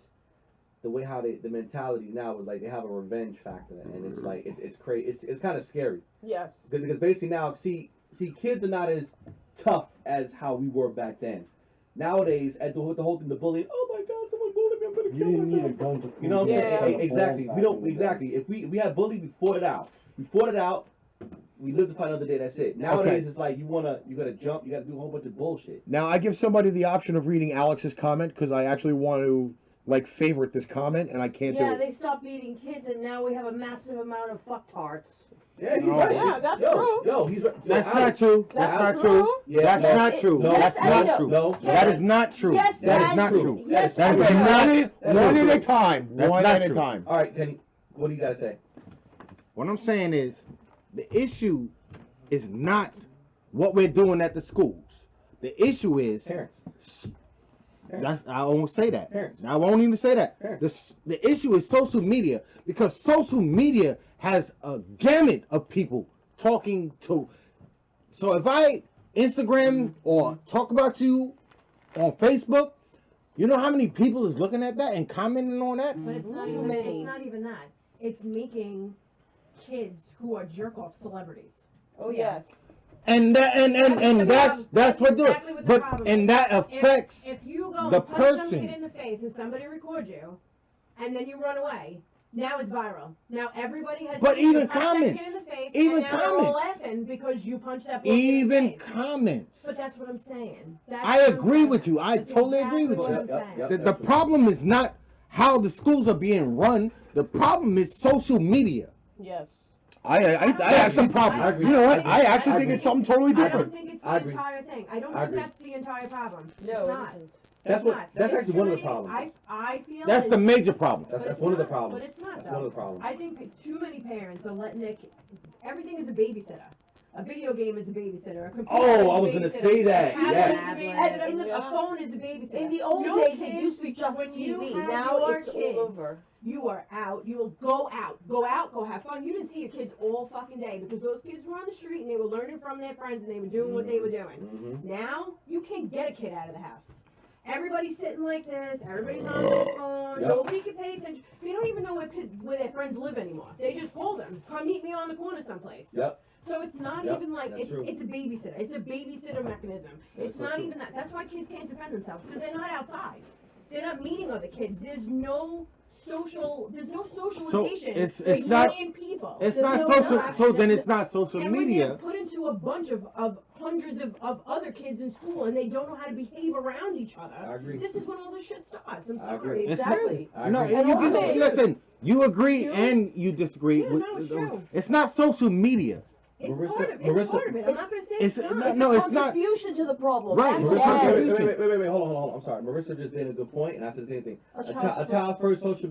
the way how the mentality now is like they have a revenge factor, and it's like it's crazy. It's kind of scary. Yes. Because basically now, see, kids are not as tough as how we were back then. Nowadays, with the whole thing, the bullying. Oh my God, someone bullied me! I'm gonna kill myself. Need a gun to You know what I'm Yeah. saying? Exactly. We don't exactly. If we had bullied, we fought it out. We lived to fight another day. That's it. Nowadays, it's like you gotta jump. You gotta do a whole bunch of bullshit. Now I give somebody the option of reading Alex's comment because I actually want to like favorite this comment and I can't do Yeah, it. they stopped beating kids, and now we have a massive amount of fucktards. Yeah, he's Oh. right. Yeah, that's yo, true. Yo, he's right. That's Alex, not true. That's That's not true. true. Yeah, That's no. not true. Yes, That's I not know. true. No. That is not true. Yes, That is that's not true. true. Yes, That is I know. not. One at a time. That's One not at a true. time. All right, Kenny. What do you gotta say? What I'm saying is, the issue is not what we're doing at the schools. The issue is Parents. I won't say that. Parents. I won't even say that. Parents. The issue is social media because social media has a gamut of people talking to. So if I Instagram or talk about you on Facebook, You know how many people is looking at that and commenting on that? But it's not even. It's not even that. It's making kids who are jerk off celebrities. Oh yes. And that's what do it. Exactly what the But problem and is. that affects if you go the and punch some person. kid in the face and somebody records you, and then you run away. Now it's viral. Now everybody has. But seen you even punch comments. That kid in the face, Even and now they're all comments. laughing because you punched that. Poor kid in the Even face. comments. But that's what I'm saying. That's I what I'm agree saying. with you. I That's totally agree with exactly you. what I'm saying. The problem is not how the schools are being run. The problem is social media. Yes. That's the problem. You know what? I actually think it's something totally different. I don't think it's the entire thing. I don't think that's the entire problem. No, it's it not. isn't. That's what. not. That's It's actually too one of the many- problems. I feel That's the it's- major problem. That's but one it's of the not- problems. But it's not That's though. one of the problems. I think that too many parents are letting their everything is a babysitter. A video game is a babysitter. A computer is Oh, a I was gonna babysitter. say that. A tablet Yes. is a babysitter. A phone is a babysitter. In the old Your days, it kids, used to be just when you TV. had Now your it's kids, all over. You are out. You will go out, go have fun. You didn't see your kids all fucking day because those kids were on the street and they were learning from their friends and they were doing what they were doing. Now you can't get a kid out of the house. Everybody's sitting like this. Everybody's on their phone. Yep. Nobody can pay attention. They don't even know where their friends live anymore. They just call them. Come meet me on the corner someplace. Yep. So it's not Yep, even like that's it's true. a babysitter. It's a babysitter mechanism. That's It's so not true. even that. That's why kids can't defend themselves because they're not outside. They're not meeting other kids. There's no socialization. it's with not- million people. It's There's not no social. interaction. So then it's not social And when media. they're put into a bunch of hundreds of other kids in school and they don't know how to behave around each other. I agree. This is when all this shit starts. I'm I sorry. agree. It's Exactly. I No, agree. you And can also- listen. You agree You- and you disagree. Yeah, with, no, it's true. It's not social media. It's Marissa- part of it. Marissa- It's part of it. I'm not going to say It's it's not. no, It's no, a it's not. contribution to the problem. Right, That's it's a all. contribution. Wait, hold on. I'm sorry. Marissa just made a good point, and I said the same thing. A child's first social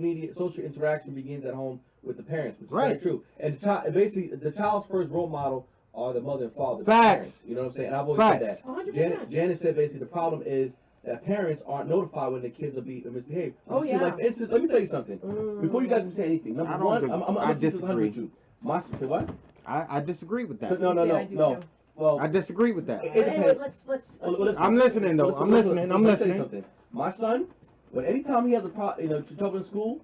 interaction begins at home with the parents, which is very Right. true. And the child's first role model are the mother and father. the Facts. parents. You know what I'm saying? And I've always Facts. said that. 100%. Janet said basically the problem is that parents aren't notified when their kids are misbehave. Oh, It's true. yeah. Like, for instance, let me tell you something. Before you guys can say anything, number I don't one, think- I'm I gonna keep this 100 with disagree. you. Say what? I disagree with that. So, no. Well, I disagree with that. it But anyway, depends. let's Well, listen. I'm listening, though. I'm listening. Let me tell you something. My son, anytime he has trouble in school,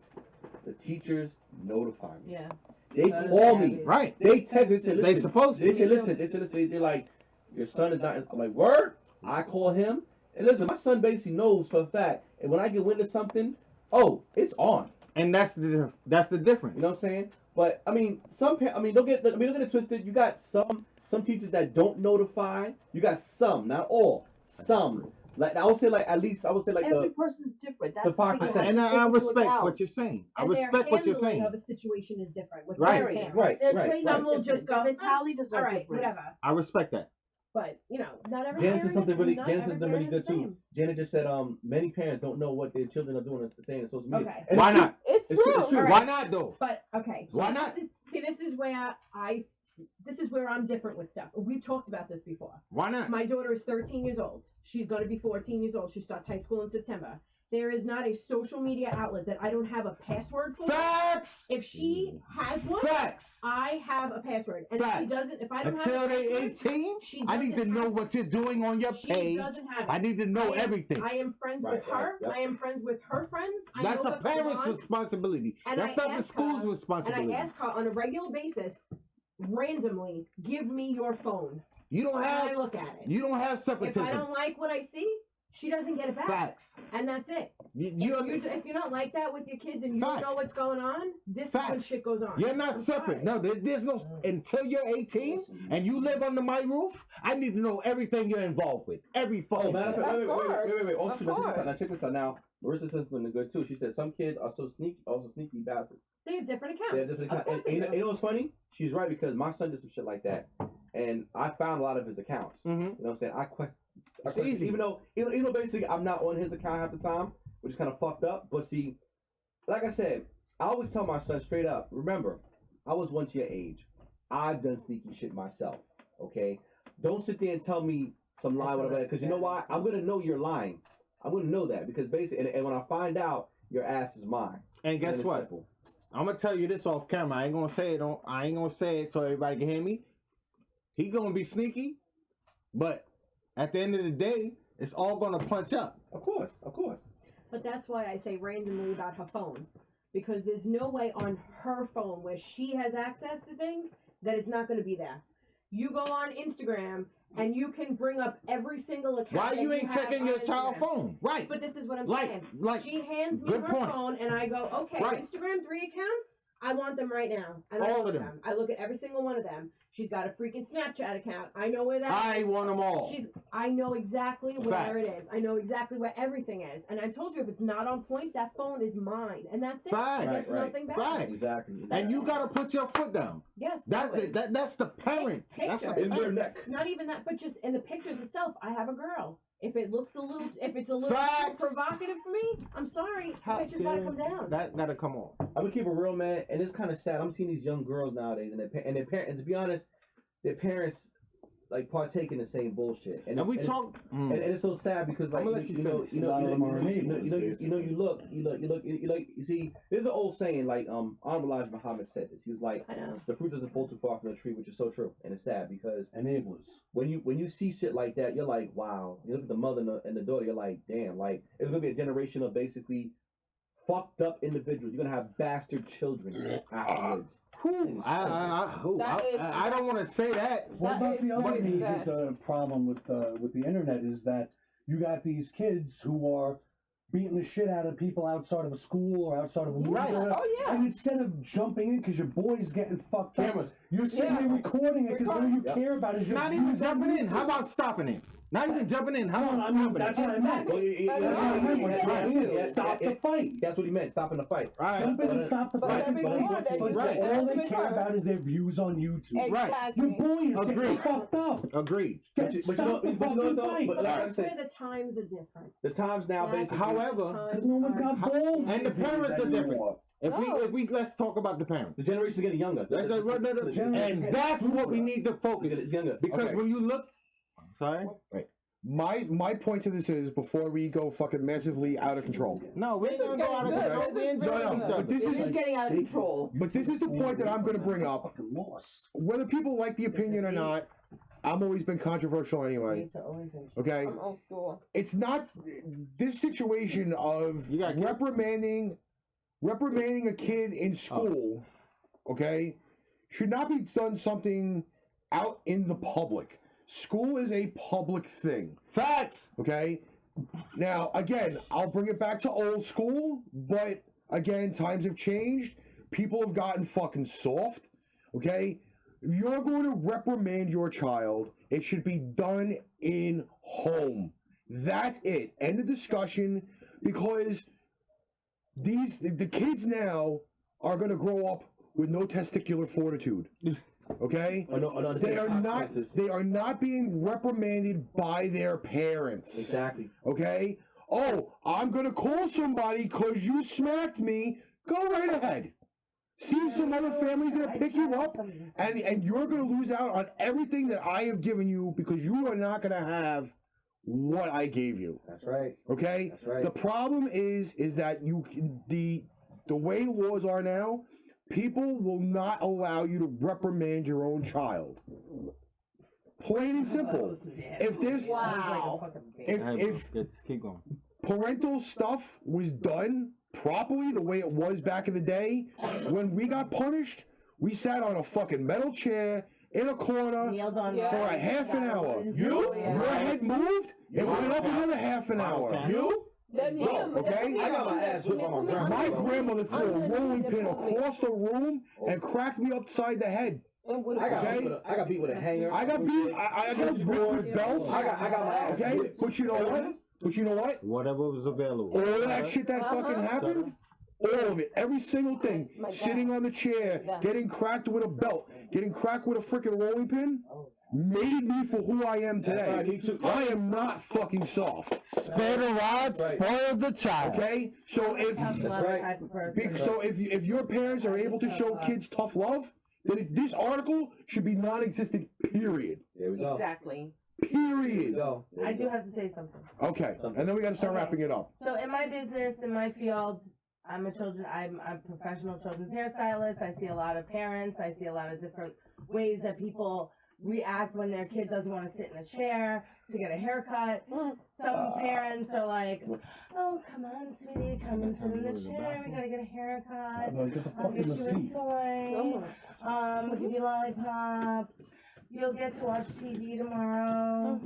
the teachers notify me. Yeah. They That is call habit. me. Right. They text me. They say, They listen. supposed to. They say, listen. They're like, your son is not. I'm like, word. I call him, and listen. My son basically knows for a fact, and when I get wind of something, oh, it's on. And that's the difference. You know what I'm saying? But I mean, don't get it twisted. You got some teachers that don't notify. You got some, not all. Some. Like I would say, like at least I would say like Every the person's different. That's the 5%. And I respect what you're saying. I respect what you're saying. Of a situation is different. With Right. their parents. Right. Their Right. training Some is will different. just go, Their mentalities all are right, different. whatever. I respect that. But not every Janet parent said something really. not Janet every said something really parent good is the too. same. Janet just said many parents don't know what their children are doing and saying on social media. Okay. And Why it's true. not? It's It's true. true. It's true. All right. Why not though? But okay. So Why not? This is where I'm different with stuff. We've talked about this before. Why not? My daughter is 13 years old. She's going to be 14 years old. She starts high school in September. There is not a social media outlet that I don't have a password for. Facts. If she has one, Facts. I have a password. And Facts. if she doesn't, if I don't Until have a they password, 18, she I need to doesn't know have what you're doing on your She page. doesn't have it. I need to know everything. I am friends Right, with her. right, yep. I am friends with her friends. I That's know a what's going parent's on. responsibility. And That's I not the ask school's her- responsibility. And I ask her on a regular basis, randomly, give me your phone. You don't And have. I look at it. You don't have If separatism. I don't like what I see, she doesn't get it back. Facts. And that's it. If you don't like that with your kids and you don't know Facts. what's going on, this is when Facts. shit goes on. You're not I'm separate. sorry. No, there's no. Until you're 18 and you live under my roof, I need to know everything you're involved with. Every Oh, phone. matter of fact, wait. Of Also, course. now check this out. Now, Marissa said something good too. She said some kids are so sneaky bastards. They have different accounts. They have different Of accounts. course And they do. you know what's funny? She's right because my son did some shit like that, and I found a lot of his accounts. Mm-hmm. You know what I'm saying? I question. easy. Even though basically I'm not on his account half the time, which is kind of fucked up. But see, like I said, I always tell my son straight up. Remember, I was once your age. I've done sneaky shit myself. Okay, don't sit there and tell me some lie, whatever. Because you know why? I'm gonna know you're lying. I'm gonna know that because basically, and when I find out, your ass is mine. And guess it's what? simple. I'm gonna tell you this off camera. I ain't gonna say it so everybody can hear me. He gonna be sneaky, but at the end of the day, it's all gonna punch up. Of course. But that's why I say randomly about her phone. Because there's no way on her phone where she has access to things that it's not going to be there. You go on Instagram and you can bring up every single account. Why you ain't checking your child's phone? Right. But this is what I'm Like- saying. like- She hands me good her point. phone and I go, okay, Right. Instagram 3 accounts. I want them right now. And I All look of at them. I look at every single one of them. She's got a freaking Snapchat account. I know where that I is. want them all. I know exactly where it Facts. is. I know exactly where everything is. And I told you if it's not on point, that phone is mine. And that's it. Facts. There's nothing back. Facts. Exactly. And you gotta put your foot down. Yes. That's always. that's the parent. That's the Picture. parent. Not even that, but just in the pictures itself, I have a girl. If it's a little too Facts. provocative for me, I'm sorry. How- Pictures gotta come down. That gotta come on. I'm gonna keep it real, man, and it's kind of sad. I'm seeing these young girls nowadays, and their parents. And to be honest, their parents like partake in the same bullshit. And we it's, talk. and it's so sad because like I'ma let you finish. you see, there's an old saying like Honorable Elijah Muhammad said this. He was like, the fruit doesn't fall too far from the tree, which is so true, and it's sad because enablers. When you see shit like that, you're like, wow. You look at the mother and the daughter, you're like, damn, like it's gonna be a generation of basically fucked up individuals. You're gonna have bastard children afterwards. I don't want to say that. What about the other major problem with the internet is that you got these kids who are beating the shit out of people outside of a school or outside of a movie. Right. Oh, yeah. And instead of jumping in because your boy's getting fucked Cameras. up, you're sitting there recording it because all you care about is your Not even views on jumping in. YouTube. How about stopping it? Not even jumping in. How about stopping that's it? what I meant. Stop the fight. That's what he meant. Stopping the fight. Jump in and stop the fight. But all they care about is their views on YouTube. Right. Your boy is Agreed. getting fucked up. Agreed. But you know what though? But like I That's where said, the times are different. the times now basically. However, no one's got balls. and the parents are different. If Oh. we let's talk about the parents. The generation's getting younger. And that's what we need to focus. It's younger. Because Okay. when you look, sorry. Right. My point to this is before we go fucking massively out of control. No, we're gonna go out of control. We enjoy each No, other. but this It is is getting out of control. But this is the point that I'm going to bring up. Whether people like the opinion or not, I've always been controversial anyway. Okay? I'm old school. It's not this situation of reprimanding a kid in school, okay, should not be done something out in the public. School is a public thing. Facts. Okay? Now, again, I'll bring it back to old school, but again, times have changed. People have gotten fucking soft. Okay? If you're going to reprimand your child, it should be done in home. That's it. End of discussion, because the kids now are going to grow up with no testicular fortitude. Okay? They are not being reprimanded by their parents. Exactly. Okay? Oh, I'm going to call somebody because you smacked me. Go right ahead. See if some other family's going to pick you up, and you're going to lose out on everything that I have given you because you are not going to have what I gave you. That's right. Okay? That's right. The problem is that the way laws are now, people will not allow you to reprimand your own child. Plain and simple. If there's if keep going. Parental stuff was done properly the way it was back in the day, when we got punished, we sat on a fucking metal chair in a corner for a half an hour. Your head moved, it went up another half an hour. Okay? I got my ass whipped by my grandma. My grandmother threw a rolling pin across the room and cracked me upside the head. I got beat with a hanger. I got beat. I got beat with belts. I got my ass Okay, whipped. but you know what? Whatever was available. All of that shit that fucking happened, all of it, every single thing, sitting on the chair, getting cracked with a belt, getting cracked with a freaking rolling pin, made me for who I am today. I am not fucking soft. Spare the rod, spoil the child. Okay, so if your parents are able to show kids tough love, then this article should be non-existent. Period. There we go. Exactly. Period. I do have to say something. Okay, and then we got to start wrapping it up. So in my business, in my field, I'm a professional children's hairstylist. I see a lot of parents. I see a lot of different ways that people react when their kid doesn't want to sit in a chair. to get a haircut. Some parents are like, oh, come on, sweetie, come and sit in the chair. We gotta get a haircut. I'll get you a toy. We'll give you a lollipop. You'll get to watch TV tomorrow.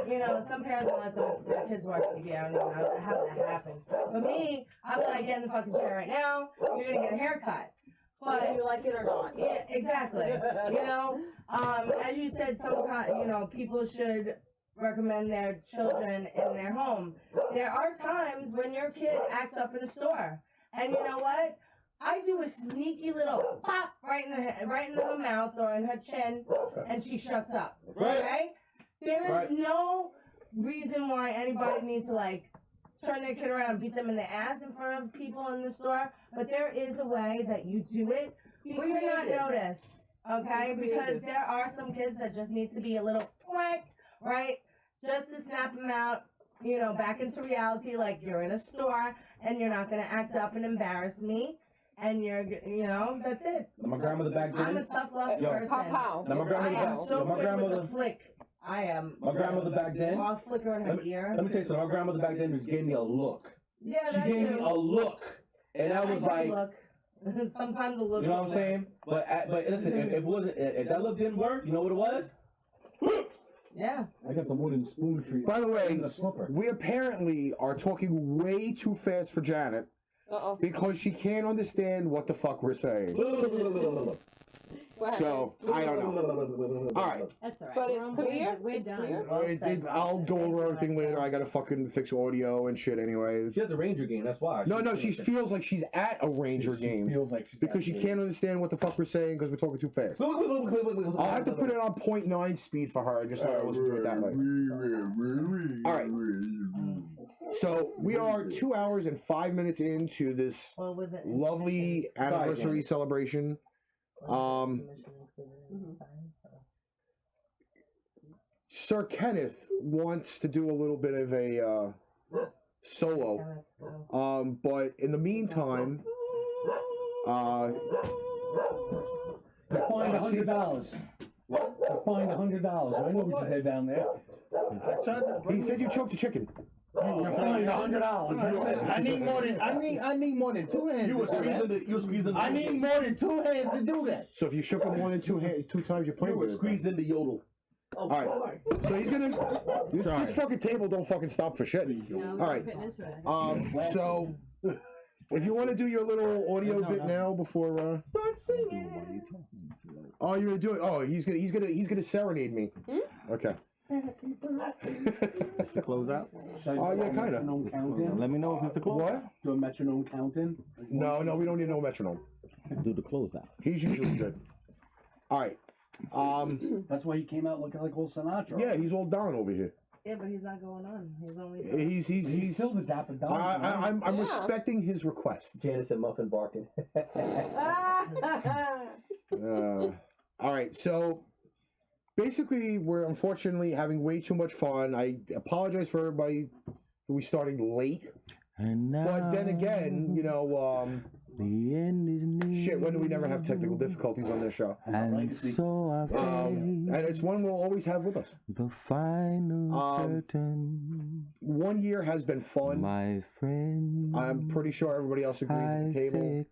You know, some parents don't let their kids watch TV. I don't even know how that happens. But me, I'm like, get in the fucking chair right now. You're gonna get a haircut. But whether you like it or not. Yeah, exactly. You know, as you said, sometimes, you know, people should recommend their children in their home. There are times when your kid acts up in a store. And you know what? I do a sneaky little pop right in her mouth or in her chin, and she shuts up. Right? There is no reason why anybody needs to like turn their kid around and beat them in the ass in front of people in the store. But there is a way that you do it where you're not noticed. Okay? Because there are some kids that just need to be a little whack, right? Just to snap them out, you know, back into reality. Like you're in a store and you're not gonna act up and embarrass me. And you're, you know, that's it. My grandmother back then. I'm a tough love person. Now my grandmother I am so my quick grandmother, with the flick. I am. My grandmother back then. I'll flicker in her ear. Let me tell you something. My grandmother back then just gave me a look. Yeah, she gave me a look, and I was like, look. Sometimes the look. you know what I'm saying? But listen, if that look didn't work, you know what it was? Yeah. I got the wooden spoon treat. By the way, and the slipper. we apparently are talking way too fast for Janet. Because she can't understand what the fuck we're saying. So, I don't know. Alright. That's alright. But it's clear. We're done. I'll go over everything later. I gotta fucking fix audio and shit anyway. She has the Ranger game, that's why. No, she feels like she's at a Ranger game. Feels like she's because she can't understand what the fuck we're saying because we're talking too fast. I'll have to put it on 0.9 speed for her. Just let her listen to it that way. Alright. So, we are 2 hours and 5 minutes into this lovely anniversary celebration. Sir Kenneth wants to do a little bit of a solo, but in the meantime, You find $100. You find $100. I know what you had down there. He said you choked a chicken. You find $100. I need more than I need more than two hands. You were squeezing. I need more than two hands to do that. So if you shook him more than two times, you're playing. You were squeezed into yodel. All right. So he's gonna. This fucking table don't fucking stop for shit. All right. So if you want to do your little audio bit now before. Start singing. Oh, you're gonna do it. Oh, he's gonna serenade me. Okay. That's the closeout. Oh yeah, kind of. Let me know if it's the closeout. What? Do a metronome count-in? No, we don't need no metronome. Do the closeout. He's usually good. All right. That's why he came out looking like old Sinatra. Yeah, he's all down over here. Yeah, but he's not going on. He's only. He's still the dapper dog. I'm respecting his request. Janice and Muffin barking. All right, so basically, we're unfortunately having way too much fun. I apologize for everybody for we starting late. And now, but then again, you know, the end is near. Shit, when do we never have technical difficulties on this show? And so I and it's one we'll always have with us. The final curtain. 1 year has been fun. My friend. I'm pretty sure everybody else agrees at the table.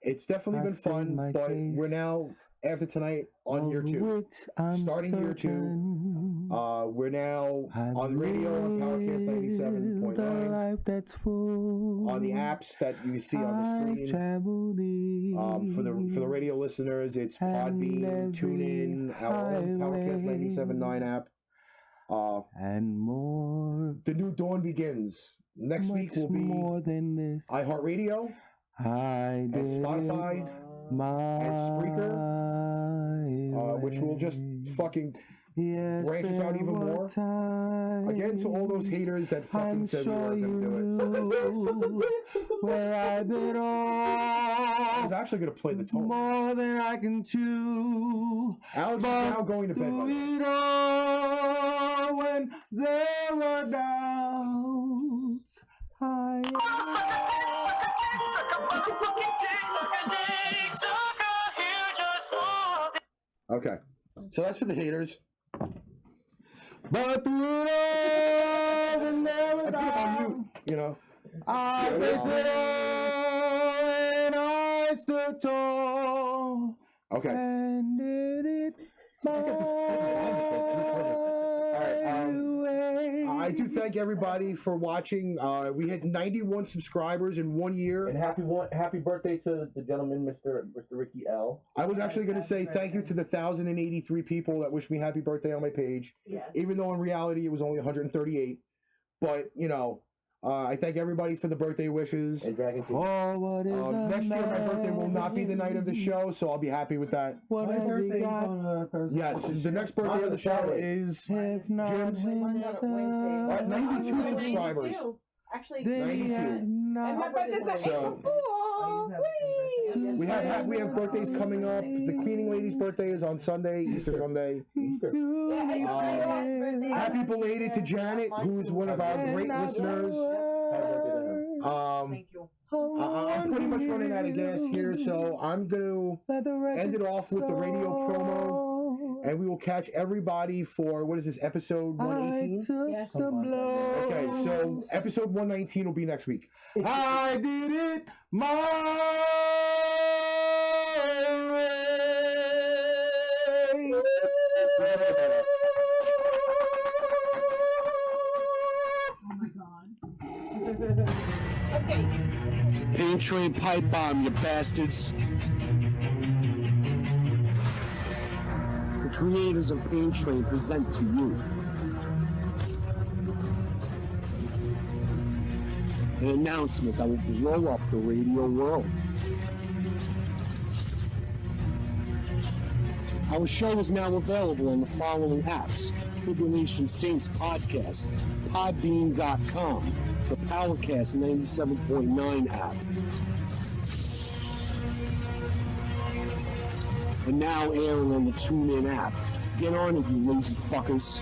It's definitely been fun, but we're now after tonight on year 2. Starting year 2. We're now on radio on PowerCast 97.9. On the apps that you see on the screen. For the radio listeners, it's Podbean, TuneIn, our own PowerCast 97.9 app. And more. The new dawn begins. Next week will be iHeartRadio and Spotify and Spreaker, which will just fucking branch us out even more. Again, to all those haters that fucking said we weren't going to do it. Where I belong. I was actually going to play the tone. More than I can chew. Alex is now going to bed. It all when there were doubts. Okay, so that's for the haters. But through it all, we never I put it on mute, you know. I faced it all and I stood tall. Okay. And did it my way. I do thank everybody for watching. We hit 91 subscribers in 1 year. And happy birthday to the gentleman, Mr. Ricky L. I was actually going to say thank you to the 1,083 people that wished me happy birthday on my page. Yes. Even though in reality it was only 138. But, you know, I thank everybody for the birthday wishes. And Dragon King. Next year my birthday will not be the night of the show, so I'll be happy with that. My birthday is on Thursday. Yes, the next birthday of the show is Jim's. 92 subscribers. Actually, 92. And my birthday's at So- April 4th. We have birthdays coming up. The cleaning lady's birthday is on Sunday, Easter Sunday. Happy belated to Janet, who is one of our great listeners. Thank you. I'm pretty much running out of gas here, so I'm going to end it off with the radio promo. And we will catch everybody for, what is this, episode 118? Yes. Okay, so episode 119 will be next week. I did it my Okay. Pain Train Pipe Bomb, you bastards. The creators of Pain Train present to you an announcement that will blow up the radio world. Our show is now available on the following apps: Tribulation Saints Podcast, podbean.com, the PowerCast 97.9 app, and now airing on the TuneIn app. Get on it, you lazy fuckers.